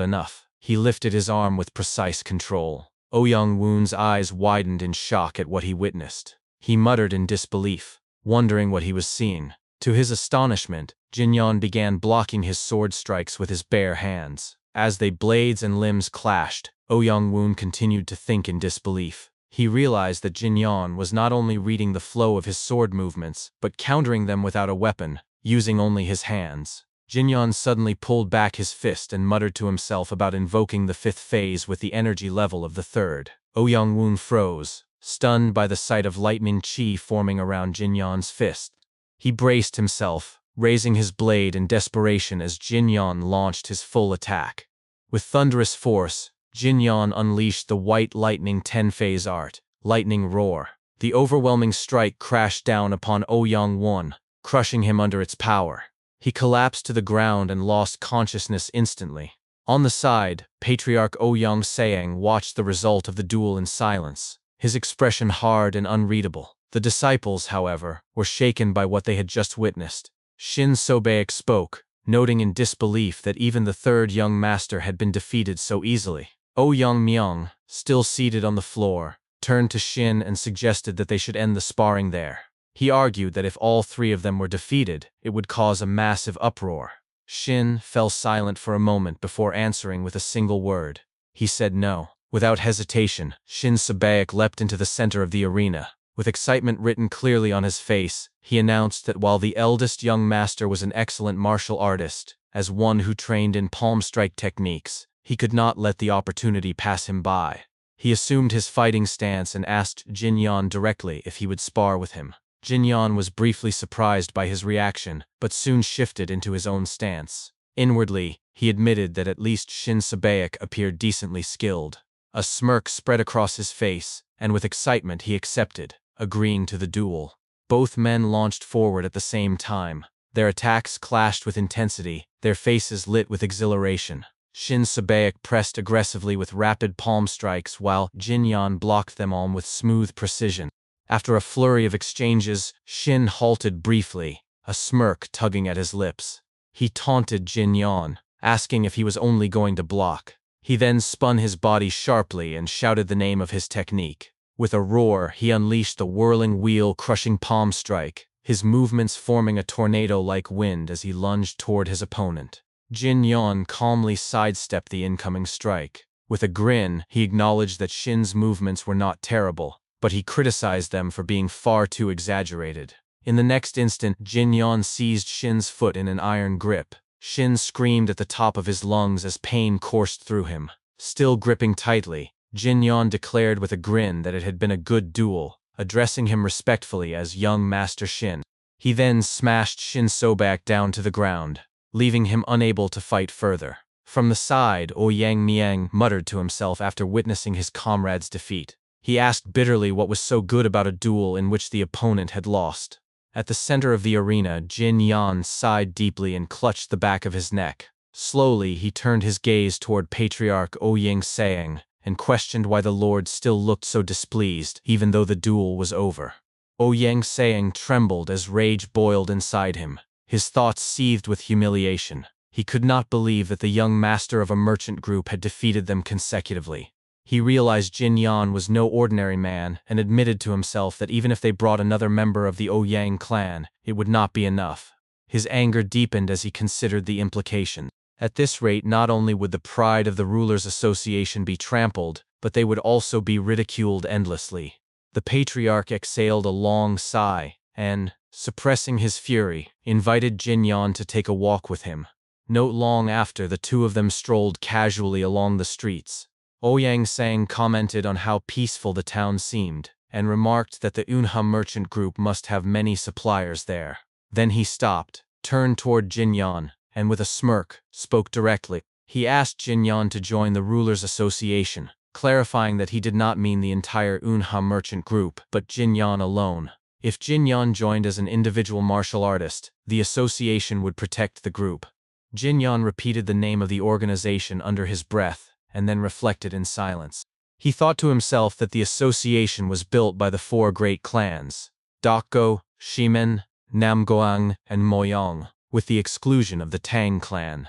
enough. He lifted his arm with precise control. Ouyang Woon's eyes widened in shock at what he witnessed. He muttered in disbelief, wondering what he was seeing. To his astonishment, Jin Yan began blocking his sword strikes with his bare hands. As they blades and limbs clashed, Ouyang Woon continued to think in disbelief. He realized that Jin Yan was not only reading the flow of his sword movements, but countering them without a weapon, using only his hands. Jin Yan suddenly pulled back his fist and muttered to himself about invoking the fifth phase with the energy level of the third. Ouyang Woon froze, stunned by the sight of lightning chi forming around Jin Yan's fist. He braced himself, raising his blade in desperation as Jin Yan launched his full attack. With thunderous force, Jin Yan unleashed the white lightning 10-phase art, Lightning Roar. The overwhelming strike crashed down upon Ouyang Woon, crushing him under its power. He collapsed to the ground and lost consciousness instantly. On the side, Patriarch Ouyang Sang watched the result of the duel in silence, his expression hard and unreadable. The disciples, however, were shaken by what they had just witnessed. Shin So-baek spoke, noting in disbelief that even the third young master had been defeated so easily. Ouyang Myong, still seated on the floor, turned to Shin and suggested that they should end the sparring there. He argued that if all three of them were defeated, it would cause a massive uproar. Shin fell silent for a moment before answering with a single word. He said no. Without hesitation, Shin So-baek leapt into the center of the arena. With excitement written clearly on his face, he announced that while the eldest young master was an excellent martial artist, as one who trained in palm strike techniques, he could not let the opportunity pass him by. He assumed his fighting stance and asked Jin Yan directly if he would spar with him. Jin Yan was briefly surprised by his reaction, but soon shifted into his own stance. Inwardly, he admitted that at least Shin So-baek appeared decently skilled. A smirk spread across his face, and with excitement he accepted, agreeing to the duel. Both men launched forward at the same time. Their attacks clashed with intensity, their faces lit with exhilaration. Shin So-baek pressed aggressively with rapid palm strikes while Jin Yan blocked them all with smooth precision. After a flurry of exchanges, Shin halted briefly, a smirk tugging at his lips. He taunted Jin Yan, asking if he was only going to block. He then spun his body sharply and shouted the name of his technique. With a roar, he unleashed the whirling wheel-crushing palm strike, his movements forming a tornado-like wind as he lunged toward his opponent. Jin Yan calmly sidestepped the incoming strike. With a grin, he acknowledged that Shin's movements were not terrible, but he criticized them for being far too exaggerated. In the next instant, Jin Yan seized Shin's foot in an iron grip. Shin screamed at the top of his lungs as pain coursed through him. Still gripping tightly, Jin Yan declared with a grin that it had been a good duel, addressing him respectfully as young Master Shin. He then smashed Shin So-baek down to the ground, leaving him unable to fight further. From the side, Ouyang Myong muttered to himself after witnessing his comrade's defeat. He asked bitterly what was so good about a duel in which the opponent had lost. At the center of the arena, Jin Yan sighed deeply and clutched the back of his neck. Slowly, he turned his gaze toward Patriarch Ouyang Sang, and questioned why the lord still looked so displeased, even though the duel was over. Ouyang Saeng trembled as rage boiled inside him. His thoughts seethed with humiliation. He could not believe that the young master of a merchant group had defeated them consecutively. He realized Jin Yan was no ordinary man and admitted to himself that even if they brought another member of the Ouyang clan, it would not be enough. His anger deepened as he considered the implications. At this rate, not only would the pride of the Rulers' Association be trampled, but they would also be ridiculed endlessly. The patriarch exhaled a long sigh and, suppressing his fury, invited Jin Yan to take a walk with him. Not long after, the two of them strolled casually along the streets. Ouyang Sang commented on how peaceful the town seemed, and remarked that the Unha merchant group must have many suppliers there. Then he stopped, turned toward Jin Yan, and with a smirk, spoke directly. He asked Jin Yan to join the Rulers' Association, clarifying that he did not mean the entire Unha merchant group, but Jin Yan alone. If Jin Yan joined as an individual martial artist, the association would protect the group. Jin Yan repeated the name of the organization under his breath, and then reflected in silence. He thought to himself that the association was built by the four great clans, Dakgo, Shimen, Namgoang, and Moyong, with the exclusion of the Tang clan.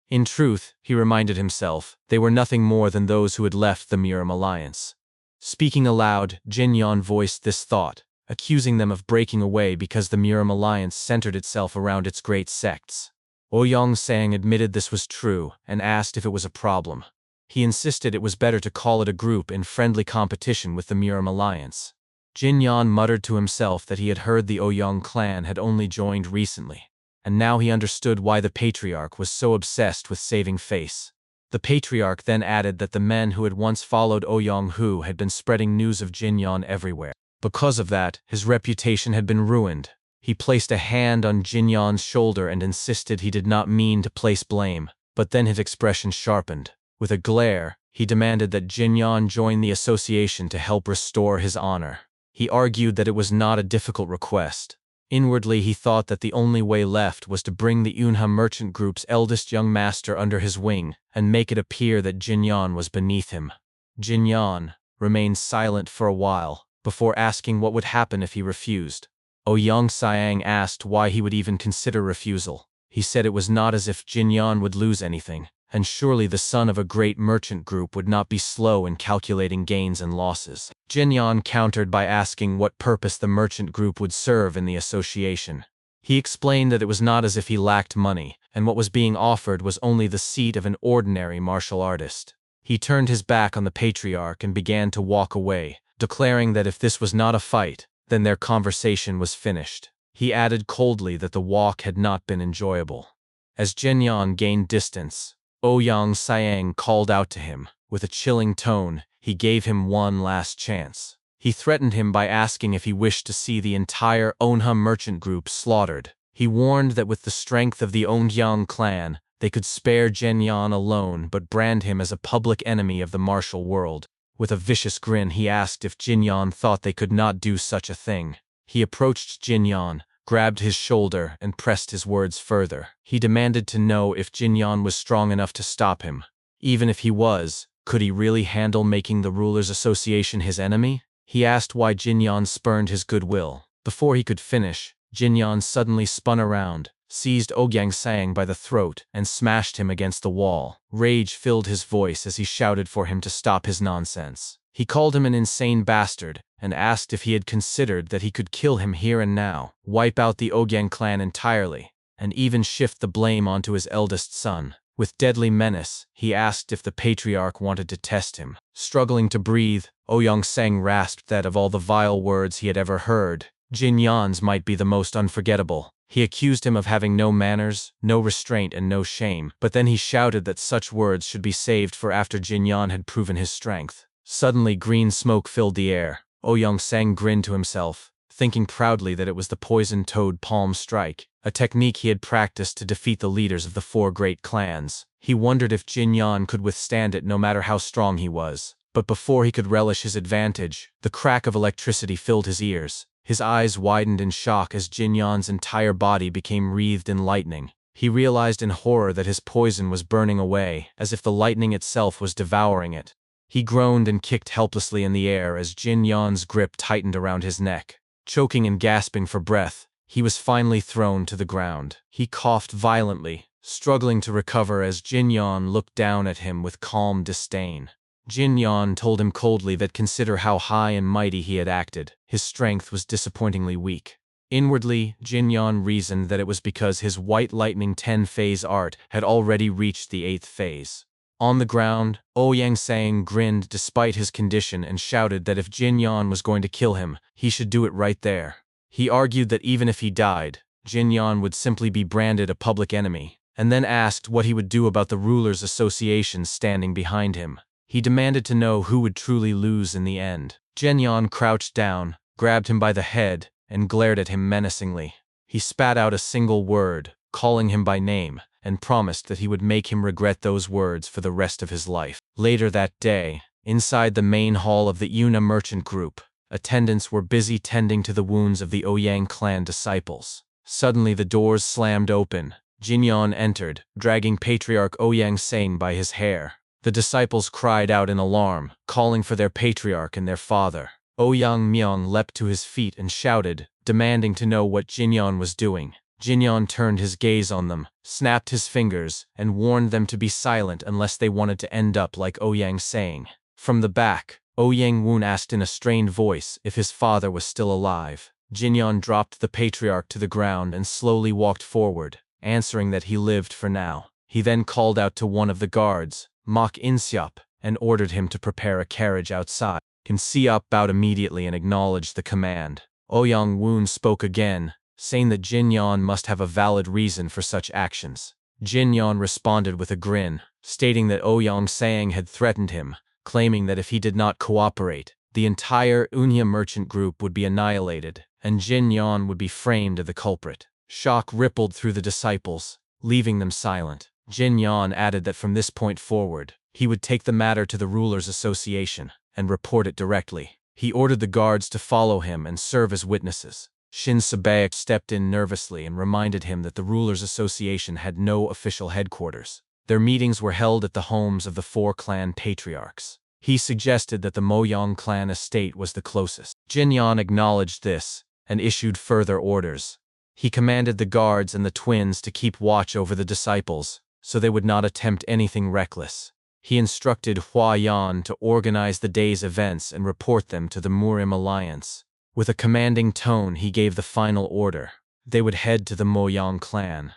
In truth, he reminded himself, they were nothing more than those who had left the Miram Alliance. Speaking aloud, Jin Yan voiced this thought, accusing them of breaking away because the Miram Alliance centered itself around its great sects. Ouyang Sang admitted this was true and asked if it was a problem. He insisted it was better to call it a group in friendly competition with the Miram Alliance. Jin Yan muttered to himself that he had heard the Ouyang clan had only joined recently, and now he understood why the patriarch was so obsessed with saving face. The patriarch then added that the men who had once followed Ouyang Hu had been spreading news of Jin Yan everywhere. Because of that, his reputation had been ruined. He placed a hand on Jin Yan's shoulder and insisted he did not mean to place blame, but then his expression sharpened. With a glare, he demanded that Jin Yan join the association to help restore his honor. He argued that it was not a difficult request. Inwardly, he thought that the only way left was to bring the Unha merchant group's eldest young master under his wing and make it appear that Jin Yan was beneath him. Jin Yan remained silent for a while, before asking what would happen if he refused. Ouyang Siang asked why he would even consider refusal. He said it was not as if Jin Yan would lose anything, and surely the son of a great merchant group would not be slow in calculating gains and losses. Jin Yan countered by asking what purpose the merchant group would serve in the association. He explained that it was not as if he lacked money, and what was being offered was only the seat of an ordinary martial artist. He turned his back on the patriarch and began to walk away, declaring that if this was not a fight, then their conversation was finished. He added coldly that the walk had not been enjoyable. As Jin Yan gained distance, Ouyang Siang called out to him. With a chilling tone, he gave him one last chance. He threatened him by asking if he wished to see the entire Unha merchant group slaughtered. He warned that with the strength of the Ongyang clan, they could spare Jin Yan alone but brand him as a public enemy of the martial world. With a vicious grin, he asked if Jin Yan thought they could not do such a thing. He approached Jin Yan, grabbed his shoulder, and pressed his words further. He demanded to know if Jin Yan was strong enough to stop him. Even if he was, could he really handle making the Rulers' Association his enemy? He asked why Jin Yan spurned his goodwill. Before he could finish, Jin Yan suddenly spun around, seized Ouyang Sang by the throat, and smashed him against the wall. Rage filled his voice as he shouted for him to stop his nonsense. He called him an insane bastard, and asked if he had considered that he could kill him here and now, wipe out the Ouyang clan entirely, and even shift the blame onto his eldest son. With deadly menace, he asked if the patriarch wanted to test him. Struggling to breathe, Ouyang Sang rasped that of all the vile words he had ever heard, Jin Yan's might be the most unforgettable. He accused him of having no manners, no restraint, and no shame, but then he shouted that such words should be saved for after Jin Yan had proven his strength. Suddenly, green smoke filled the air. Ouyang Sang grinned to himself, thinking proudly that it was the poisoned toad palm strike, a technique he had practiced to defeat the leaders of the four great clans. He wondered if Jin Yan could withstand it no matter how strong he was. But before he could relish his advantage, the crack of electricity filled his ears. His eyes widened in shock as Jin Yan's entire body became wreathed in lightning. He realized in horror that his poison was burning away, as if the lightning itself was devouring it. He groaned and kicked helplessly in the air as Jin Yan's grip tightened around his neck. Choking and gasping for breath, he was finally thrown to the ground. He coughed violently, struggling to recover as Jin Yan looked down at him with calm disdain. Jin Yan told him coldly that consider how high and mighty he had acted, his strength was disappointingly weak. Inwardly, Jin Yan reasoned that it was because his White Lightning 10-phase art had already reached the 8th phase. On the ground, Ouyang Sang grinned despite his condition and shouted that if Jin Yan was going to kill him, he should do it right there. He argued that even if he died, Jin Yan would simply be branded a public enemy, and then asked what he would do about the Rulers' Association standing behind him. He demanded to know who would truly lose in the end. Jin Yan crouched down, grabbed him by the head, and glared at him menacingly. He spat out a single word, calling him by name, and promised that he would make him regret those words for the rest of his life. Later that day, inside the main hall of the Yuna merchant group, attendants were busy tending to the wounds of the Ouyang clan disciples. Suddenly the doors slammed open. Jin Yan entered, dragging Patriarch Ouyang Sang by his hair. The disciples cried out in alarm, calling for their patriarch and their father. Ouyang Myung leapt to his feet and shouted, demanding to know what Jin Yan was doing. Jin Yan turned his gaze on them, snapped his fingers, and warned them to be silent unless they wanted to end up like Ouyang Sang. From the back, Ouyang Woon asked in a strained voice if his father was still alive. Jin Yan dropped the patriarch to the ground and slowly walked forward, answering that he lived for now. He then called out to one of the guards, Mok Inseop, and ordered him to prepare a carriage outside. Inseop bowed immediately and acknowledged the command. Ouyang Woon spoke again, saying that Jin Yan must have a valid reason for such actions. Jin Yan responded with a grin, stating that Ouyang Sang had threatened him, claiming that if he did not cooperate, the entire Unya merchant group would be annihilated, and Jin Yan would be framed as the culprit. Shock rippled through the disciples, leaving them silent. Jin Yan added that from this point forward, he would take the matter to the Rulers' Association and report it directly. He ordered the guards to follow him and serve as witnesses. Shin Sabayak stepped in nervously and reminded him that the Rulers' Association had no official headquarters. Their meetings were held at the homes of the 4 clan patriarchs. He suggested that the Moyang clan estate was the closest. Jin Yan acknowledged this and issued further orders. He commanded the guards and the twins to keep watch over the disciples, so they would not attempt anything reckless. He instructed Hua Yan to organize the day's events and report them to the Murim Alliance. With a commanding tone, he gave the final order. They would head to the Moyang clan.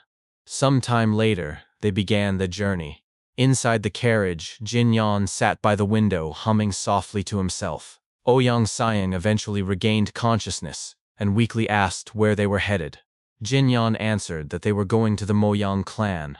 Sometime later, they began the journey. Inside the carriage, Jin Yan sat by the window, humming softly to himself. Ouyang Sang eventually regained consciousness and weakly asked where they were headed. Jin Yan answered that they were going to the Moyang clan.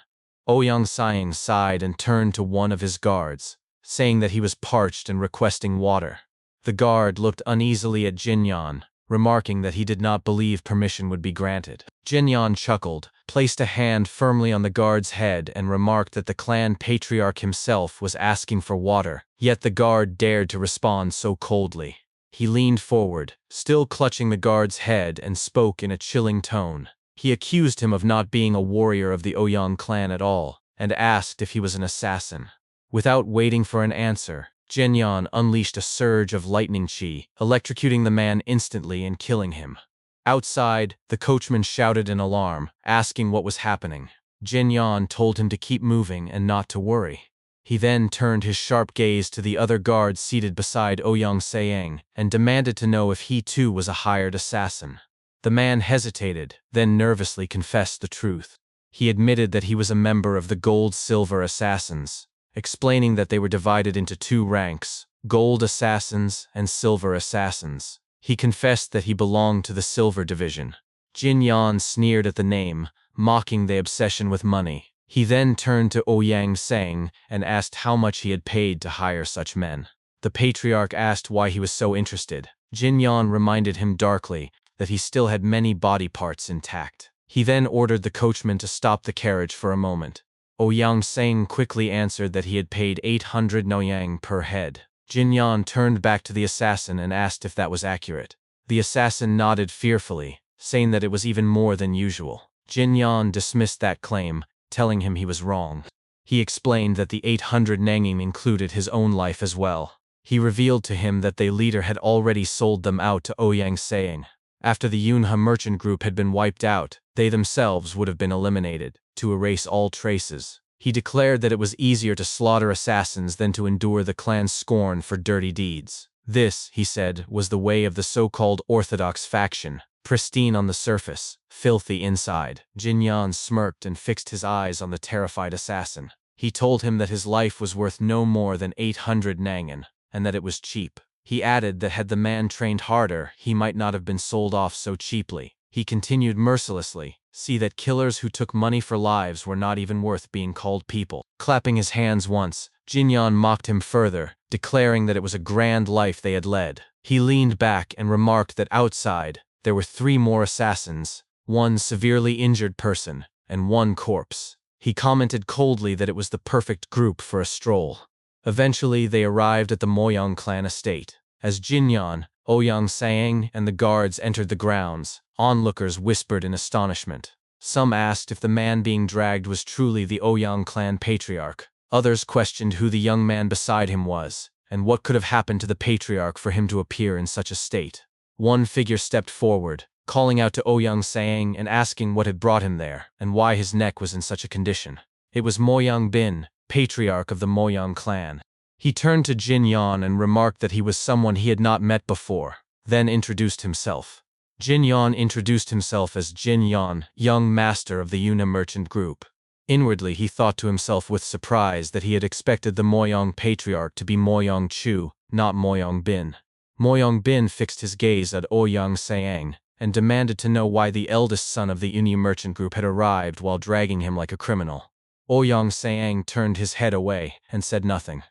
Ouyang Sang sighed and turned to one of his guards, saying that he was parched and requesting water. The guard looked uneasily at Jin Yan, remarking that he did not believe permission would be granted. Jin Yan chuckled, placed a hand firmly on the guard's head and remarked that the clan patriarch himself was asking for water, yet the guard dared to respond so coldly. He leaned forward, still clutching the guard's head, and spoke in a chilling tone. He accused him of not being a warrior of the Ouyang clan at all, and asked if he was an assassin. Without waiting for an answer, Jin Yan unleashed a surge of lightning chi, electrocuting the man instantly and killing him. Outside, the coachman shouted in alarm, asking what was happening. Jin Yan told him to keep moving and not to worry. He then turned his sharp gaze to the other guard seated beside Ouyang Sang and demanded to know if he too was a hired assassin. The man hesitated, then nervously confessed the truth. He admitted that he was a member of the Gold-Silver Assassins, explaining that they were divided into 2 ranks, Gold Assassins and Silver Assassins. He confessed that he belonged to the Silver Division. Jin Yan sneered at the name, mocking the obsession with money. He then turned to Ouyang Sang and asked how much he had paid to hire such men. The patriarch asked why he was so interested. Jin Yan reminded him darkly that he still had many body parts intact. He then ordered the coachman to stop the carriage for a moment. Ouyang Sang quickly answered that he had paid 800 noyang per head. Jin Yan turned back to the assassin and asked if that was accurate. The assassin nodded fearfully, saying that it was even more than usual. Jin Yan dismissed that claim, telling him he was wrong. He explained that the 800 nanging included his own life as well. He revealed to him that their leader had already sold them out to Ouyang Saying. After the Yunhe merchant group had been wiped out, they themselves would have been eliminated, to erase all traces. He declared that it was easier to slaughter assassins than to endure the clan's scorn for dirty deeds. This, he said, was the way of the so-called orthodox faction, pristine on the surface, filthy inside. Jin Yan smirked and fixed his eyes on the terrified assassin. He told him that his life was worth no more than 800 nangan, and that it was cheap. He added that had the man trained harder, he might not have been sold off so cheaply. He continued mercilessly, "See that killers who took money for lives were not even worth being called people." Clapping his hands once, Jin Yan mocked him further, declaring that it was a grand life they had led. He leaned back and remarked that outside, there were 3 more assassins, 1 severely injured person, and 1 corpse. He commented coldly that it was the perfect group for a stroll. Eventually, they arrived at the Moyang clan estate. As Jin Yan, Ouyang Saying, and the guards entered the grounds, onlookers whispered in astonishment. Some asked if the man being dragged was truly the Ouyang clan patriarch. Others questioned who the young man beside him was, and what could have happened to the patriarch for him to appear in such a state. One figure stepped forward, calling out to Ouyang Saying and asking what had brought him there, and why his neck was in such a condition. It was Moyang Bin, patriarch of the Moyang clan. He turned to Jin Yan and remarked that he was someone he had not met before, then introduced himself. Jin Yan introduced himself as Jin Yan, young master of the Yunhe merchant group. Inwardly he thought to himself with surprise that he had expected the Moyang patriarch to be Moyang Chu, not Moyang Bin. Moyang Bin fixed his gaze at Ouyang Sayang, and demanded to know why the eldest son of the Yunhe merchant group had arrived while dragging him like a criminal. Ouyang Sayang turned his head away and said nothing.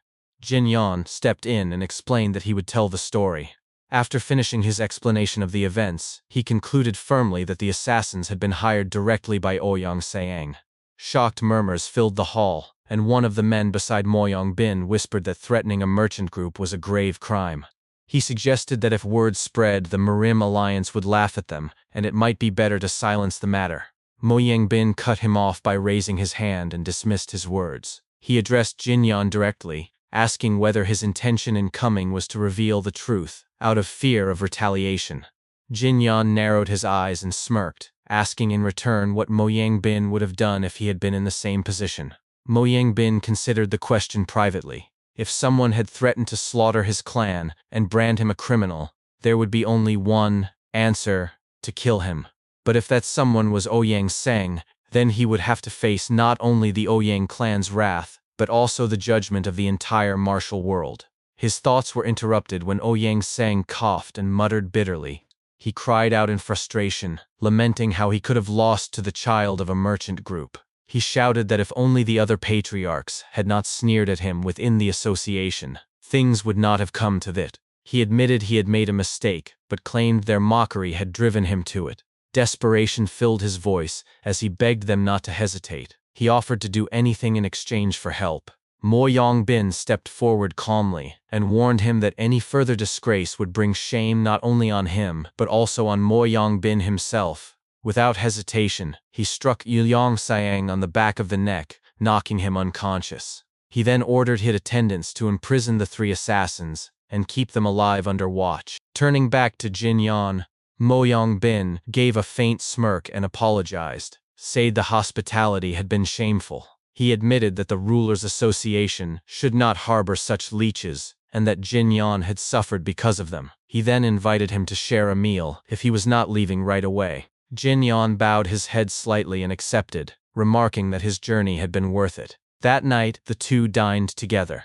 Jin Yan stepped in and explained that he would tell the story. After finishing his explanation of the events, he concluded firmly that the assassins had been hired directly by Ouyang Sayang. Shocked murmurs filled the hall, and one of the men beside Moyang Bin whispered that threatening a merchant group was a grave crime. He suggested that if word spread, the Marim alliance would laugh at them, and it might be better to silence the matter. Moyang Bin cut him off by raising his hand and dismissed his words. He addressed Jin Yan directly, asking whether his intention in coming was to reveal the truth, out of fear of retaliation. Jin Yan narrowed his eyes and smirked, asking in return what Moyang Bin would have done if he had been in the same position. Moyang Bin considered the question privately. If someone had threatened to slaughter his clan and brand him a criminal, there would be only one answer: to kill him. But if that someone was Ouyang Saying, then he would have to face not only the Ouyang clan's wrath, but also the judgment of the entire martial world. His thoughts were interrupted when Ouyang Saying coughed and muttered bitterly. He cried out in frustration, lamenting how he could have lost to the child of a merchant group. He shouted that if only the other patriarchs had not sneered at him within the association, things would not have come to that. He admitted he had made a mistake, but claimed their mockery had driven him to it. Desperation filled his voice as he begged them not to hesitate. He offered to do anything in exchange for help. Moyang Bin stepped forward calmly and warned him that any further disgrace would bring shame not only on him but also on Moyang Bin himself. Without hesitation, he struck Ouyang Sayang on the back of the neck, knocking him unconscious. He then ordered his attendants to imprison the 3 assassins and keep them alive under watch. Turning back to Jin Yan, Moyang Bin gave a faint smirk and apologized, said the hospitality had been shameful. He admitted that the Rulers' Association should not harbor such leeches, and that Jin Yan had suffered because of them. He then invited him to share a meal if he was not leaving right away. Jin Yan bowed his head slightly and accepted, remarking that his journey had been worth it. That night, the two dined together.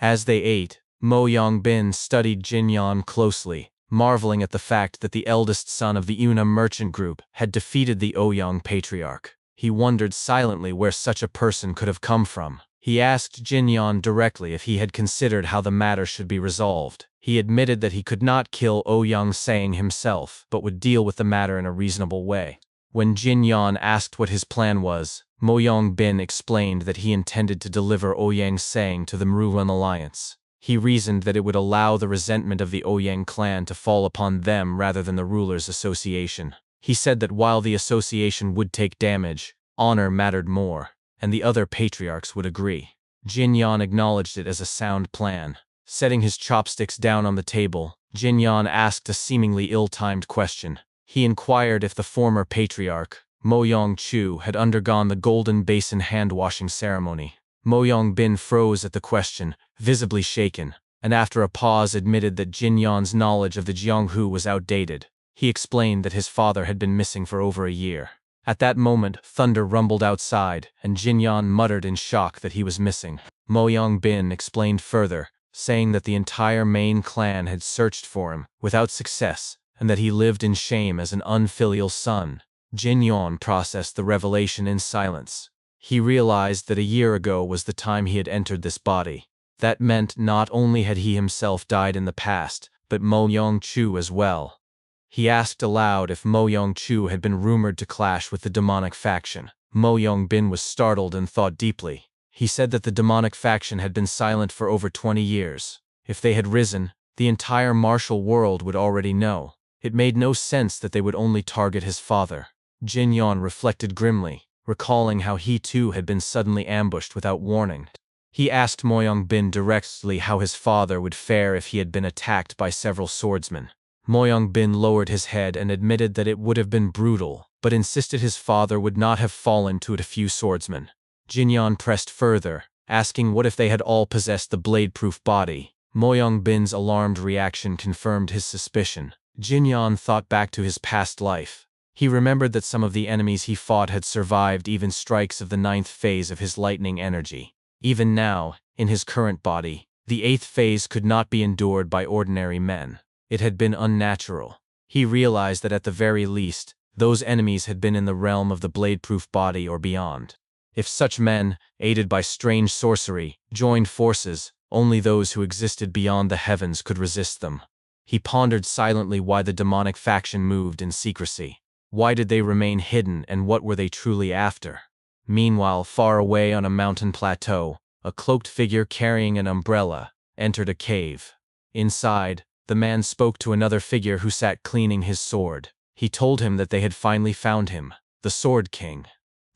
As they ate, Moyang Bin studied Jin Yan closely, marveling at the fact that the eldest son of the Yunhe merchant group had defeated the Ouyang patriarch. He wondered silently where such a person could have come from. He asked Jin Yan directly if he had considered how the matter should be resolved. He admitted that he could not kill Ouyang Saying himself, but would deal with the matter in a reasonable way. When Jin Yan asked what his plan was, Moyang Bin explained that he intended to deliver Ouyang Saying to the Maruan alliance. He reasoned that it would allow the resentment of the Ouyang clan to fall upon them rather than the Rulers' Association. He said that while the association would take damage, honor mattered more. and the other patriarchs would agree. Jin Yan acknowledged it as a sound plan. Setting his chopsticks down on the table, Jin Yan asked a seemingly ill-timed question. He inquired if the former patriarch, Mo Yong-chu, had undergone the Golden Basin hand-washing ceremony. Mo Yong-bin froze at the question, visibly shaken, and after a pause admitted that Jin Yan's knowledge of the Jianghu was outdated. He explained that his father had been missing for over a year. At that moment, thunder rumbled outside, and Jin Yan muttered in shock that he was missing. Mo Yong-bin explained further, saying that the entire main clan had searched for him, without success, and that he lived in shame as an unfilial son. Jin Yan processed the revelation in silence. He realized that a year ago was the time he had entered this body. That meant not only had he himself died in the past, but Mo Yong-chu as well. He asked aloud if Mo Yong-chu had been rumored to clash with the demonic faction. Mo Yong-bin was startled and thought deeply. He said that the demonic faction had been silent for over 20 years. If they had risen, the entire martial world would already know. It made no sense that they would only target his father. Jin Yan reflected grimly, recalling how he too had been suddenly ambushed without warning. He asked Mo Yong-bin directly how his father would fare if he had been attacked by several swordsmen. Mo Yong-bin lowered his head and admitted that it would have been brutal, but insisted his father would not have fallen to it a few swordsmen. Jin Yan pressed further, asking what if they had all possessed the blade-proof body. Mo Yong-bin's alarmed reaction confirmed his suspicion. Jin Yan thought back to his past life. He remembered that some of the enemies he fought had survived even strikes of the 9th phase of his lightning energy. Even now, in his current body, the 8th phase could not be endured by ordinary men. It had been unnatural. He realized that at the very least, those enemies had been in the realm of the blade-proof body or beyond. If such men, aided by strange sorcery, joined forces, only those who existed beyond the heavens could resist them. He pondered silently why the demonic faction moved in secrecy. Why did they remain hidden, and what were they truly after? Meanwhile, far away on a mountain plateau, a cloaked figure carrying an umbrella entered a cave. Inside, the man spoke to another figure who sat cleaning his sword. He told him that they had finally found him, the Sword King.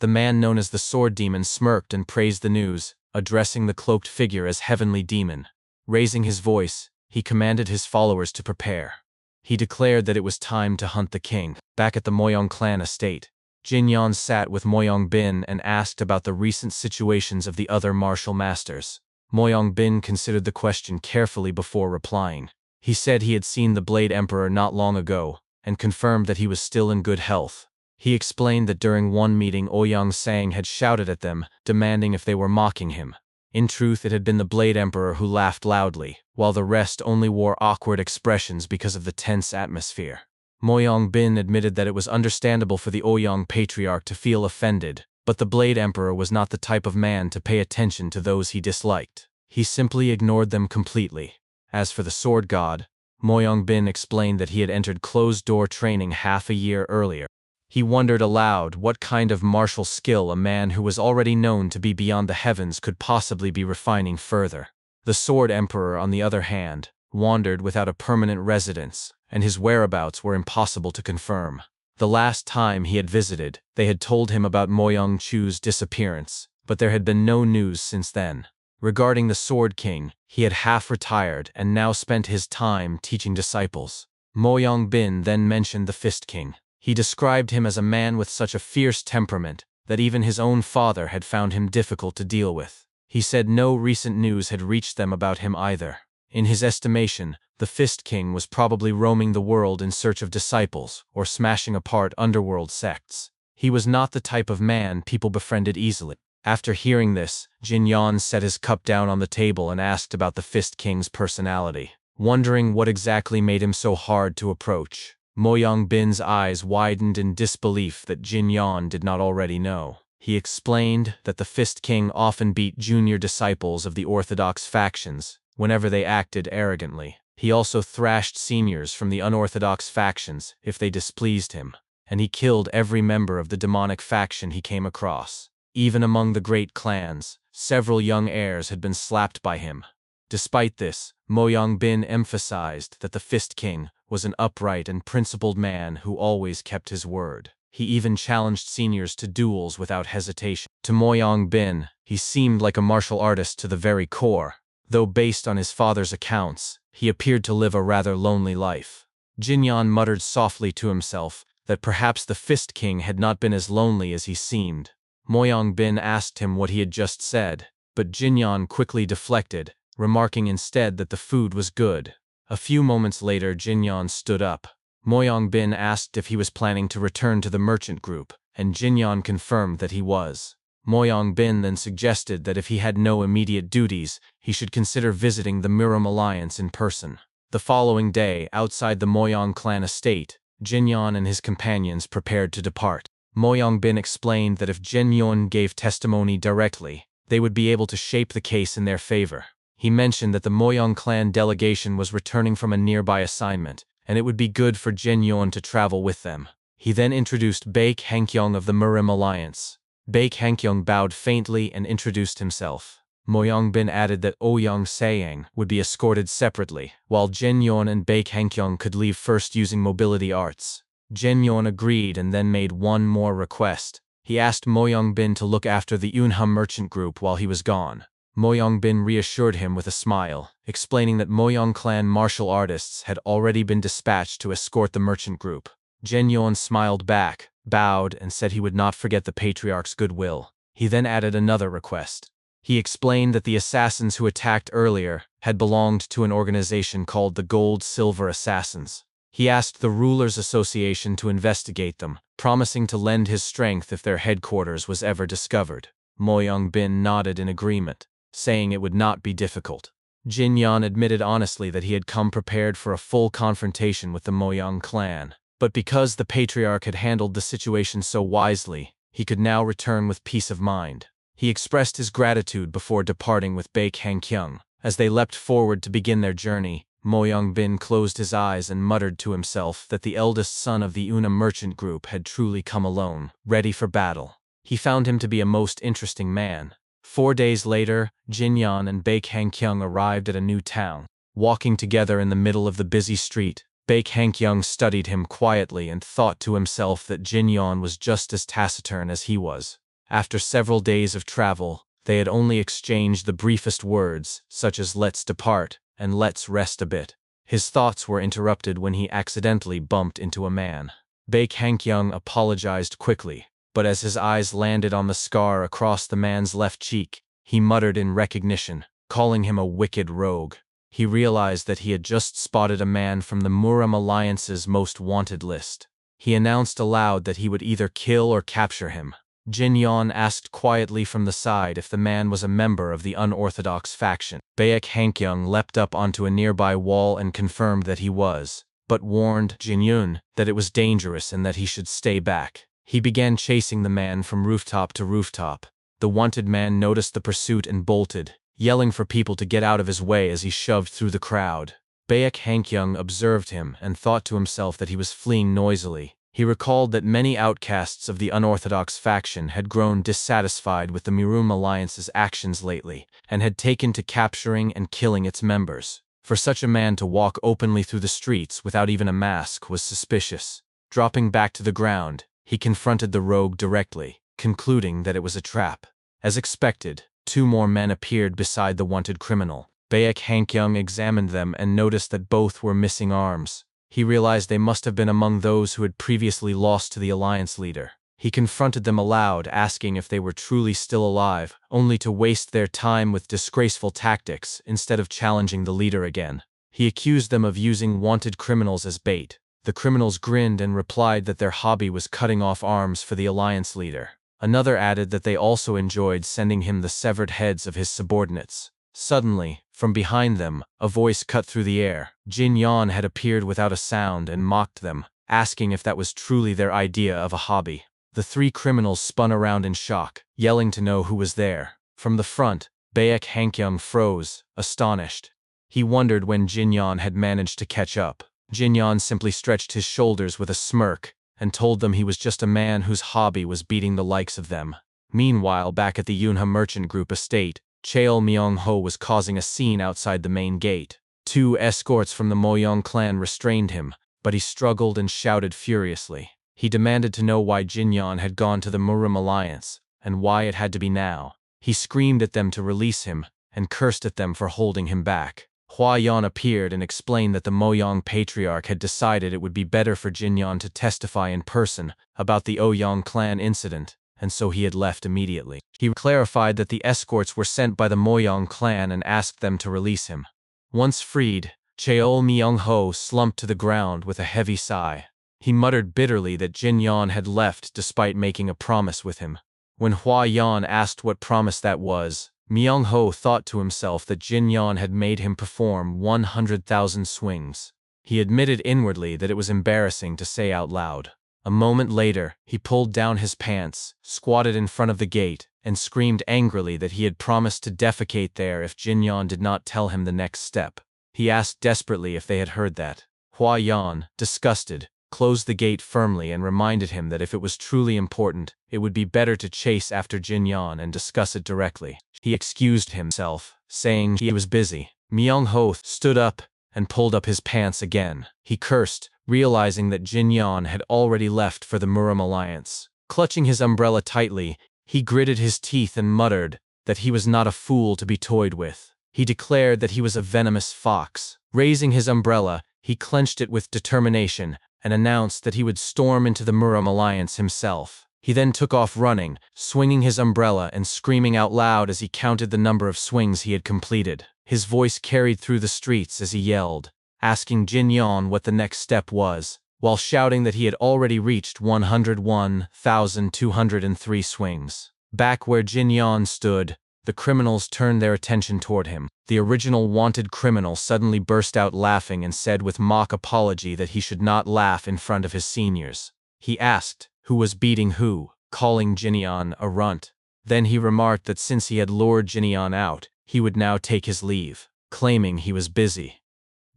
The man known as the Sword Demon smirked and praised the news, addressing the cloaked figure as Heavenly Demon. Raising his voice, he commanded his followers to prepare. He declared that it was time to hunt the king. Back at the Moyong clan estate, Jin Yan sat with Mo Yong-bin and asked about the recent situations of the other martial masters. Mo Yong-bin considered the question carefully before replying. He said he had seen the Blade Emperor not long ago, and confirmed that he was still in good health. He explained that during one meeting Ouyang Sang had shouted at them, demanding if they were mocking him. In truth, it had been the Blade Emperor who laughed loudly, while the rest only wore awkward expressions because of the tense atmosphere. Mo Yong-bin admitted that it was understandable for the Ouyang patriarch to feel offended, but the Blade Emperor was not the type of man to pay attention to those he disliked. He simply ignored them completely. As for the Sword God, Mo Yong-bin explained that he had entered closed-door training half a year earlier. He wondered aloud what kind of martial skill a man who was already known to be beyond the heavens could possibly be refining further. The Sword Emperor, on the other hand, wandered without a permanent residence, and his whereabouts were impossible to confirm. The last time he had visited, they had told him about Mo Yong-chu's disappearance, but there had been no news since then. Regarding the Sword King, he had half retired and now spent his time teaching disciples. Mo Yong-bin then mentioned the Fist King. He described him as a man with such a fierce temperament that even his own father had found him difficult to deal with. He said no recent news had reached them about him either. In his estimation, the Fist King was probably roaming the world in search of disciples or smashing apart underworld sects. He was not the type of man people befriended easily. After hearing this, Jin Yan set his cup down on the table and asked about the Fist King's personality, wondering what exactly made him so hard to approach. Mo Yong-bin's eyes widened in disbelief that Jin Yan did not already know. He explained that the Fist King often beat junior disciples of the orthodox factions whenever they acted arrogantly. He also thrashed seniors from the unorthodox factions if they displeased him, and he killed every member of the demonic faction he came across. Even among the great clans, several young heirs had been slapped by him. Despite this, Mo Yong-bin emphasized that the Fist King was an upright and principled man who always kept his word. He even challenged seniors to duels without hesitation. To Moyang Bin, he seemed like a martial artist to the very core, though based on his father's accounts, he appeared to live a rather lonely life. Jinyan muttered softly to himself that perhaps the Fist King had not been as lonely as he seemed. Moyang Bin asked him what he had just said, but Jinyan quickly deflected, remarking instead that the food was good. A few moments later, Jinyan stood up. Moyang Bin asked if he was planning to return to the merchant group, and Jinyan confirmed that he was. Moyang Bin then suggested that if he had no immediate duties, he should consider visiting the Miram Alliance in person. The following day, outside the Moyang clan estate, Jinyan and his companions prepared to depart. Moyang Bin explained that if Jinyon gave testimony directly, they would be able to shape the case in their favor. He mentioned that the Moyang clan delegation was returning from a nearby assignment, and it would be good for Jinyon to travel with them. He then introduced Baek Hankyong of the Miram Alliance. Baek Hankyong bowed faintly and introduced himself. Moyang Bin added that Ouyang Sayang would be escorted separately, while Jinyon and Baek Hankyong could leave first using mobility arts. Jinyon agreed and then made one more request. He asked Moyang Bin to look after the Yunha merchant group while he was gone. Moyang Bin reassured him with a smile, explaining that Moyang clan martial artists had already been dispatched to escort the merchant group. Jinyon smiled back, bowed, and said he would not forget the patriarch's goodwill. He then added another request. He explained that the assassins who attacked earlier had belonged to an organization called the Gold-Silver Assassins. He asked the Rulers' Association to investigate them, promising to lend his strength if their headquarters was ever discovered. Moyang Bin nodded in agreement, saying it would not be difficult. Jinyan admitted honestly that he had come prepared for a full confrontation with the Moyang clan, but because the patriarch had handled the situation so wisely, he could now return with peace of mind. He expressed his gratitude before departing with Baek Hankyung. As they leapt forward to begin their journey, Moyang Bin closed his eyes and muttered to himself that the eldest son of the Una merchant group had truly come alone, ready for battle. He found him to be a most interesting man. 4 days later, Jinyan and Baek Hankyung arrived at a new town. Walking together in the middle of the busy street, Baek Hankyung studied him quietly and thought to himself that Jinyan was just as taciturn as he was. After several days of travel, they had only exchanged the briefest words, such as "let's depart" and "let's rest a bit." His thoughts were interrupted when he accidentally bumped into a man. Baek Hankyung apologized quickly, but as his eyes landed on the scar across the man's left cheek, he muttered in recognition, calling him a wicked rogue. He realized that he had just spotted a man from the Muram Alliance's most wanted list. He announced aloud that he would either kill or capture him. Jinyan asked quietly from the side if the man was a member of the unorthodox faction. Baek Hankyung leapt up onto a nearby wall and confirmed that he was, but warned Jinyun that it was dangerous and that he should stay back. He began chasing the man from rooftop to rooftop. The wanted man noticed the pursuit and bolted, yelling for people to get out of his way as he shoved through the crowd. Baek Hankyung observed him and thought to himself that he was fleeing noisily. He recalled that many outcasts of the unorthodox faction had grown dissatisfied with the Mirum Alliance's actions lately and had taken to capturing and killing its members. For such a man to walk openly through the streets without even a mask was suspicious. Dropping back to the ground, he confronted the rogue directly, concluding that it was a trap. As expected, 2 more men appeared beside the wanted criminal. Baek Hankyung examined them and noticed that both were missing arms. He realized they must have been among those who had previously lost to the alliance leader. He confronted them aloud, asking if they were truly still alive, only to waste their time with disgraceful tactics instead of challenging the leader again. He accused them of using wanted criminals as bait. The criminals grinned and replied that their hobby was cutting off arms for the alliance leader. Another added that they also enjoyed sending him the severed heads of his subordinates. Suddenly, from behind them, a voice cut through the air. Jinyan had appeared without a sound and mocked them, asking if that was truly their idea of a hobby. The 3 criminals spun around in shock, yelling to know who was there. From the front, Baek Hankyung froze, astonished. He wondered when Jinyan had managed to catch up. Jinyan simply stretched his shoulders with a smirk and told them he was just a man whose hobby was beating the likes of them. Meanwhile, back at the Yunha merchant group estate, Cheol Myung-ho was causing a scene outside the main gate. 2 escorts from the Moyang clan restrained him, but he struggled and shouted furiously. He demanded to know why Jinyan had gone to the Murim Alliance, and why it had to be now. He screamed at them to release him, and cursed at them for holding him back. Hua Yan appeared and explained that the Moyang Patriarch had decided it would be better for Jinyan to testify in person about the Ouyang clan incident, and so he had left immediately. He clarified that the escorts were sent by the Moyang clan and asked them to release him. Once freed, Cheol Myung-ho slumped to the ground with a heavy sigh. He muttered bitterly that Jinyan had left despite making a promise with him. When Hua Yan asked what promise that was, Myung-ho thought to himself that Jinyan had made him perform 100,000 swings. He admitted inwardly that it was embarrassing to say out loud. A moment later, he pulled down his pants, squatted in front of the gate, and screamed angrily that he had promised to defecate there if Jinyan did not tell him the next step. He asked desperately if they had heard that. Hua Yan, disgusted, closed the gate firmly and reminded him that if it was truly important, it would be better to chase after Jinyan and discuss it directly. He excused himself, saying he was busy. Myung-ho stood up and pulled up his pants again. He cursed, realizing that Jinyan had already left for the Murim Alliance. Clutching his umbrella tightly, he gritted his teeth and muttered that he was not a fool to be toyed with. He declared that he was a venomous fox. Raising his umbrella, he clenched it with determination and announced that he would storm into the Murim Alliance himself. He then took off running, swinging his umbrella and screaming out loud as he counted the number of swings he had completed. His voice carried through the streets as he yelled, asking Jinyan what the next step was, while shouting that he had already reached 101,203 swings. Back where Jinyan stood, the criminals turned their attention toward him. The original wanted criminal suddenly burst out laughing and said with mock apology that he should not laugh in front of his seniors. He asked who was beating who, calling Jinyan a runt. Then he remarked that since he had lured Jinyan out, he would now take his leave, claiming he was busy.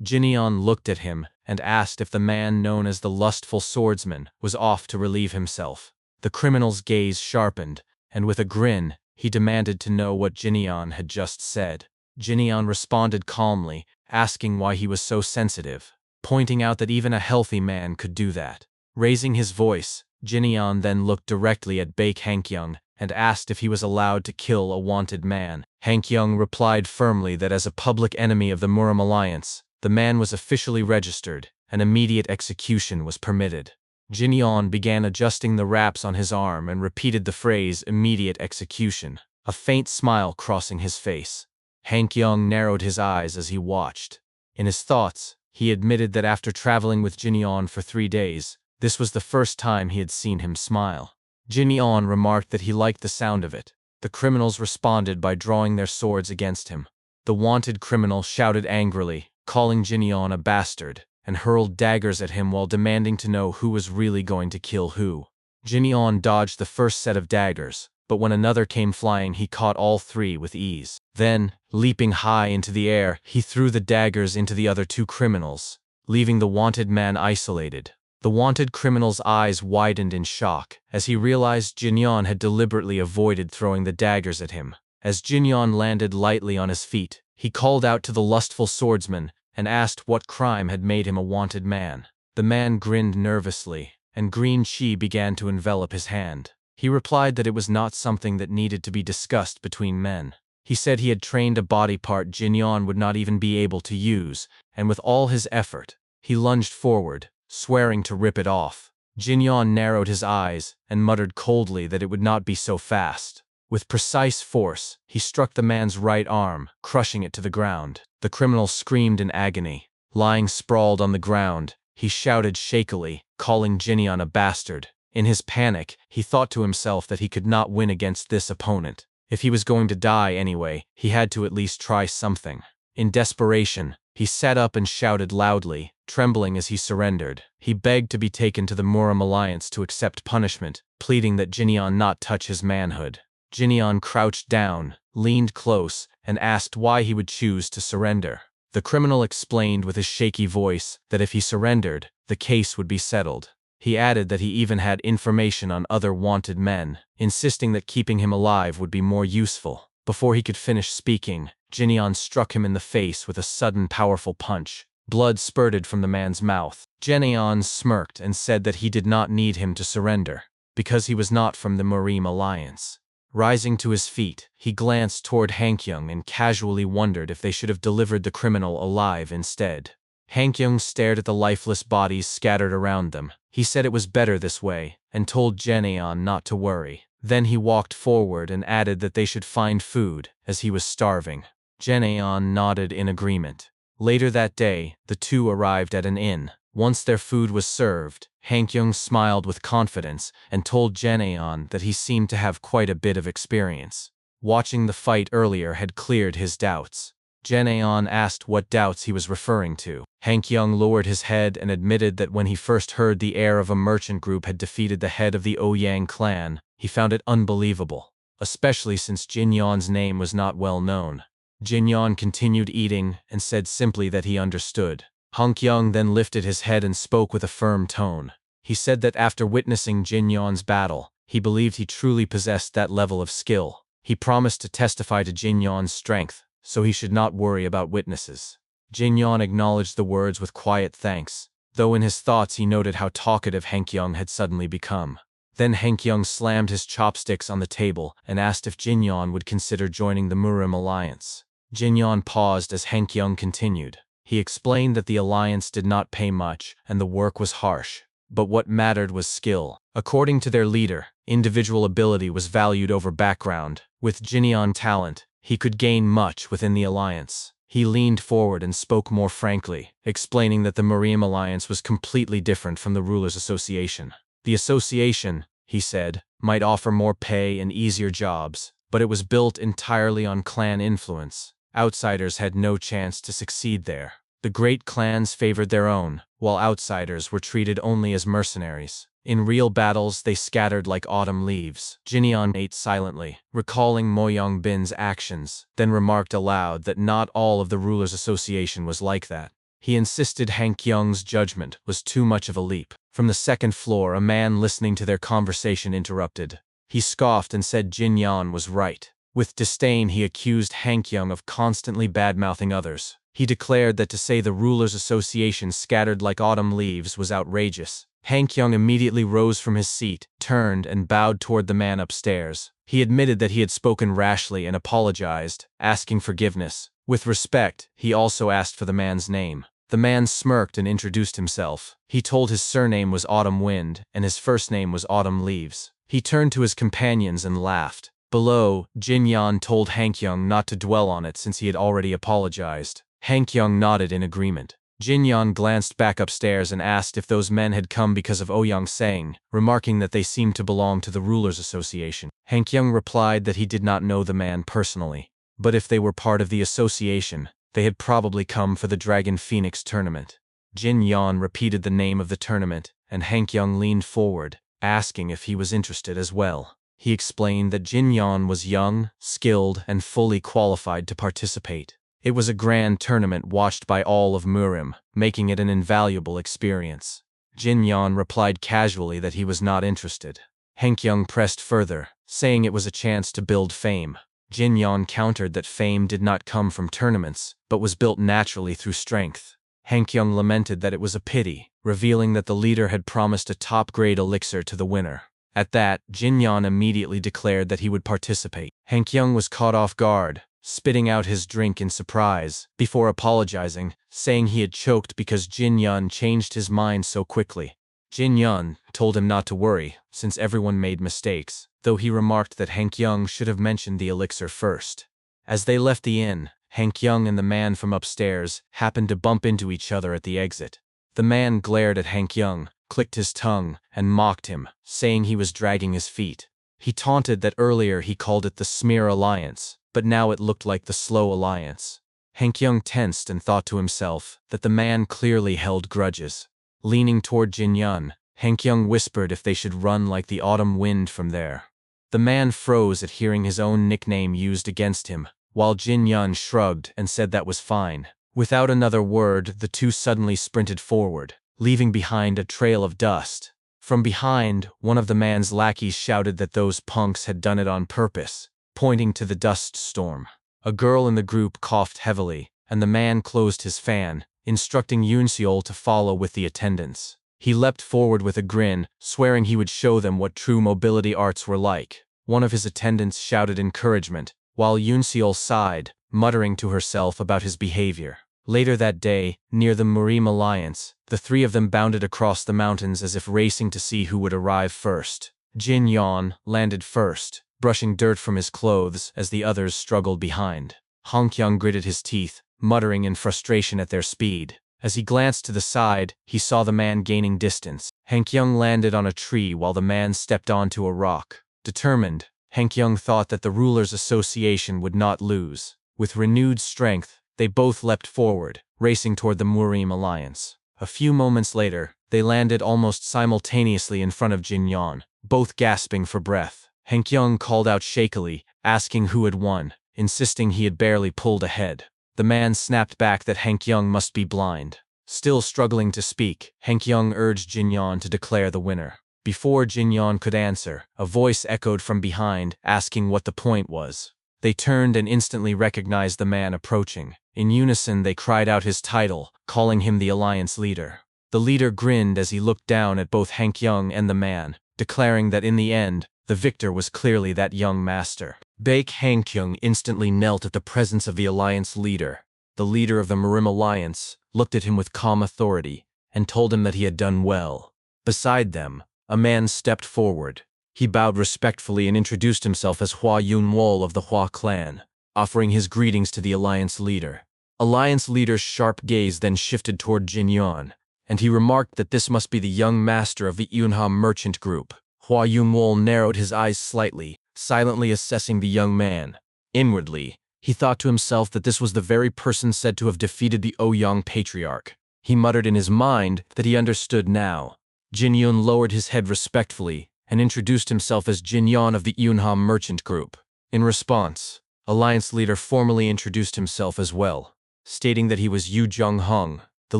Jinyan looked at him and asked if the man known as the lustful swordsman was off to relieve himself. The criminal's gaze sharpened, and with a grin, he demanded to know what Jinyan had just said. Jinyan responded calmly, asking why he was so sensitive, pointing out that even a healthy man could do that. Raising his voice, Jinyan then looked directly at Baek Hankyung and asked if he was allowed to kill a wanted man. Hankyung replied firmly that as a public enemy of the Murim Alliance, the man was officially registered, and immediate execution was permitted. Jinyan began adjusting the wraps on his arm and repeated the phrase immediate execution, a faint smile crossing his face. Hankyung narrowed his eyes as he watched. In his thoughts, he admitted that after traveling with Jinyan for 3 days, this was the first time he had seen him smile. Jinyan remarked that he liked the sound of it. The criminals responded by drawing their swords against him. The wanted criminal shouted angrily, calling Jinyan a bastard, and hurled daggers at him while demanding to know who was really going to kill who. Jinyan dodged the first set of daggers, but when another came flying he caught all 3 with ease. Then, leaping high into the air, he threw the daggers into the other 2 criminals, leaving the wanted man isolated. The wanted criminal's eyes widened in shock as he realized Jinyan had deliberately avoided throwing the daggers at him. As Jinyan landed lightly on his feet, he called out to the lustful swordsman and asked what crime had made him a wanted man. The man grinned nervously, and green chi began to envelop his hand. He replied that it was not something that needed to be discussed between men. He said he had trained a body part Jinyan would not even be able to use, and with all his effort, he lunged forward, swearing to rip it off. Jinyan narrowed his eyes and muttered coldly that it would not be so fast. With precise force, he struck the man's right arm, crushing it to the ground. The criminal screamed in agony. Lying sprawled on the ground, he shouted shakily, calling Jinyan a bastard. In his panic, he thought to himself that he could not win against this opponent. If he was going to die anyway, he had to at least try something. In desperation, he sat up and shouted loudly, trembling as he surrendered. He begged to be taken to the Murim Alliance to accept punishment, pleading that Jinyan not touch his manhood. Jinyan crouched down, leaned close, and asked why he would choose to surrender. The criminal explained with his shaky voice that if he surrendered, the case would be settled. He added that he even had information on other wanted men, insisting that keeping him alive would be more useful. Before he could finish speaking, Jinyan struck him in the face with a sudden powerful punch. Blood spurted from the man's mouth. Jeneon smirked and said that he did not need him to surrender, because he was not from the Murim Alliance. Rising to his feet, he glanced toward Hankyung and casually wondered if they should have delivered the criminal alive instead. Hankyung stared at the lifeless bodies scattered around them. He said it was better this way, and told Jeneon not to worry. Then he walked forward and added that they should find food, as he was starving. Jeneon nodded in agreement. Later that day, the two arrived at an inn. Once their food was served, Hankyung smiled with confidence and told Jeneon that he seemed to have quite a bit of experience. Watching the fight earlier had cleared his doubts. Jeneon asked what doubts he was referring to. Hankyung lowered his head and admitted that when he first heard the heir of a merchant group had defeated the head of the Ouyang clan, he found it unbelievable, especially since Jinyeon's name was not well known. Jinyeon continued eating and said simply that he understood. Hankyung then lifted his head and spoke with a firm tone. He said that after witnessing Jinyeon's battle, he believed he truly possessed that level of skill. He promised to testify to Jinyeon's strength, so he should not worry about witnesses. Jinyeon acknowledged the words with quiet thanks, though in his thoughts he noted how talkative Hankyung had suddenly become. Then Hankyung slammed his chopsticks on the table and asked if Jinyeon would consider joining the Murim Alliance. Jinyeon paused as Hankyung continued. He explained that the alliance did not pay much and the work was harsh, but what mattered was skill. According to their leader, individual ability was valued over background. With Jinyeon's talent, he could gain much within the alliance. He leaned forward and spoke more frankly, explaining that the Murim Alliance was completely different from the Rulers' Association. The association, he said, might offer more pay and easier jobs, but it was built entirely on clan influence. Outsiders had no chance to succeed there. The great clans favored their own, while outsiders were treated only as mercenaries. In real battles, they scattered like autumn leaves. Jinyeon ate silently, recalling Mo Yongbin's actions, then remarked aloud that not all of the Rulers' Association was like that. He insisted Hankyung's judgment was too much of a leap. From the second floor, a man listening to their conversation interrupted. He scoffed and said Jinyeon was right. With disdain, he accused Hankyung of constantly bad-mouthing others. He declared that to say the Rulers' Association scattered like autumn leaves was outrageous. Hankyung immediately rose from his seat, turned, and bowed toward the man upstairs. He admitted that he had spoken rashly and apologized, asking forgiveness. With respect, he also asked for the man's name. The man smirked and introduced himself. He told his surname was Autumn Wind, and his first name was Autumn Leaves. He turned to his companions and laughed. Below, Jinyeon told Hankyung not to dwell on it since he had already apologized. Hankyung nodded in agreement. Jinyeon glanced back upstairs and asked if those men had come because of Ouyang Sang, remarking that they seemed to belong to the Rulers' Association. Hankyung replied that he did not know the man personally, but if they were part of the association, they had probably come for the Dragon Phoenix tournament. Jinyeon repeated the name of the tournament, and Hankyung leaned forward, asking if he was interested as well. He explained that Jinyeon was young, skilled, and fully qualified to participate. It was a grand tournament watched by all of Murim, making it an invaluable experience. Jinyeon replied casually that he was not interested. Hankyung pressed further, saying it was a chance to build fame. Jinyeon countered that fame did not come from tournaments, but was built naturally through strength. Hankyung lamented that it was a pity, revealing that the leader had promised a top-grade elixir to the winner. At that, Jinyeon immediately declared that he would participate. Hankyung was caught off guard, spitting out his drink in surprise, before apologizing, saying he had choked because Jinyeon changed his mind so quickly. Jinyeon told him not to worry, since everyone made mistakes, though he remarked that Hankyung should have mentioned the elixir first. As they left the inn, Hankyung and the man from upstairs happened to bump into each other at the exit. The man glared at Hankyung, clicked his tongue, and mocked him, saying he was dragging his feet. He taunted that earlier he called it the Smear Alliance, but now it looked like the Slow Alliance. Hankyung tensed and thought to himself that the man clearly held grudges. Leaning toward Jinyeon, Hankyung whispered if they should run like the autumn wind from there. The man froze at hearing his own nickname used against him, while Jinyeon shrugged and said that was fine. Without another word, the two suddenly sprinted forward, leaving behind a trail of dust. From behind, one of the man's lackeys shouted that those punks had done it on purpose, pointing to the dust storm. A girl in the group coughed heavily, and the man closed his fan, instructing Yoon to follow with the attendants. He leapt forward with a grin, swearing he would show them what true mobility arts were like. One of his attendants shouted encouragement, while Yoon sighed, muttering to herself about his behavior. Later that day, near the Murim Alliance, the three of them bounded across the mountains as if racing to see who would arrive first. Jin Yon landed first, brushing dirt from his clothes as the others struggled behind. Han Kyung gritted his teeth, muttering in frustration at their speed. As he glanced to the side, he saw the man gaining distance. Han Kyung landed on a tree while the man stepped onto a rock. Determined, Han Kyung thought that the Rulers' Association would not lose. With renewed strength, they both leapt forward, racing toward the Murim Alliance. A few moments later, they landed almost simultaneously in front of Jin Yon, both gasping for breath. Han Kyung called out shakily, asking who had won, insisting he had barely pulled ahead. The man snapped back that Han Kyung must be blind. Still struggling to speak, Han Kyung urged Jin Yon to declare the winner. Before Jin Yon could answer, a voice echoed from behind, asking what the point was. They turned and instantly recognized the man approaching. In unison they cried out his title, calling him the Alliance leader. The leader grinned as he looked down at both Han Kyung and the man, declaring that in the end, the victor was clearly that young master. Baek Han Kyung instantly knelt at the presence of the Alliance leader. The leader of the Murim Alliance looked at him with calm authority and told him that he had done well. Beside them, a man stepped forward. He bowed respectfully and introduced himself as Hua Yun-wol of the Hua clan, offering his greetings to the Alliance leader. Alliance leader's sharp gaze then shifted toward Jin Yon, and he remarked that this must be the young master of the Yunha merchant group. Hua Yun-wol narrowed his eyes slightly, silently assessing the young man. Inwardly, he thought to himself that this was the very person said to have defeated the Ouyang patriarch. He muttered in his mind that he understood now. Jin Yun lowered his head respectfully and introduced himself as Jin Yon of the Yunha merchant group. In response, Alliance leader formally introduced himself as well, stating that he was Yu Jung-hung, the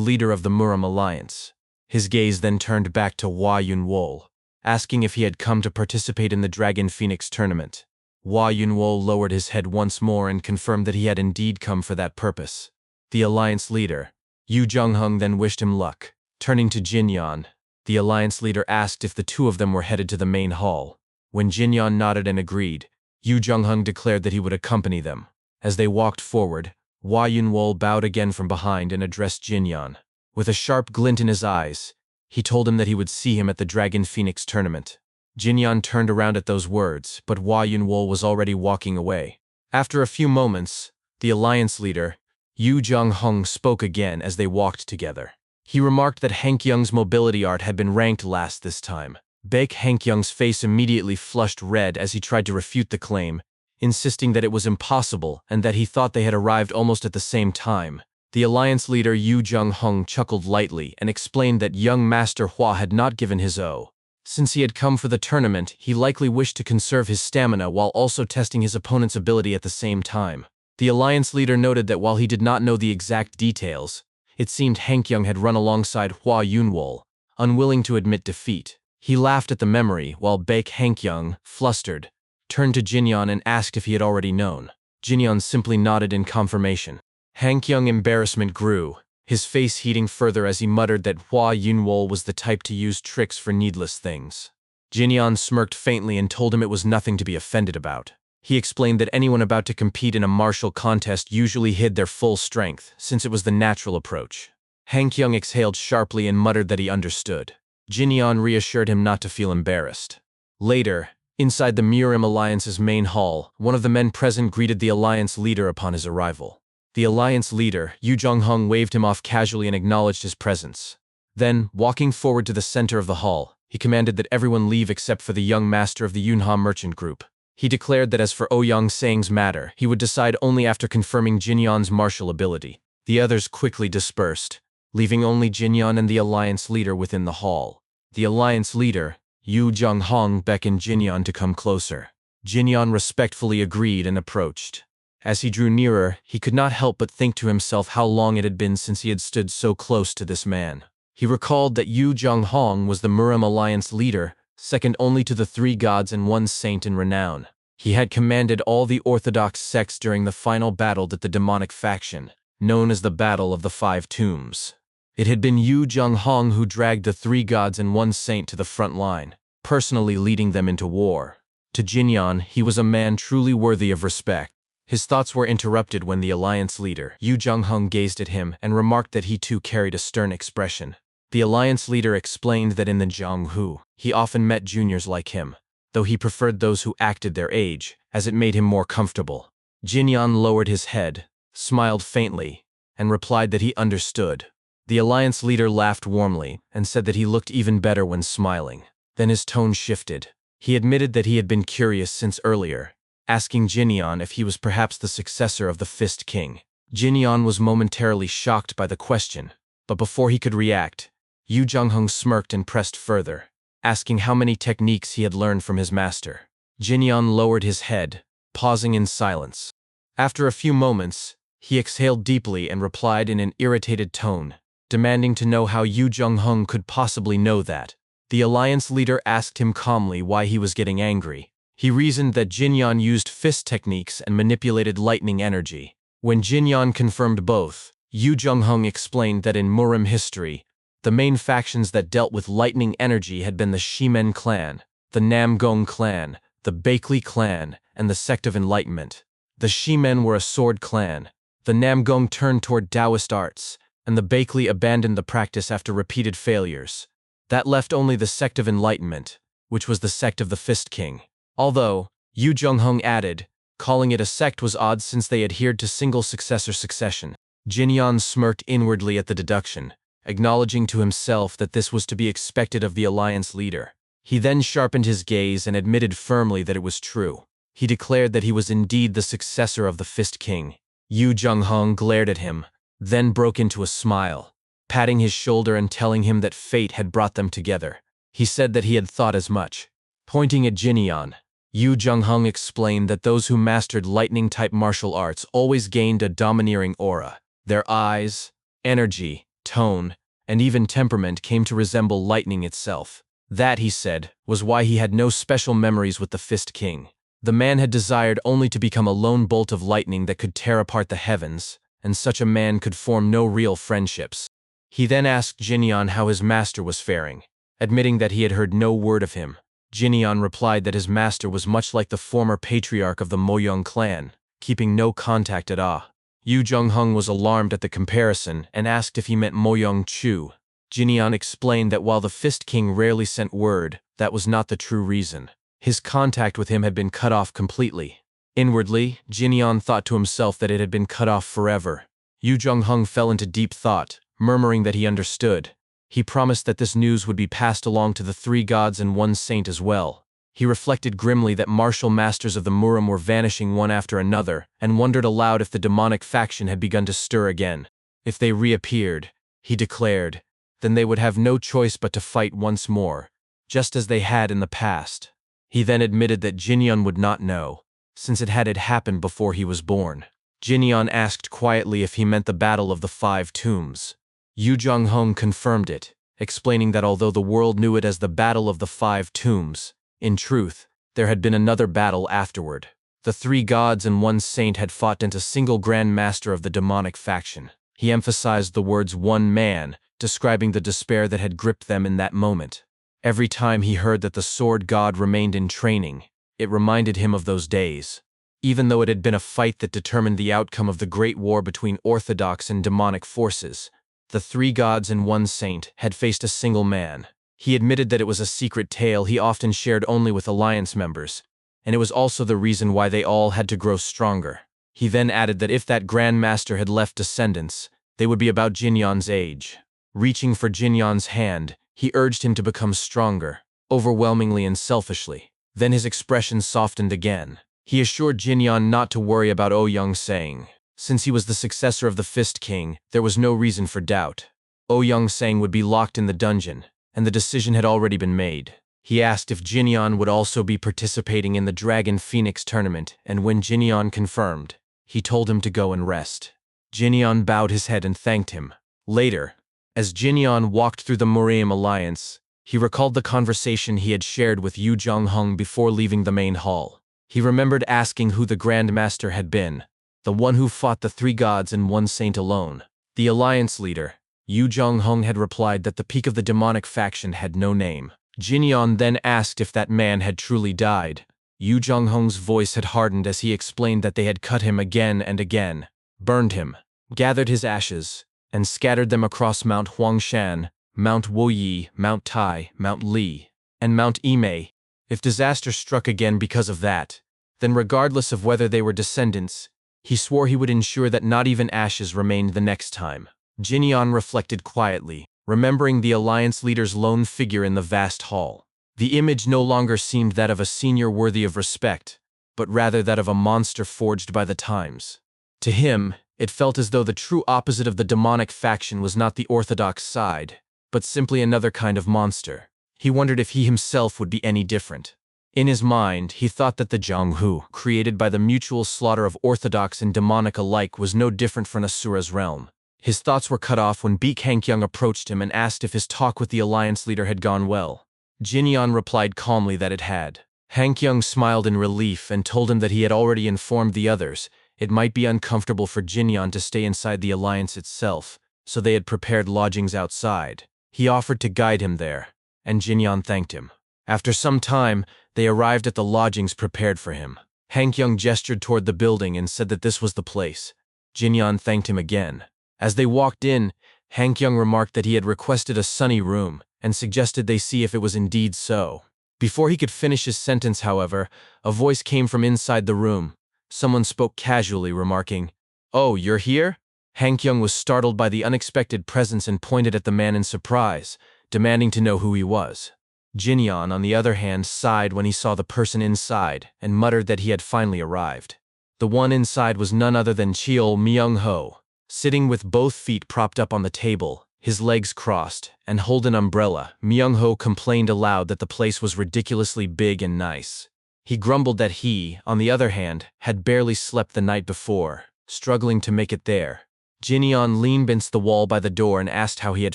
leader of the Murim Alliance. His gaze then turned back to Hua Yun-wol, asking if he had come to participate in the Dragon Phoenix tournament. Hua Yun-wol lowered his head once more and confirmed that he had indeed come for that purpose. The Alliance leader, Yu Jung-hung, then wished him luck. Turning to Jin Yon, the Alliance leader asked if the two of them were headed to the main hall. When Jin Yon nodded and agreed, Yu Jung-hung declared that he would accompany them. As they walked forward, Hua Yun-wol bowed again from behind and addressed Jin Yon. With a sharp glint in his eyes, he told him that he would see him at the Dragon Phoenix tournament. Jin Yon turned around at those words, but Hua Yun-wol was already walking away. After a few moments, the Alliance leader, Yu Jung-hung, spoke again as they walked together. He remarked that Han Kyung's mobility art had been ranked last this time. Baek Han Kyung's face immediately flushed red as he tried to refute the claim, insisting that it was impossible and that he thought they had arrived almost at the same time. The Alliance leader Yu Jung-hung chuckled lightly and explained that young Master Hua had not given his O. Since he had come for the tournament, he likely wished to conserve his stamina while also testing his opponent's ability at the same time. The Alliance leader noted that while he did not know the exact details, it seemed Han Kyung had run alongside Hua Yun-wol, unwilling to admit defeat. He laughed at the memory while Baek Han Kyung, flustered, turned to Jin Yon and asked if he had already known. Jin Yon simply nodded in confirmation. Han Kyung's embarrassment grew, his face heating further as he muttered that Hua Yun-wol was the type to use tricks for needless things. Jin Yon smirked faintly and told him it was nothing to be offended about. He explained that anyone about to compete in a martial contest usually hid their full strength, since it was the natural approach. Han Kyung exhaled sharply and muttered that he understood. Jin Yon reassured him not to feel embarrassed. Later, inside the Murim Alliance's main hall, one of the men present greeted the Alliance leader upon his arrival. The Alliance leader, Yu Jung-hung, waved him off casually and acknowledged his presence. Then, walking forward to the center of the hall, he commanded that everyone leave except for the young master of the Yunha merchant group. He declared that as for Ouyang Sang's matter, he would decide only after confirming Jin Yon's martial ability. The others quickly dispersed, leaving only Jin Yon and the Alliance leader within the hall. The Alliance leader, Yu Jung-hong, beckoned Jin Yon to come closer. Jin Yon respectfully agreed and approached. As he drew nearer, he could not help but think to himself how long it had been since he had stood so close to this man. He recalled that Yu Jung-hong was the Murim Alliance leader, second only to the three gods and one saint in renown. He had commanded all the Orthodox sects during the final battle that the demonic faction, known as the Battle of the Five Tombs. It had been Yu Zhenghong who dragged the three gods and one saint to the front line, personally leading them into war. To Jinyan, he was a man truly worthy of respect. His thoughts were interrupted when the alliance leader, Yu Zhenghong, gazed at him and remarked that he too carried a stern expression. The alliance leader explained that in the Jianghu, he often met juniors like him, though he preferred those who acted their age, as it made him more comfortable. Jinyan lowered his head, smiled faintly, and replied that he understood. The alliance leader laughed warmly and said that he looked even better when smiling. Then his tone shifted. He admitted that he had been curious since earlier, asking Jinyan if he was perhaps the successor of the Fist King. Jinyan was momentarily shocked by the question, but before he could react, Yu Zhenghong smirked and pressed further, asking how many techniques he had learned from his master. Jinyan lowered his head, pausing in silence. After a few moments, he exhaled deeply and replied in an irritated tone, demanding to know how Yu Zhenghong could possibly know that. The alliance leader asked him calmly why he was getting angry. He reasoned that Jinyan used fist techniques and manipulated lightning energy. When Jinyan confirmed both, Yu Zhenghong explained that in Murim history, the main factions that dealt with lightning energy had been the Shimen clan, the Namgong clan, the Baekli clan, and the Sect of Enlightenment. The Shimen were a sword clan, the Namgong turned toward Taoist arts, and the Baekli abandoned the practice after repeated failures. That left only the Sect of Enlightenment, which was the sect of the Fist King. Although, Yu Zhenghong added, calling it a sect was odd since they adhered to single successor succession. Jinyan smirked inwardly at the deduction, acknowledging to himself that this was to be expected of the alliance leader. He then sharpened his gaze and admitted firmly that it was true. He declared that he was indeed the successor of the Fist King. Yu Zhenghong glared at him, then broke into a smile, patting his shoulder and telling him that fate had brought them together. He said that he had thought as much. Pointing at Jinyan, Yu Zhenghong explained that those who mastered lightning-type martial arts always gained a domineering aura. Their eyes, energy, tone, and even temperament came to resemble lightning itself. That, he said, was why he had no special memories with the Fist King. The man had desired only to become a lone bolt of lightning that could tear apart the heavens, and such a man could form no real friendships. He then asked Jinyan how his master was faring, admitting that he had heard no word of him. Jinyan replied that his master was much like the former patriarch of the Moyong clan, keeping no contact at all. Yu Zhenghong was alarmed at the comparison and asked if he meant Moyong Chu. Jinyan explained that while the Fist King rarely sent word, that was not the true reason. His contact with him had been cut off completely. Inwardly, Jinyan thought to himself that it had been cut off forever. Yu Zhenghong fell into deep thought, murmuring that he understood. He promised that this news would be passed along to the three gods and one saint as well. He reflected grimly that martial masters of the Murim were vanishing one after another, and wondered aloud if the demonic faction had begun to stir again. If they reappeared, he declared, then they would have no choice but to fight once more, just as they had in the past. He then admitted that Jinyan would not know, since it had happened before he was born. Jinyan asked quietly if he meant the Battle of the Five Tombs. Yu Zhenghong confirmed it, explaining that although the world knew it as the Battle of the Five Tombs, in truth, there had been another battle afterward. The three gods and one saint had fought into single Grand Master of the demonic faction. He emphasized the words one man, describing the despair that had gripped them in that moment. Every time he heard that the sword god remained in training, it reminded him of those days. Even though it had been a fight that determined the outcome of the great war between orthodox and demonic forces, the three gods and one saint had faced a single man. He admitted that it was a secret tale he often shared only with alliance members, and it was also the reason why they all had to grow stronger. He then added that if that Grand Master had left descendants, they would be about Jinyan's age. Reaching for Jinyan's hand, he urged him to become stronger, overwhelmingly and selfishly. Then his expression softened again. He assured Jinyan not to worry about Ouyang, saying, since he was the successor of the Fist King, there was no reason for doubt. Ouyang Sang would be locked in the dungeon, and the decision had already been made. He asked if Jinyan would also be participating in the Dragon Phoenix tournament, and when Jinyan confirmed, he told him to go and rest. Jinyan bowed his head and thanked him. Later, as Jinyan walked through the Murim Alliance, he recalled the conversation he had shared with Yu Zhenghong before leaving the main hall. He remembered asking who the Grand Master had been, the one who fought the three gods and one saint alone. The alliance leader, Yu Zhonghong, had replied that the peak of the demonic faction had no name. Jinyan then asked if that man had truly died. Yu Zhonghong's voice had hardened as he explained that they had cut him again and again, burned him, gathered his ashes, and scattered them across Mount Huangshan, Mount Woyi, Mount Tai, Mount Li, and Mount Imei. If disaster struck again because of that, then regardless of whether they were descendants, he swore he would ensure that not even ashes remained the next time. Jinyan reflected quietly, remembering the alliance leader's lone figure in the vast hall. The image no longer seemed that of a senior worthy of respect, but rather that of a monster forged by the times. To him, it felt as though the true opposite of the demonic faction was not the orthodox side, but simply another kind of monster. He wondered if he himself would be any different. In his mind, he thought that the Jianghu, created by the mutual slaughter of orthodox and demonic alike, was no different from Asura's realm. His thoughts were cut off when Beak Hankyung approached him and asked if his talk with the alliance leader had gone well. Jinyan replied calmly that it had. Hankyung smiled in relief and told him that he had already informed the others. It might be uncomfortable for Jinyan to stay inside the alliance itself, so they had prepared lodgings outside. He offered to guide him there, and Jinyan thanked him. After some time, they arrived at the lodgings prepared for him. Hankyung gestured toward the building and said that this was the place. Jinyan thanked him again. As they walked in, Hankyung remarked that he had requested a sunny room and suggested they see if it was indeed so. Before he could finish his sentence, however, a voice came from inside the room. Someone spoke casually, remarking, "Oh, you're here?" Hankyung was startled by the unexpected presence and pointed at the man in surprise, demanding to know who he was. Jinyan, on the other hand, sighed when he saw the person inside and muttered that he had finally arrived. The one inside was none other than Cheol Myung-ho, sitting with both feet propped up on the table, his legs crossed, and hold an umbrella. Myung-ho complained aloud that the place was ridiculously big and nice. He grumbled that he, on the other hand, had barely slept the night before, struggling to make it there. Jinyan leaned against the wall by the door and asked how he had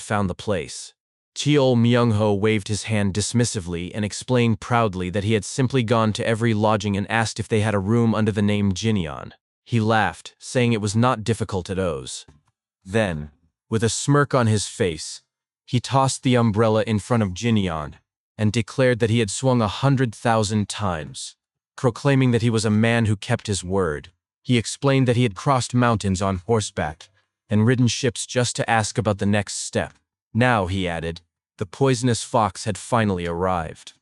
found the place. Cheol Myung-ho waved his hand dismissively and explained proudly that he had simply gone to every lodging and asked if they had a room under the name Jinyan. He laughed, saying it was not difficult at O's. Then, with a smirk on his face, he tossed the umbrella in front of Jinyan and declared that he had swung 100,000 times, proclaiming that he was a man who kept his word. He explained that he had crossed mountains on horseback and ridden ships just to ask about the next step. Now, he added, the poisonous fox had finally arrived.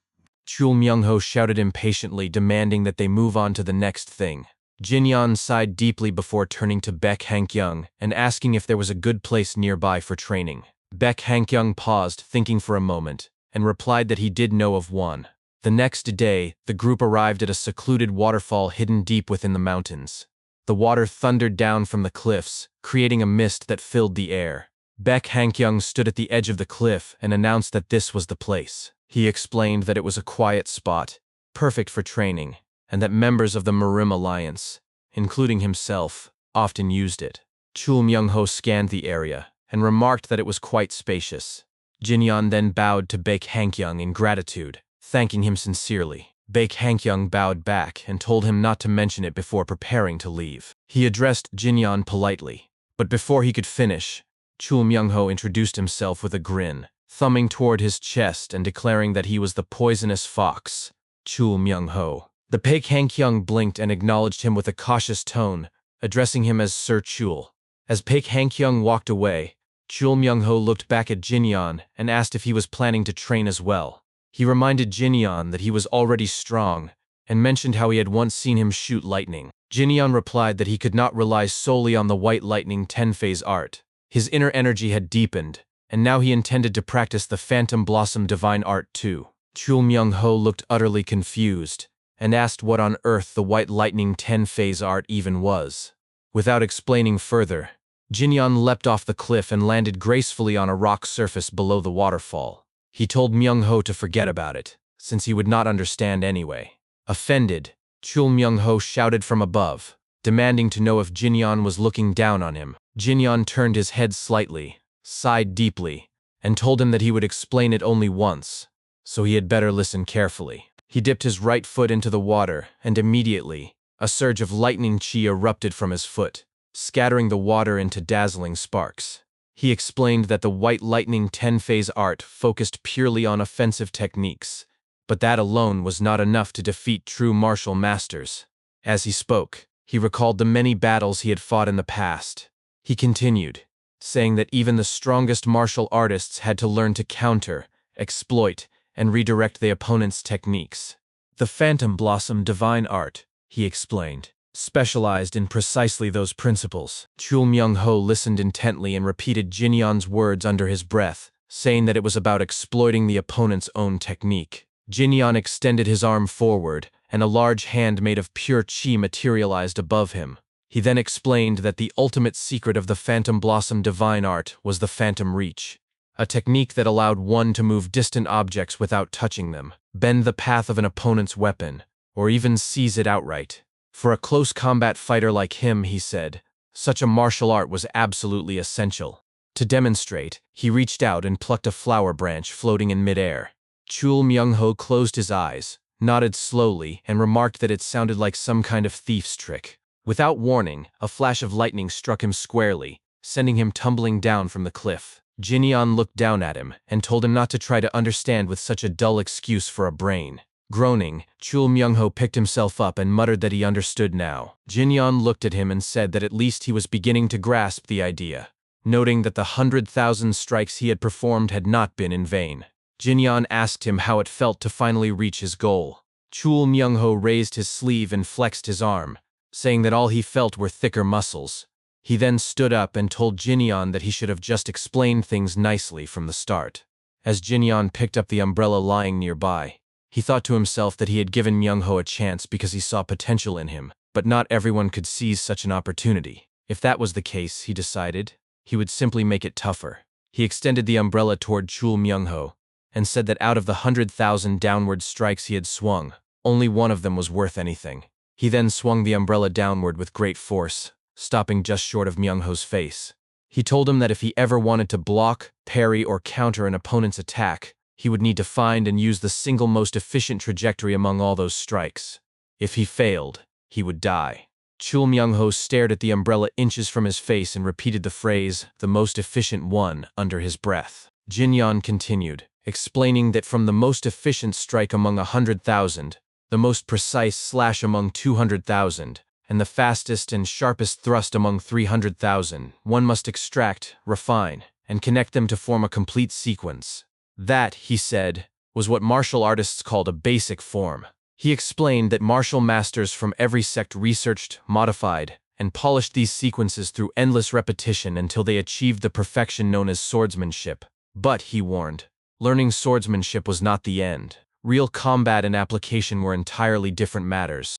Chul Myung-ho shouted impatiently, demanding that they move on to the next thing. Jinyan sighed deeply before turning to Baek Hankyung and asking if there was a good place nearby for training. Baek Hankyung paused, thinking for a moment, and replied that he did know of one. The next day, the group arrived at a secluded waterfall hidden deep within the mountains. The water thundered down from the cliffs, creating a mist that filled the air. Baek Hankyung stood at the edge of the cliff and announced that this was the place. He explained that it was a quiet spot, perfect for training, and that members of the Marim Alliance, including himself, often used it. Chul Myung-ho scanned the area and remarked that it was quite spacious. Jinyan then bowed to Baek Hankyung in gratitude, thanking him sincerely. Baek Hankyung bowed back and told him not to mention it before preparing to leave. He addressed Jinyan politely, but before he could finish, Chul Myung-ho introduced himself with a grin, thumbing toward his chest and declaring that he was the poisonous fox, Chul Myung-ho. The Baek Hankyung blinked and acknowledged him with a cautious tone, addressing him as Sir Chul. As Baek Hankyung walked away, Chul Myung-ho looked back at Jinyan and asked if he was planning to train as well. He reminded Jinyan that he was already strong and mentioned how he had once seen him shoot lightning. Jinyan replied that he could not rely solely on the White Lightning 10-phase art. His inner energy had deepened, and now he intended to practice the Phantom Blossom Divine Art too. Chul Myung-ho looked utterly confused and asked what on earth the White Lightning 10-phase art even was. Without explaining further, Jinyan leapt off the cliff and landed gracefully on a rock surface below the waterfall. He told Myung-ho to forget about it, since he would not understand anyway. Offended, Chul Myung-ho shouted from above, demanding to know if Jinyan was looking down on him. Jinyan turned his head slightly, sighed deeply, and told him that he would explain it only once, so he had better listen carefully. He dipped his right foot into the water, and immediately, A surge of lightning chi erupted from his foot, scattering the water into dazzling sparks. He explained that the white lightning 10-phase art focused purely on offensive techniques, but that alone was not enough to defeat true martial masters. As he spoke, he recalled the many battles he had fought in the past. He continued, saying that even the strongest martial artists had to learn to counter, exploit, and redirect the opponent's techniques. The Phantom Blossom divine art, he explained, specialized in precisely those principles. Chul Myung-ho listened intently and repeated Jinyan's words under his breath, saying that it was about exploiting the opponent's own technique. Jinyan extended his arm forward, and a large hand made of pure chi materialized above him. He then explained that the ultimate secret of the Phantom Blossom divine art was the Phantom Reach, a technique that allowed one to move distant objects without touching them, bend the path of an opponent's weapon, or even seize it outright. For a close combat fighter like him, he said, such a martial art was absolutely essential. To demonstrate, he reached out and plucked a flower branch floating in midair. Chul Myung-ho closed his eyes, nodded slowly, and remarked that it sounded like some kind of thief's trick. Without warning, a flash of lightning struck him squarely, sending him tumbling down from the cliff. Jinyan looked down at him and told him not to try to understand with such a dull excuse for a brain. Groaning, Chul Myung-ho picked himself up and muttered that he understood now. Jinyan looked at him and said that at least he was beginning to grasp the idea, noting that the 100,000 strikes he had performed had not been in vain. Jinyan asked him how it felt to finally reach his goal. Chul Myung-ho raised his sleeve and flexed his arm, saying that all he felt were thicker muscles. He then stood up and told Jinyan that he should have just explained things nicely from the start. As Jinyan picked up the umbrella lying nearby, he thought to himself that he had given Myung-ho a chance because he saw potential in him, but not everyone could seize such an opportunity. If that was the case, he decided, he would simply make it tougher. He extended the umbrella toward Chul Myung-ho and said that out of the 100,000 downward strikes he had swung, only one of them was worth anything. He then swung the umbrella downward with great force, stopping just short of Myung-ho's face. He told him that if he ever wanted to block, parry, or counter an opponent's attack, he would need to find and use the single most efficient trajectory among all those strikes. If he failed, he would die. Chul Myung-ho stared at the umbrella inches from his face and repeated the phrase, "the most efficient one," under his breath. Jinyan continued, explaining that from the most efficient strike among 100,000, the most precise slash among 200,000, and the fastest and sharpest thrust among 300,000, one must extract, refine, and connect them to form a complete sequence. That, he said, was what martial artists called a basic form. He explained that martial masters from every sect researched, modified, and polished these sequences through endless repetition until they achieved the perfection known as swordsmanship. But, he warned, learning swordsmanship was not the end. Real combat and application were entirely different matters.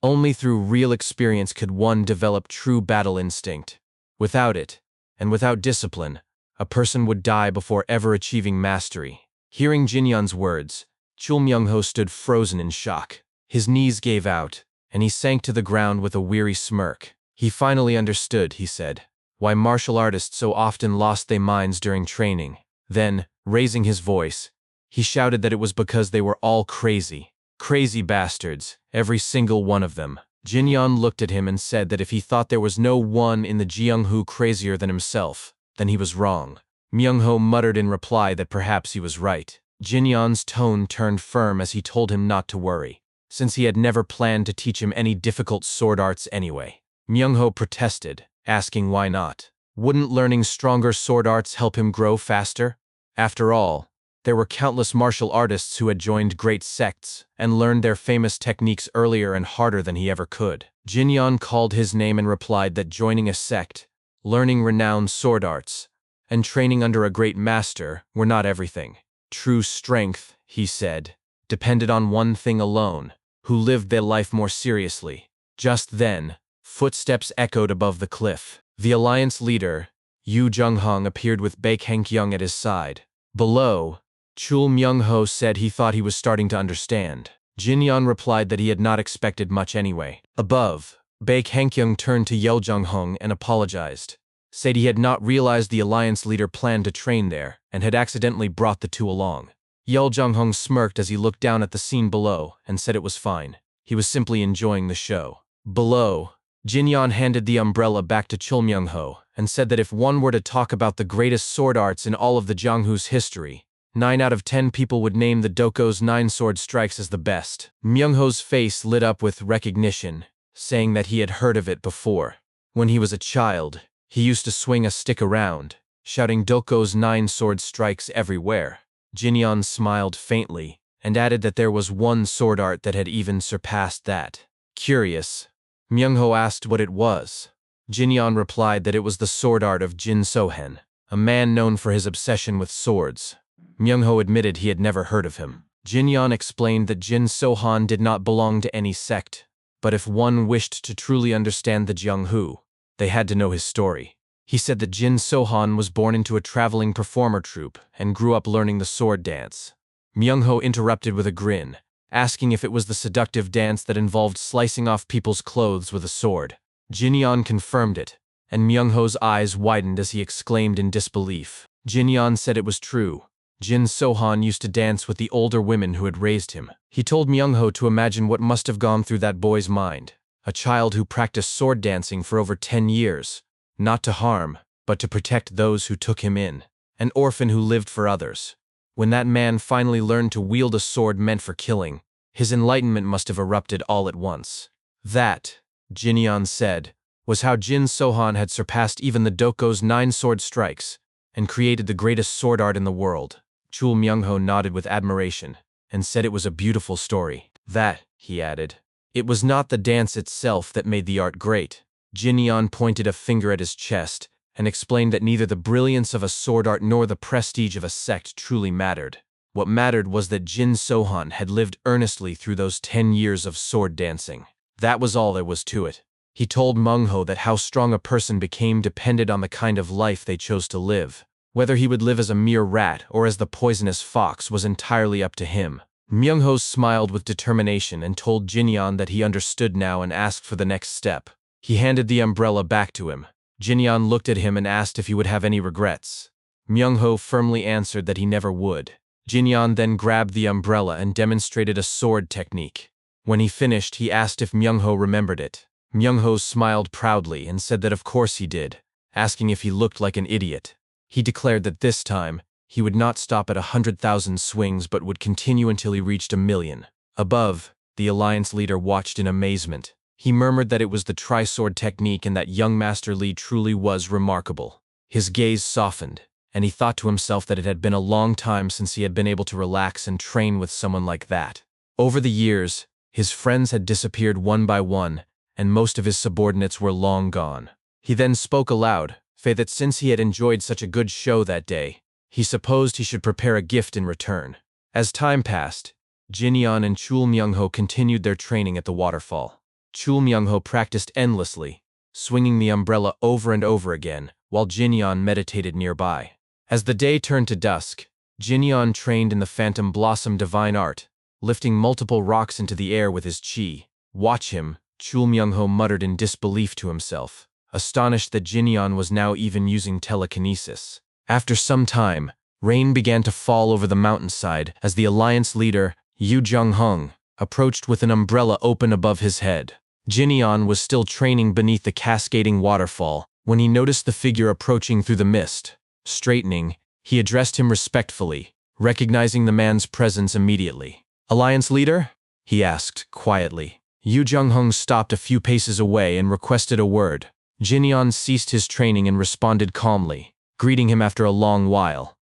Only through real experience could one develop true battle instinct. Without it, and without discipline, a person would die before ever achieving mastery. Hearing Jinyan's words, Chul Myung-ho stood frozen in shock. His knees gave out, and he sank to the ground with a weary smirk. He finally understood, he said, why martial artists so often lost their minds during training. Then, raising his voice, he shouted that it was because they were all crazy. Crazy bastards, every single one of them. Jinyan looked at him and said that if he thought there was no one in the Jeonghu crazier than himself, then he was wrong. Myung-ho muttered in reply that perhaps he was right. Jinyan's tone turned firm as he told him not to worry, since he had never planned to teach him any difficult sword arts anyway. Myung-ho protested, asking why not. Wouldn't learning stronger sword arts help him grow faster? After all, there were countless martial artists who had joined great sects and learned their famous techniques earlier and harder than he ever could. Jinyan called his name and replied that joining a sect, learning renowned sword arts, and training under a great master were not everything. True strength, he said, depended on one thing alone, who lived their life more seriously. Just then, footsteps echoed above the cliff. The alliance leader, Yu Jung-hong, appeared with Baek Hankyung at his side. Below, Chul Myung-ho said he thought he was starting to understand. Jinyan replied that he had not expected much anyway. Above, Baek Hankyung turned to Yeo Jung-hong and apologized, said he had not realized the alliance leader planned to train there and had accidentally brought the two along. Yeo Jung-hong smirked as he looked down at the scene below and said it was fine. He was simply enjoying the show. Below, Jinyan handed the umbrella back to Chul Myung-ho and said that if one were to talk about the greatest sword arts in all of the Jianghu's history, 9 out of 10 people would name the Doko's 9 sword strikes as the best. Myung-ho's face lit up with recognition, saying that he had heard of it before. When he was a child, he used to swing a stick around, shouting Doko's 9 sword strikes everywhere. Jinyan smiled faintly and added that there was one sword art that had even surpassed that. Curious, Myung-ho asked what it was. Jinyan replied that it was the sword art of Jin Sohen, a man known for his obsession with swords. Myung-ho admitted he had never heard of him. Jinyan explained that Jin Sohan did not belong to any sect, but if one wished to truly understand the Jianghu, they had to know his story. He said that Jin Sohan was born into a traveling performer troupe and grew up learning the sword dance. Myung-ho interrupted with a grin, asking if it was the seductive dance that involved slicing off people's clothes with a sword. Jinyan confirmed it, and Myung-ho's eyes widened as he exclaimed in disbelief. Jinyan said it was true. Jin Sohan used to dance with the older women who had raised him. He told Myung-ho to imagine what must have gone through that boy's mind. A child who practiced sword dancing for over 10 years, not to harm, but to protect those who took him in. An orphan who lived for others. When that man finally learned to wield a sword meant for killing, his enlightenment must have erupted all at once. That, Jinyan said, was how Jin Sohan had surpassed even the Doko's 9 sword strikes and created the greatest sword art in the world. Chul Myung-ho nodded with admiration and said it was a beautiful story. That, he added, it was not the dance itself that made the art great. Jinyan pointed a finger at his chest and explained that neither the brilliance of a sword art nor the prestige of a sect truly mattered. What mattered was that Jin Sohan had lived earnestly through those 10 years of sword dancing. That was all there was to it. He told Myung-ho that how strong a person became depended on the kind of life they chose to live. Whether he would live as a mere rat or as the poisonous fox was entirely up to him. Myung-ho smiled with determination and told Jinyan that he understood now and asked for the next step. He handed the umbrella back to him. Jinyan looked at him and asked if he would have any regrets. Myung-ho firmly answered that he never would. Jinyan then grabbed the umbrella and demonstrated a sword technique. When he finished, he asked if Myung-ho remembered it. Myung-ho smiled proudly and said that of course he did, asking if he looked like an idiot. He declared that this time, he would not stop at 100,000 swings but would continue until he reached 1,000,000. Above, the alliance leader watched in amazement. He murmured that it was the tri-sword technique and that young Master Li truly was remarkable. His gaze softened, and he thought to himself that it had been a long time since he had been able to relax and train with someone like that. Over the years, his friends had disappeared one by one, and most of his subordinates were long gone. He then spoke aloud, that since he had enjoyed such a good show that day, he supposed he should prepare a gift in return. As time passed, Jinyan and Chul Myung-ho continued their training at the waterfall. Chul Myung-ho practiced endlessly, swinging the umbrella over and over again, while Jinyan meditated nearby. As the day turned to dusk, Jinyan trained in the Phantom Blossom divine art, lifting multiple rocks into the air with his chi. Watch him, Chul Myung-ho muttered in disbelief to himself, astonished that Jinyan was now even using telekinesis. After some time, rain began to fall over the mountainside as the alliance leader, Yu Jung-hung, approached with an umbrella open above his head. Jinyan was still training beneath the cascading waterfall when he noticed the figure approaching through the mist. Straightening, he addressed him respectfully, recognizing the man's presence immediately. "Alliance leader?" he asked, quietly. Yu Jung-hung stopped a few paces away and requested a word. Jinyan ceased his training and responded calmly, greeting him after a long while.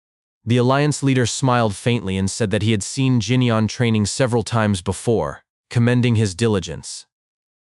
The alliance leader smiled faintly and said that he had seen Jinyan training several times before, commending his diligence.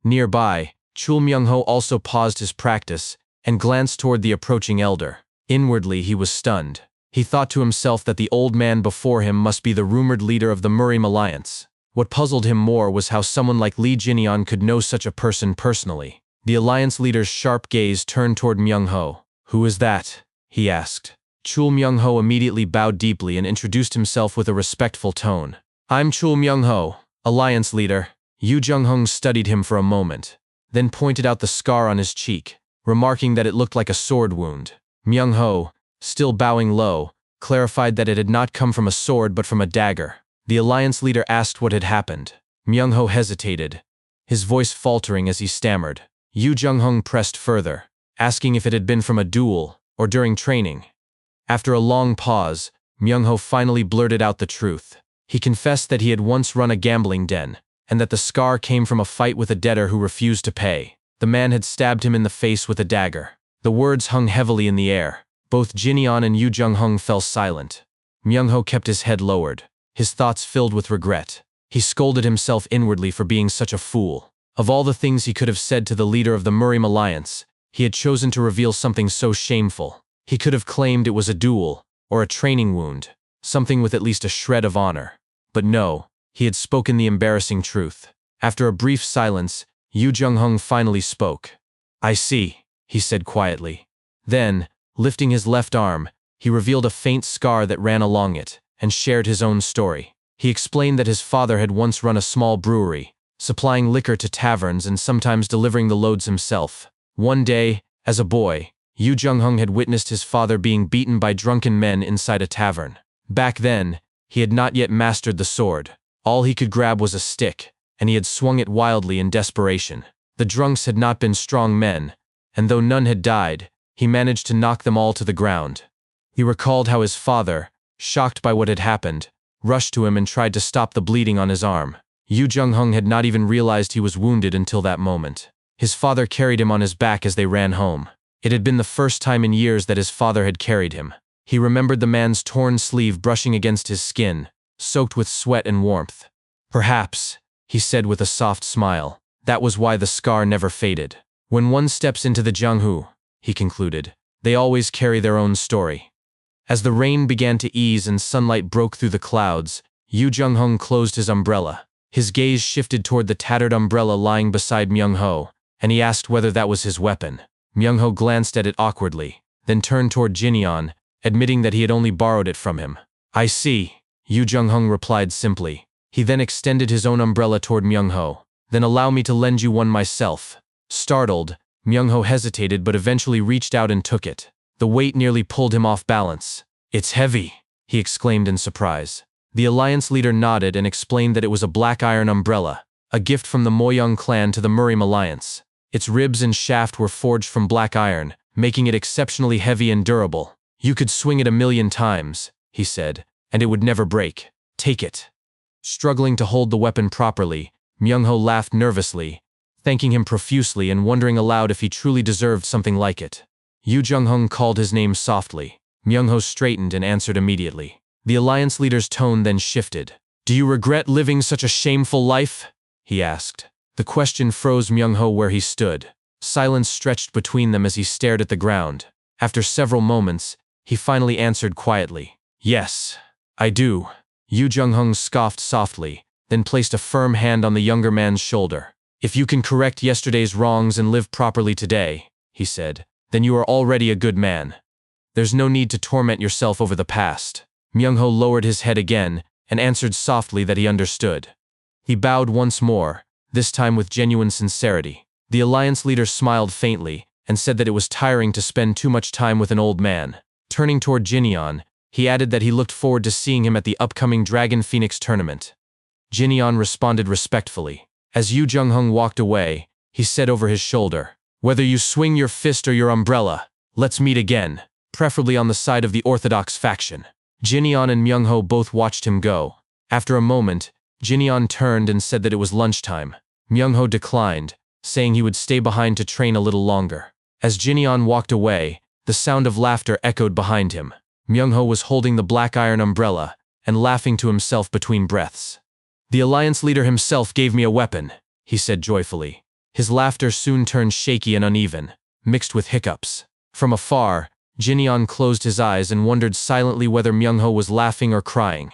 Nearby, Chul Myung-ho also paused his practice and glanced toward the approaching elder. Inwardly, he was stunned. He thought to himself that the old man before him must be the rumored leader of the Murim Alliance. What puzzled him more was how someone like Li Jinyan could know such a person personally. The alliance leader's sharp gaze turned toward Myung-ho. "Who is that?" he asked. Chul Myung-ho immediately bowed deeply and introduced himself with a respectful tone. "I'm Chul Myung-ho, alliance leader." Yu Jung-hung studied him for a moment, then pointed out the scar on his cheek, remarking that it looked like a sword wound. Myung-ho, still bowing low, clarified that it had not come from a sword but from a dagger. The alliance leader asked what had happened. Myung-ho hesitated, his voice faltering as he stammered. Yu Jung-hung pressed further, asking if it had been from a duel or during training. After a long pause, Myung-ho finally blurted out the truth. He confessed that he had once run a gambling den, and that the scar came from a fight with a debtor who refused to pay. The man had stabbed him in the face with a dagger. The words hung heavily in the air. Both Jin-yeon and Yu Jung-hung fell silent. Myung-ho kept his head lowered, his thoughts filled with regret. He scolded himself inwardly for being such a fool. Of all the things he could have said to the leader of the Murim Alliance, he had chosen to reveal something so shameful. He could have claimed it was a duel, or a training wound, something with at least a shred of honor. But no, he had spoken the embarrassing truth. After a brief silence, Yu Jung-hung finally spoke. "I see," he said quietly. Then, lifting his left arm, he revealed a faint scar that ran along it, and shared his own story. He explained that his father had once run a small brewery, supplying liquor to taverns and sometimes delivering the loads himself. One day, as a boy, Yu Jung-hung had witnessed his father being beaten by drunken men inside a tavern. Back then, he had not yet mastered the sword. All he could grab was a stick, and he had swung it wildly in desperation. The drunks had not been strong men, and though none had died, he managed to knock them all to the ground. He recalled how his father, shocked by what had happened, rushed to him and tried to stop the bleeding on his arm. Yu Jung-hung had not even realized he was wounded until that moment. His father carried him on his back as they ran home. It had been the first time in years that his father had carried him. He remembered the man's torn sleeve brushing against his skin, soaked with sweat and warmth. "Perhaps," he said with a soft smile, "that was why the scar never faded. When one steps into the Jianghu," he concluded, "they always carry their own story." As the rain began to ease and sunlight broke through the clouds, Yu Jung-hung closed his umbrella. His gaze shifted toward the tattered umbrella lying beside Myung-ho, and he asked whether that was his weapon. Myung-ho glanced at it awkwardly, then turned toward Jin-yeon, admitting that he had only borrowed it from him. "I see," Yu Jung-hung replied simply. He then extended his own umbrella toward Myung-ho. "Then allow me to lend you one myself." Startled, Myung-ho hesitated but eventually reached out and took it. The weight nearly pulled him off balance. "It's heavy," he exclaimed in surprise. The alliance leader nodded and explained that it was a black iron umbrella, a gift from the Moyoung clan to the Murim Alliance. Its ribs and shaft were forged from black iron, making it exceptionally heavy and durable. "You could swing it 1,000,000 times," he said, "and it would never break. Take it." Struggling to hold the weapon properly, Myung-ho laughed nervously, thanking him profusely and wondering aloud if he truly deserved something like it. Yu Jung-hung called his name softly. Myung-ho straightened and answered immediately. The alliance leader's tone then shifted. "Do you regret living such a shameful life?" he asked. The question froze Myung-ho where he stood. Silence stretched between them as he stared at the ground. After several moments, he finally answered quietly. "Yes, I do." Yu Jung-hung scoffed softly, then placed a firm hand on the younger man's shoulder. "If you can correct yesterday's wrongs and live properly today," he said, "then you are already a good man. There's no need to torment yourself over the past." Myung-ho lowered his head again and answered softly that he understood. He bowed once more, this time with genuine sincerity. The alliance leader smiled faintly and said that it was tiring to spend too much time with an old man. Turning toward Jin-yeon, he added that he looked forward to seeing him at the upcoming Dragon Phoenix tournament. Jin-yeon responded respectfully. As Yu Jung-hung walked away, he said over his shoulder, "Whether you swing your fist or your umbrella, let's meet again, preferably on the side of the orthodox faction." Jin-yeon and Myung-ho both watched him go. After a moment, Jin-yeon turned and said that it was lunchtime. Myung-ho declined, saying he would stay behind to train a little longer. As Jin-yeon walked away, the sound of laughter echoed behind him. Myung-ho was holding the black iron umbrella and laughing to himself between breaths. "The alliance leader himself gave me a weapon," he said joyfully. His laughter soon turned shaky and uneven, mixed with hiccups. From afar, Jin-yeon closed his eyes and wondered silently whether Myung-ho was laughing or crying.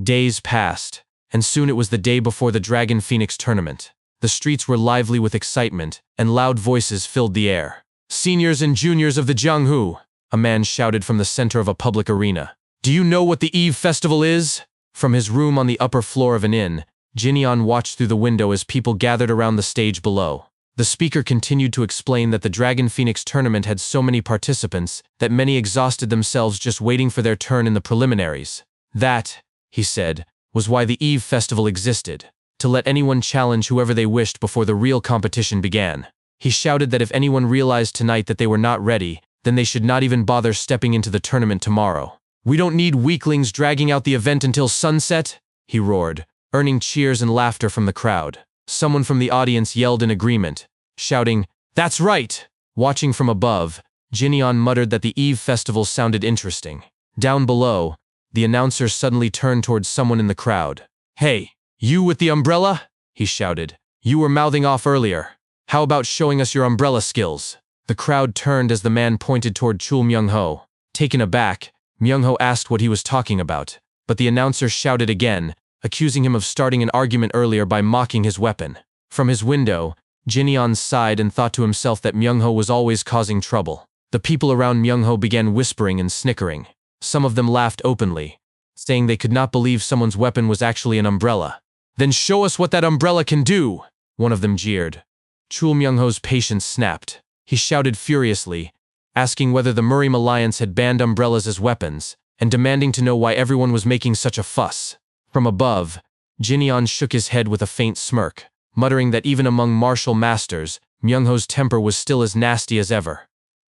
Days passed, and soon it was the day before the Dragon Phoenix tournament. The streets were lively with excitement, and loud voices filled the air. "Seniors and juniors of the Jianghu," a man shouted from the center of a public arena. "Do you know what the Eve Festival is?" From his room on the upper floor of an inn, Jin-yeon watched through the window as people gathered around the stage below. The speaker continued to explain that the Dragon Phoenix tournament had so many participants that many exhausted themselves just waiting for their turn in the preliminaries. That, he said, was why the Eve Festival existed. to let anyone challenge whoever they wished before the real competition began. He shouted that if anyone realized tonight that they were not ready, then they should not even bother stepping into the tournament tomorrow. "We don't need weaklings dragging out the event until sunset," he roared, earning cheers and laughter from the crowd. Someone from the audience yelled in agreement, shouting, "That's right!" Watching from above, Jinyeon muttered that the Eve Festival sounded interesting. Down below, the announcer suddenly turned towards someone in the crowd. "Hey, you with the umbrella?" he shouted. "You were mouthing off earlier. How about showing us your umbrella skills?" The crowd turned as the man pointed toward Chul Myung-ho. Taken aback, Myung-ho asked what he was talking about, but the announcer shouted again, accusing him of starting an argument earlier by mocking his weapon. From his window, Jinyeon sighed and thought to himself that Myung-ho was always causing trouble. The people around Myung-ho began whispering and snickering. Some of them laughed openly, saying they could not believe someone's weapon was actually an umbrella. "Then show us what that umbrella can do," one of them jeered. Chul Myung-ho's patience snapped. He shouted furiously, asking whether the Murim Alliance had banned umbrellas as weapons, and demanding to know why everyone was making such a fuss. From above, Jinyeon shook his head with a faint smirk, muttering that even among martial masters, Myung-ho's temper was still as nasty as ever.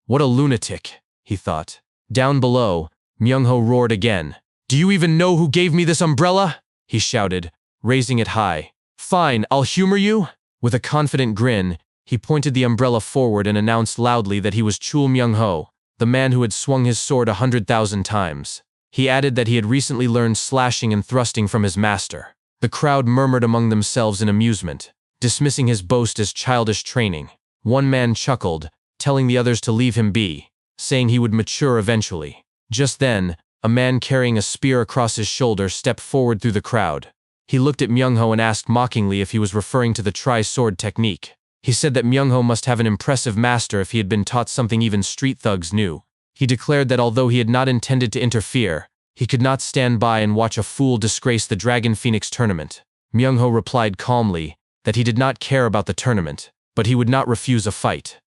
"What a lunatic," he thought. Down below, Myung-ho roared again. "Do you even know who gave me this umbrella?" he shouted, raising it high. "Fine, I'll humor you." With a confident grin, he pointed the umbrella forward and announced loudly that he was Chul Myung-ho, the man who had swung his sword 100,000 times. He added that he had recently learned slashing and thrusting from his master. The crowd murmured among themselves in amusement, dismissing his boast as childish training. One man chuckled, telling the others to leave him be, saying he would mature eventually. Just then, a man carrying a spear across his shoulder stepped forward through the crowd. He looked at Myung-ho and asked mockingly if he was referring to the tri-sword technique. He said that Myung-ho must have an impressive master if he had been taught something even street thugs knew. He declared that although he had not intended to interfere, he could not stand by and watch a fool disgrace the Dragon Phoenix tournament. Myung-ho replied calmly that he did not care about the tournament, but he would not refuse a fight.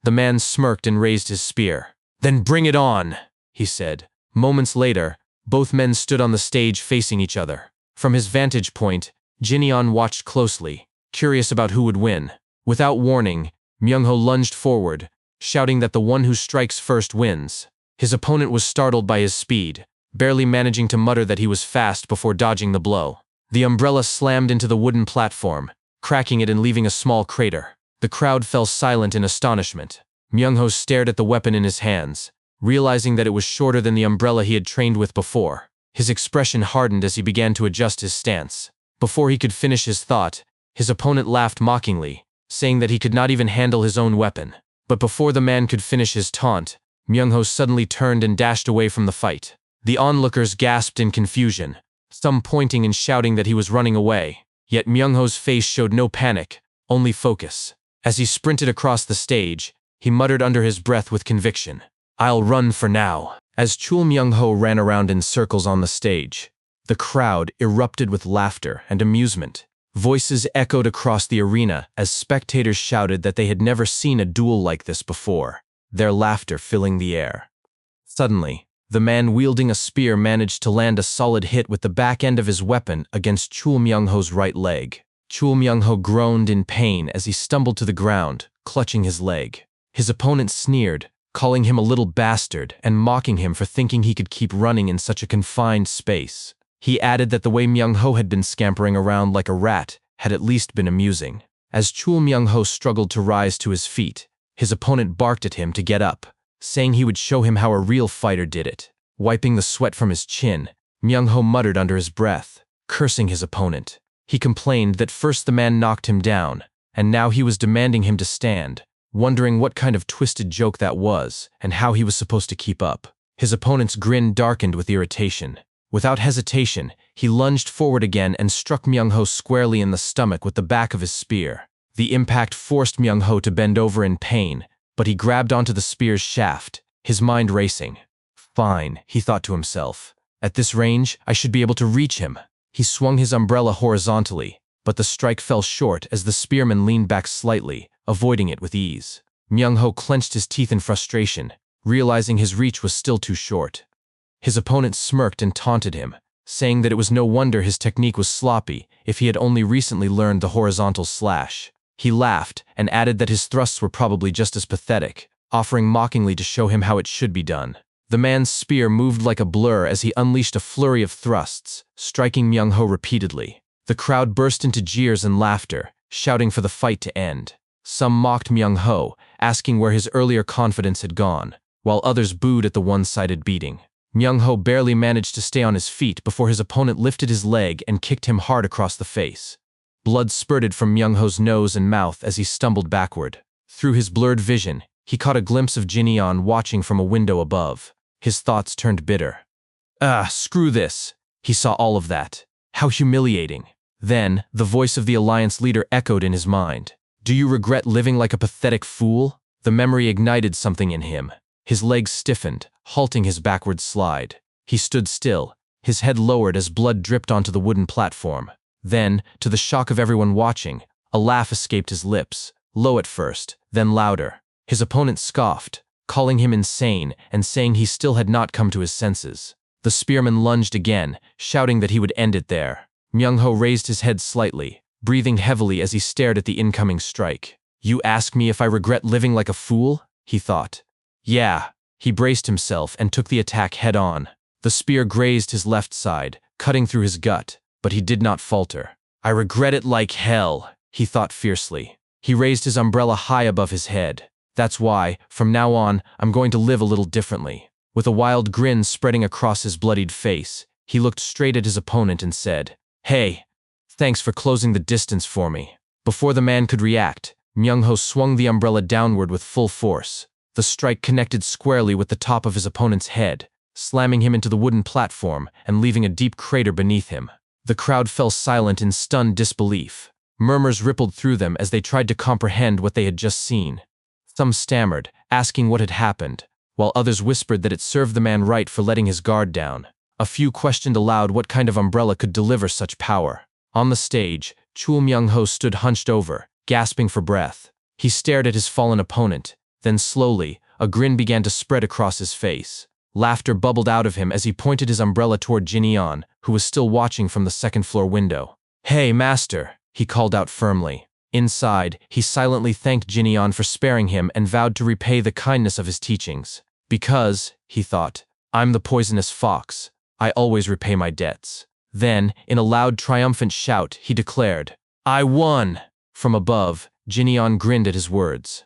The man smirked and raised his spear. "Then bring it on," he said. Moments later, both men stood on the stage facing each other. From his vantage point, Jinyeon watched closely, curious about who would win. Without warning, Myung-ho lunged forward, shouting that the one who strikes first wins. His opponent was startled by his speed, barely managing to mutter that he was fast before dodging the blow. The umbrella slammed into the wooden platform, cracking it and leaving a small crater. The crowd fell silent in astonishment. Myung-ho stared at the weapon in his hands, realizing that it was shorter than the umbrella he had trained with before. His expression hardened as he began to adjust his stance. Before he could finish his thought, his opponent laughed mockingly, saying that he could not even handle his own weapon. But before the man could finish his taunt, Myung-ho suddenly turned and dashed away from the fight. The onlookers gasped in confusion, some pointing and shouting that he was running away. Yet Myung-ho's face showed no panic, only focus. As he sprinted across the stage, he muttered under his breath with conviction, "I'll run for now." As Chul Myung-ho ran around in circles on the stage, the crowd erupted with laughter and amusement. Voices echoed across the arena as spectators shouted that they had never seen a duel like this before, their laughter filling the air. Suddenly, the man wielding a spear managed to land a solid hit with the back end of his weapon against Chul Myung-ho's right leg. Chul Myung-ho groaned in pain as he stumbled to the ground, clutching his leg. His opponent sneered, calling him a little bastard and mocking him for thinking he could keep running in such a confined space. He added that the way Myung-ho had been scampering around like a rat had at least been amusing. As Chul Myung-ho struggled to rise to his feet, his opponent barked at him to get up, saying he would show him how a real fighter did it. Wiping the sweat from his chin, Myung-ho muttered under his breath, cursing his opponent. He complained that first the man knocked him down, and now he was demanding him to stand, wondering what kind of twisted joke that was and how he was supposed to keep up. His opponent's grin darkened with irritation. Without hesitation, he lunged forward again and struck Myung-ho squarely in the stomach with the back of his spear. The impact forced Myung-ho to bend over in pain, but he grabbed onto the spear's shaft, his mind racing. "Fine," he thought to himself. "At this range, I should be able to reach him." He swung his umbrella horizontally, but the strike fell short as the spearman leaned back slightly, avoiding it with ease. Myung-ho clenched his teeth in frustration, realizing his reach was still too short. His opponent smirked and taunted him, saying that it was no wonder his technique was sloppy if he had only recently learned the horizontal slash. He laughed and added that his thrusts were probably just as pathetic, offering mockingly to show him how it should be done. The man's spear moved like a blur as he unleashed a flurry of thrusts, striking Myung-ho repeatedly. The crowd burst into jeers and laughter, shouting for the fight to end. Some mocked Myung-ho, asking where his earlier confidence had gone, while others booed at the one-sided beating. Myung-ho barely managed to stay on his feet before his opponent lifted his leg and kicked him hard across the face. Blood spurted from Myung-ho's nose and mouth as he stumbled backward. Through his blurred vision, he caught a glimpse of Jin-yeon watching from a window above. His thoughts turned bitter. Screw this. He saw all of that. How humiliating. Then, the voice of the Alliance leader echoed in his mind. Do you regret living like a pathetic fool? The memory ignited something in him. His legs stiffened, halting his backward slide. He stood still, his head lowered as blood dripped onto the wooden platform. Then, to the shock of everyone watching, a laugh escaped his lips, low at first, then louder. His opponent scoffed, calling him insane and saying he still had not come to his senses. The spearman lunged again, shouting that he would end it there. Myung-ho raised his head slightly, breathing heavily as he stared at the incoming strike. You ask me if I regret living like a fool? He thought. Yeah. He braced himself and took the attack head-on. The spear grazed his left side, cutting through his gut, but he did not falter. I regret it like hell, he thought fiercely. He raised his umbrella high above his head. That's why, from now on, I'm going to live a little differently. With a wild grin spreading across his bloodied face, he looked straight at his opponent and said, Hey, thanks for closing the distance for me. Before the man could react, Myung-ho swung the umbrella downward with full force. The strike connected squarely with the top of his opponent's head, slamming him into the wooden platform and leaving a deep crater beneath him. The crowd fell silent in stunned disbelief. Murmurs rippled through them as they tried to comprehend what they had just seen. Some stammered, asking what had happened, while others whispered that it served the man right for letting his guard down. A few questioned aloud what kind of umbrella could deliver such power. On the stage, Chul Myung-ho stood hunched over, gasping for breath. He stared at his fallen opponent. Then slowly, a grin began to spread across his face. Laughter bubbled out of him as he pointed his umbrella toward Jin-yeon, who was still watching from the second-floor window. Hey, master, he called out firmly. Inside, he silently thanked Jin-yeon for sparing him and vowed to repay the kindness of his teachings. Because, he thought, I'm the poisonous fox. I always repay my debts. Then, in a loud, triumphant shout, he declared, I won! From above, Jin-yeon grinned at his words.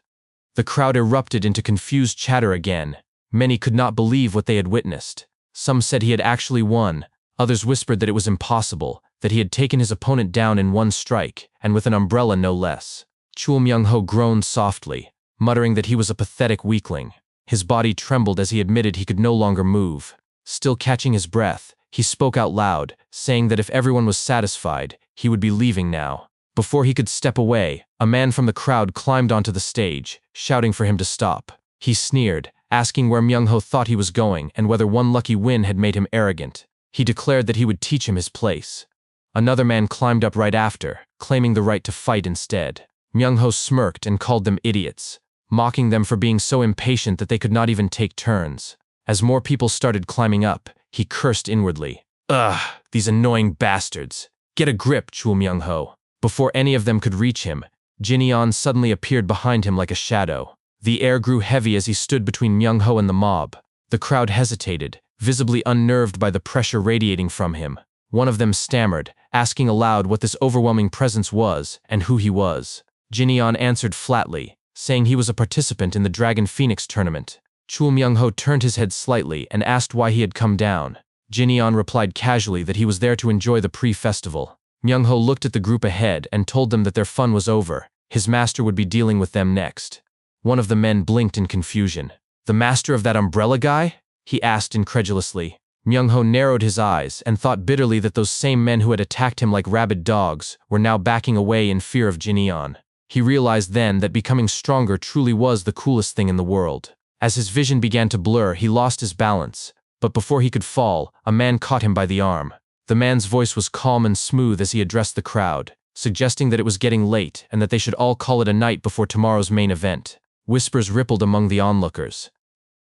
The crowd erupted into confused chatter again. Many could not believe what they had witnessed. Some said he had actually won. Others whispered that it was impossible, that he had taken his opponent down in one strike, and with an umbrella no less. Chul Myung-ho groaned softly, muttering that he was a pathetic weakling. His body trembled as he admitted he could no longer move. Still catching his breath, he spoke out loud, saying that if everyone was satisfied, he would be leaving now. Before he could step away, a man from the crowd climbed onto the stage, shouting for him to stop. He sneered, asking where Myung-ho thought he was going and whether one lucky win had made him arrogant. He declared that he would teach him his place. Another man climbed up right after, claiming the right to fight instead. Myung-ho smirked and called them idiots, mocking them for being so impatient that they could not even take turns. As more people started climbing up, he cursed inwardly. Ugh, these annoying bastards. Get a grip, Chul Myung-ho. Before any of them could reach him, Jin-yeon suddenly appeared behind him like a shadow. The air grew heavy as he stood between Myung-ho and the mob. The crowd hesitated, visibly unnerved by the pressure radiating from him. One of them stammered, asking aloud what this overwhelming presence was and who he was. Jin-yeon answered flatly, saying he was a participant in the Dragon Phoenix tournament. Chul Myung-ho turned his head slightly and asked why he had come down. Jin-yeon replied casually that he was there to enjoy the pre-festival. Myung-ho looked at the group ahead and told them that their fun was over. His master would be dealing with them next. One of the men blinked in confusion. The master of that umbrella guy? He asked incredulously. Myung-ho narrowed his eyes and thought bitterly that those same men who had attacked him like rabid dogs were now backing away in fear of Jin-yeon. He realized then that becoming stronger truly was the coolest thing in the world. As his vision began to blur, he lost his balance, but before he could fall, a man caught him by the arm. The man's voice was calm and smooth as he addressed the crowd, suggesting that it was getting late and that they should all call it a night before tomorrow's main event. Whispers rippled among the onlookers.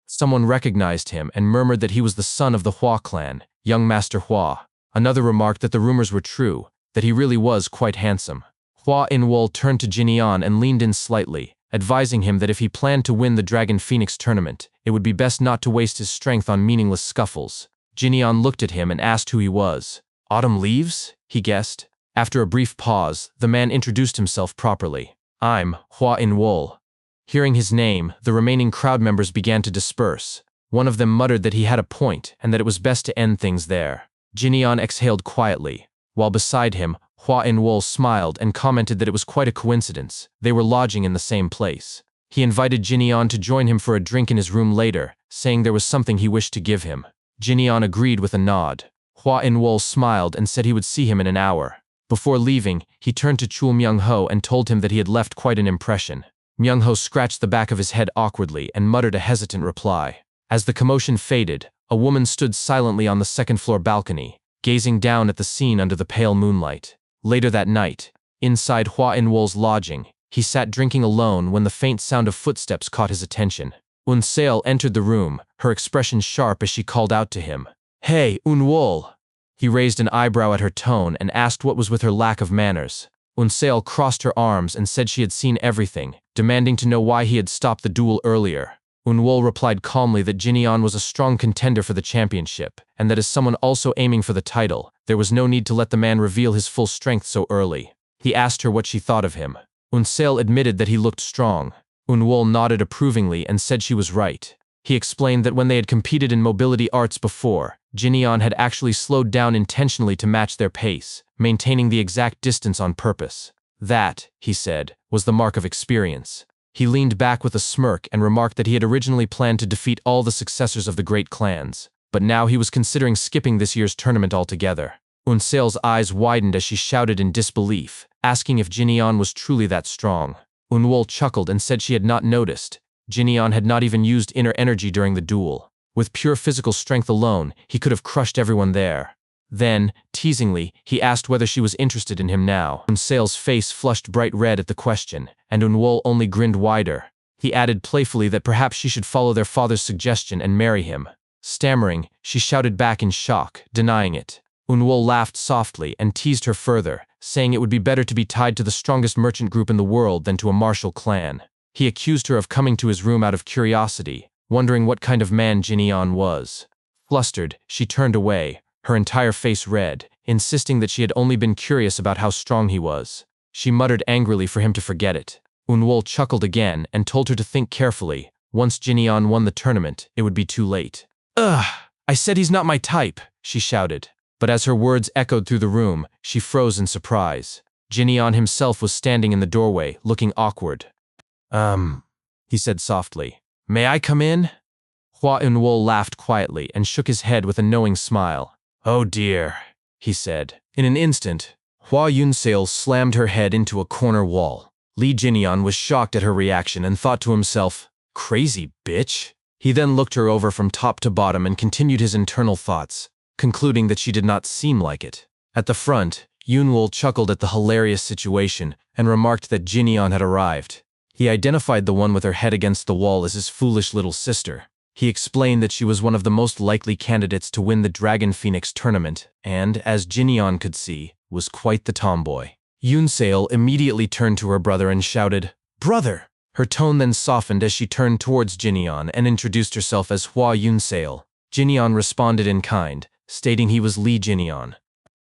Someone recognized him and murmured that he was the son of the Hua clan, young Master Hua. Another remarked that the rumors were true, that he really was quite handsome. Hua In-wol turned to Jinyan and leaned in slightly, advising him that if he planned to win the Dragon Phoenix tournament, it would be best not to waste his strength on meaningless scuffles. Jinyan looked at him and asked who he was. Autumn leaves? He guessed. After a brief pause, the man introduced himself properly. I'm Hua In-wol. Hearing his name, the remaining crowd members began to disperse. One of them muttered that he had a point and that it was best to end things there. Jinyan exhaled quietly. While beside him, Hua In-wol smiled and commented that it was quite a coincidence. They were lodging in the same place. He invited Jinyan to join him for a drink in his room later, saying there was something he wished to give him. Jinyan agreed with a nod. Hua In-wol smiled and said he would see him in an hour. Before leaving, he turned to Chul Myung-ho and told him that he had left quite an impression. Myung-ho scratched the back of his head awkwardly and muttered a hesitant reply. As the commotion faded, a woman stood silently on the second-floor balcony, gazing down at the scene under the pale moonlight. Later that night, inside Hua In-wol's lodging, he sat drinking alone when the faint sound of footsteps caught his attention. Un-seol entered the room, her expression sharp as she called out to him. "Hey, Un-wol!" He raised an eyebrow at her tone and asked what was with her lack of manners. Un-seol crossed her arms and said she had seen everything, demanding to know why he had stopped the duel earlier. Un-wol replied calmly that Jinyan was a strong contender for the championship, and that as someone also aiming for the title, there was no need to let the man reveal his full strength so early. He asked her what she thought of him. Un-seol admitted that he looked strong. Un-wol nodded approvingly and said she was right. He explained that when they had competed in mobility arts before, Jinyan had actually slowed down intentionally to match their pace, maintaining the exact distance on purpose. That, he said, was the mark of experience. He leaned back with a smirk and remarked that he had originally planned to defeat all the successors of the great clans, but now he was considering skipping this year's tournament altogether. Un-seol's eyes widened as she shouted in disbelief, asking if Jinyan was truly that strong. Un-wol chuckled and said she had not noticed. Jinyan had not even used inner energy during the duel. With pure physical strength alone, he could have crushed everyone there. Then, teasingly, he asked whether she was interested in him now. Un-seol's face flushed bright red at the question, and Un-wol only grinned wider. He added playfully that perhaps she should follow their father's suggestion and marry him. Stammering, she shouted back in shock, denying it. Un-wol laughed softly and teased her further, saying it would be better to be tied to the strongest merchant group in the world than to a martial clan. He accused her of coming to his room out of curiosity, wondering what kind of man Jinyan was. Flustered, she turned away, her entire face red, insisting that she had only been curious about how strong he was. She muttered angrily for him to forget it. Un-wol chuckled again and told her to think carefully. Once Jinyan won the tournament, it would be too late. "Ugh! I said he's not my type," she shouted. But as her words echoed through the room, she froze in surprise. Jinyan himself was standing in the doorway, looking awkward. He said softly. "May I come in?" Hua In-wol laughed quietly and shook his head with a knowing smile. "Oh dear," he said. In an instant, Hua Yun-seol slammed her head into a corner wall. Li Jinyan was shocked at her reaction and thought to himself, "Crazy bitch." He then looked her over from top to bottom and continued his internal thoughts, concluding that she did not seem like it. At the front, Yun-wol chuckled at the hilarious situation and remarked that Jinyan had arrived. He identified the one with her head against the wall as his foolish little sister. He explained that she was one of the most likely candidates to win the Dragon Phoenix tournament and, as Jinyan could see, was quite the tomboy. Yun-seol immediately turned to her brother and shouted, "Brother!" Her tone then softened as she turned towards Jinyan and introduced herself as Hua Yun-seol. Jinyan responded in kind, stating he was Li Jinyan.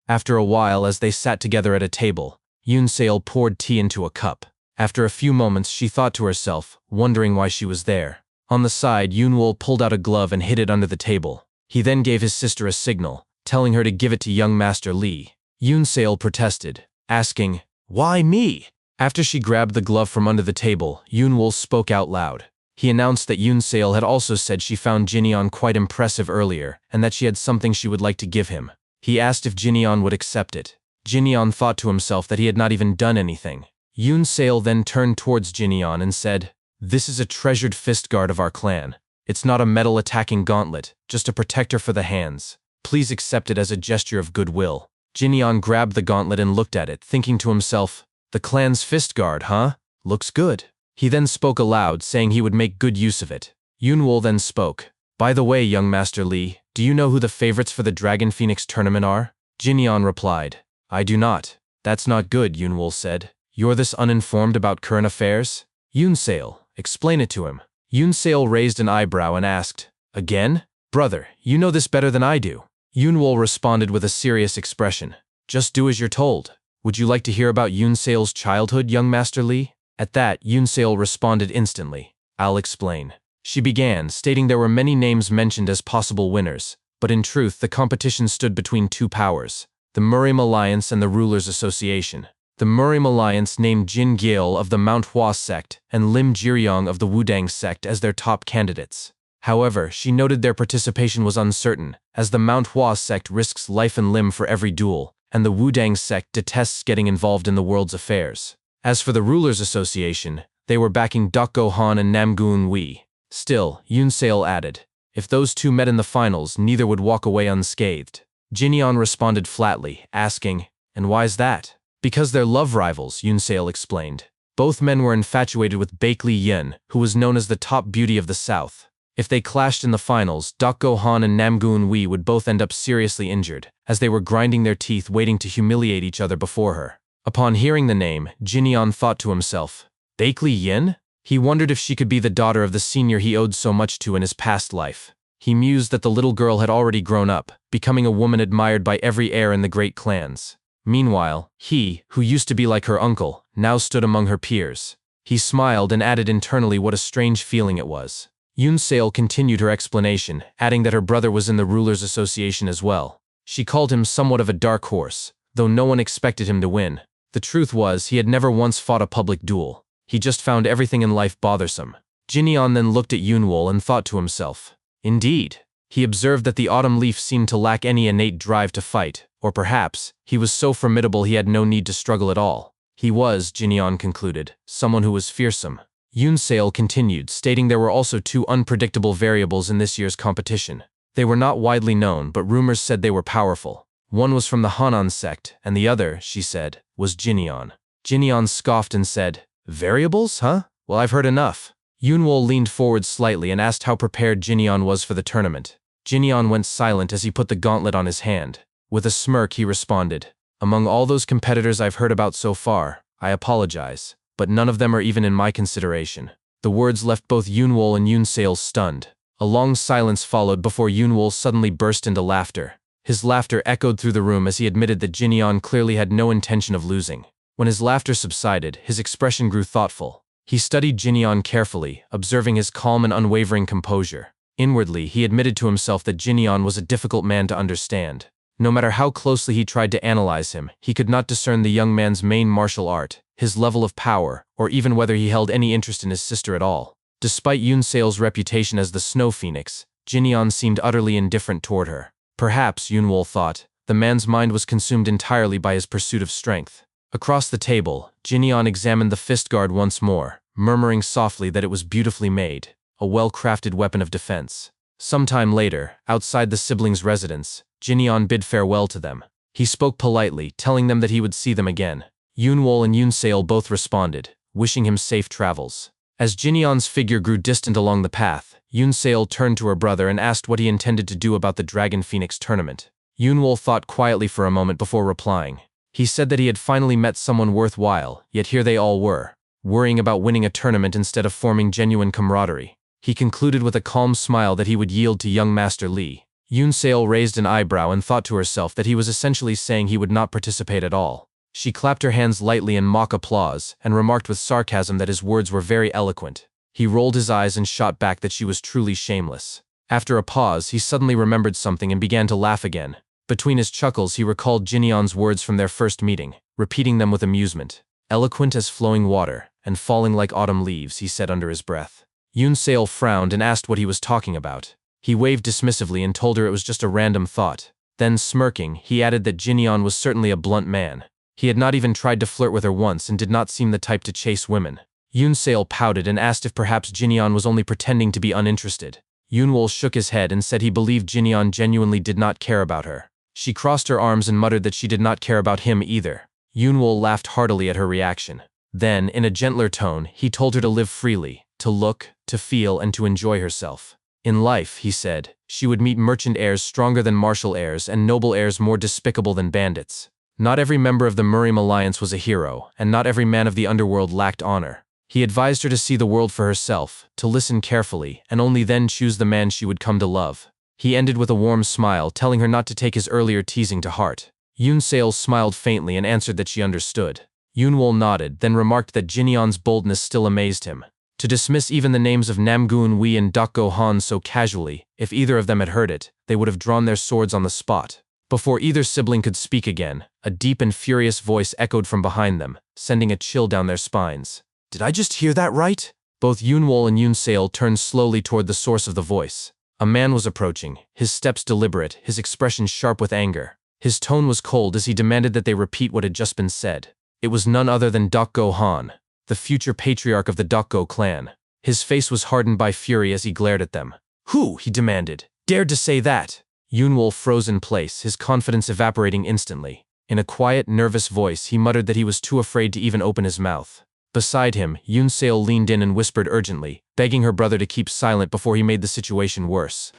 After a while, as they sat together at a table, Yun-seol poured tea into a cup. After a few moments, she thought to herself, wondering why she was there. On the side, Yun-wol pulled out a glove and hid it under the table. He then gave his sister a signal, telling her to give it to young Master Li. Yun-seol protested, asking, "Why me?" After she grabbed the glove from under the table, Yun-wol spoke out loud. He announced that Yun-seol had also said she found Jinyan quite impressive earlier, and that she had something she would like to give him. He asked if Jinyan would accept it. Jinyan thought to himself that he had not even done anything. Yun-seol then turned towards Jinyan and said, "This is a treasured fist guard of our clan. It's not a metal-attacking gauntlet, just a protector for the hands. Please accept it as a gesture of goodwill." Jinyan grabbed the gauntlet and looked at it, thinking to himself, "The clan's fist guard, huh? Looks good." He then spoke aloud, saying he would make good use of it. Yun-wol then spoke, "By the way, young Master Li, do you know who the favorites for the Dragon Phoenix tournament are?" Jinyeon replied. I do not. That's not good, Yoonwol said. You're this uninformed about current affairs? Yoonseol, explain it to him. Yoonseol raised an eyebrow and asked, Again? Brother, you know this better than I do. Yoonwol responded with a serious expression. Just do as you're told. Would you like to hear about Yoonseol's childhood, young Master Lee? At that, Yoonseol responded instantly. I'll explain. She began, stating there were many names mentioned as possible winners, but in truth the competition stood between two powers, the Murim Alliance and the Rulers Association. The Murim Alliance named Jin Gyeol of the Manhwa sect and Lim Jiryong of the Wudang sect as their top candidates. However, she noted their participation was uncertain, as the Manhwa sect risks life and limb for every duel, and the Wudang sect detests getting involved in the world's affairs. As for the Rulers Association, they were backing Dokgo Han and Namgoon Wi. Still, Yoonseol added, if those two met in the finals, neither would walk away unscathed. Jinyeon responded flatly, asking, and why's that? Because they're love rivals, Yoonseol explained. Both men were infatuated with Baek Lee Yun, who was known as the top beauty of the South. If they clashed in the finals, Dokgo Han and Namgoon Wi would both end up seriously injured, as they were grinding their teeth waiting to humiliate each other before her. Upon hearing the name, Jinyeon thought to himself, Baek Lee Yun? He wondered if she could be the daughter of the senior he owed so much to in his past life. He mused that the little girl had already grown up, becoming a woman admired by every heir in the great clans. Meanwhile, he, who used to be like her uncle, now stood among her peers. He smiled and added internally what a strange feeling it was. Yoonseol continued her explanation, adding that her brother was in the Rulers Association as well. She called him somewhat of a dark horse, though no one expected him to win. The truth was, he had never once fought a public duel. He just found everything in life bothersome. Jinyeon then looked at Yoonwol and thought to himself, indeed. He observed that the autumn leaf seemed to lack any innate drive to fight, or perhaps, he was so formidable he had no need to struggle at all. He was, Jinyeon concluded, someone who was fearsome. Yoonseol continued, stating there were also two unpredictable variables in this year's competition. They were not widely known, but rumors said they were powerful. One was from the Hanan sect, and the other, she said, was Jinyeon. Jinyeon scoffed and said, Variables, huh? Well, I've heard enough. Yoonwol leaned forward slightly and asked how prepared Jinyeon was for the tournament. Jinyeon went silent as he put the gauntlet on his hand. With a smirk, he responded, Among all those competitors I've heard about so far, I apologize, but none of them are even in my consideration. The words left both Yoonwol and Yoonseol stunned. A long silence followed before Yoonwol suddenly burst into laughter. His laughter echoed through the room as he admitted that Jinyeon clearly had no intention of losing. When his laughter subsided, his expression grew thoughtful. He studied Jinyeon carefully, observing his calm and unwavering composure. Inwardly, he admitted to himself that Jinyeon was a difficult man to understand. No matter how closely he tried to analyze him, he could not discern the young man's main martial art, his level of power, or even whether he held any interest in his sister at all. Despite Yoonseol's reputation as the Snow Phoenix, Jinyeon seemed utterly indifferent toward her. Perhaps, Yoonwol thought, the man's mind was consumed entirely by his pursuit of strength. Across the table, Jinyeon examined the fist guard once more, murmuring softly that it was beautifully made, a well-crafted weapon of defense. Sometime later, outside the siblings' residence, Jinyeon bid farewell to them. He spoke politely, telling them that he would see them again. Yoonwol and Yoonseol both responded, wishing him safe travels. As Jinyeon's figure grew distant along the path, Yoonseol turned to her brother and asked what he intended to do about the Dragon Phoenix tournament. Yoonwol thought quietly for a moment before replying. He said that he had finally met someone worthwhile, yet here they all were, worrying about winning a tournament instead of forming genuine camaraderie. He concluded with a calm smile that he would yield to young Master Lee. Yoonseol raised an eyebrow and thought to herself that he was essentially saying he would not participate at all. She clapped her hands lightly in mock applause and remarked with sarcasm that his words were very eloquent. He rolled his eyes and shot back that she was truly shameless. After a pause, he suddenly remembered something and began to laugh again. Between his chuckles, he recalled Jinyeon's words from their first meeting, repeating them with amusement. Eloquent as flowing water, and falling like autumn leaves, he said under his breath. Yoonseol frowned and asked what he was talking about. He waved dismissively and told her it was just a random thought. Then, smirking, he added that Jinyeon was certainly a blunt man. He had not even tried to flirt with her once and did not seem the type to chase women. Yoonseol pouted and asked if perhaps Jinyeon was only pretending to be uninterested. Yoonwol shook his head and said he believed Jinyeon genuinely did not care about her. She crossed her arms and muttered that she did not care about him either. Yoonwol laughed heartily at her reaction. Then, in a gentler tone, he told her to live freely, to look, to feel, and to enjoy herself. In life, he said, she would meet merchant heirs stronger than martial heirs and noble heirs more despicable than bandits. Not every member of the Muriam alliance was a hero, and not every man of the underworld lacked honor. He advised her to see the world for herself, to listen carefully, and only then choose the man she would come to love. He ended with a warm smile, telling her not to take his earlier teasing to heart. Yoon Seol smiled faintly and answered that she understood. Yoonwol nodded, then remarked that Jinyeon's boldness still amazed him. To dismiss even the names of Namgoon Wi and Dokgo Han so casually, if either of them had heard it, they would have drawn their swords on the spot. Before either sibling could speak again, a deep and furious voice echoed from behind them, sending a chill down their spines. Did I just hear that right? Both Yoonwol and Yoon Seol turned slowly toward the source of the voice. A man was approaching, his steps deliberate, his expression sharp with anger. His tone was cold as he demanded that they repeat what had just been said. It was none other than Dokgo Han, the future patriarch of the Dokgo clan. His face was hardened by fury as he glared at them. Who, he demanded, dared to say that? Yoonwol froze in place, his confidence evaporating instantly. In a quiet, nervous voice, he muttered that he was too afraid to even open his mouth. Beside him, Yoon Seol leaned in and whispered urgently, begging her brother to keep silent before he made the situation worse.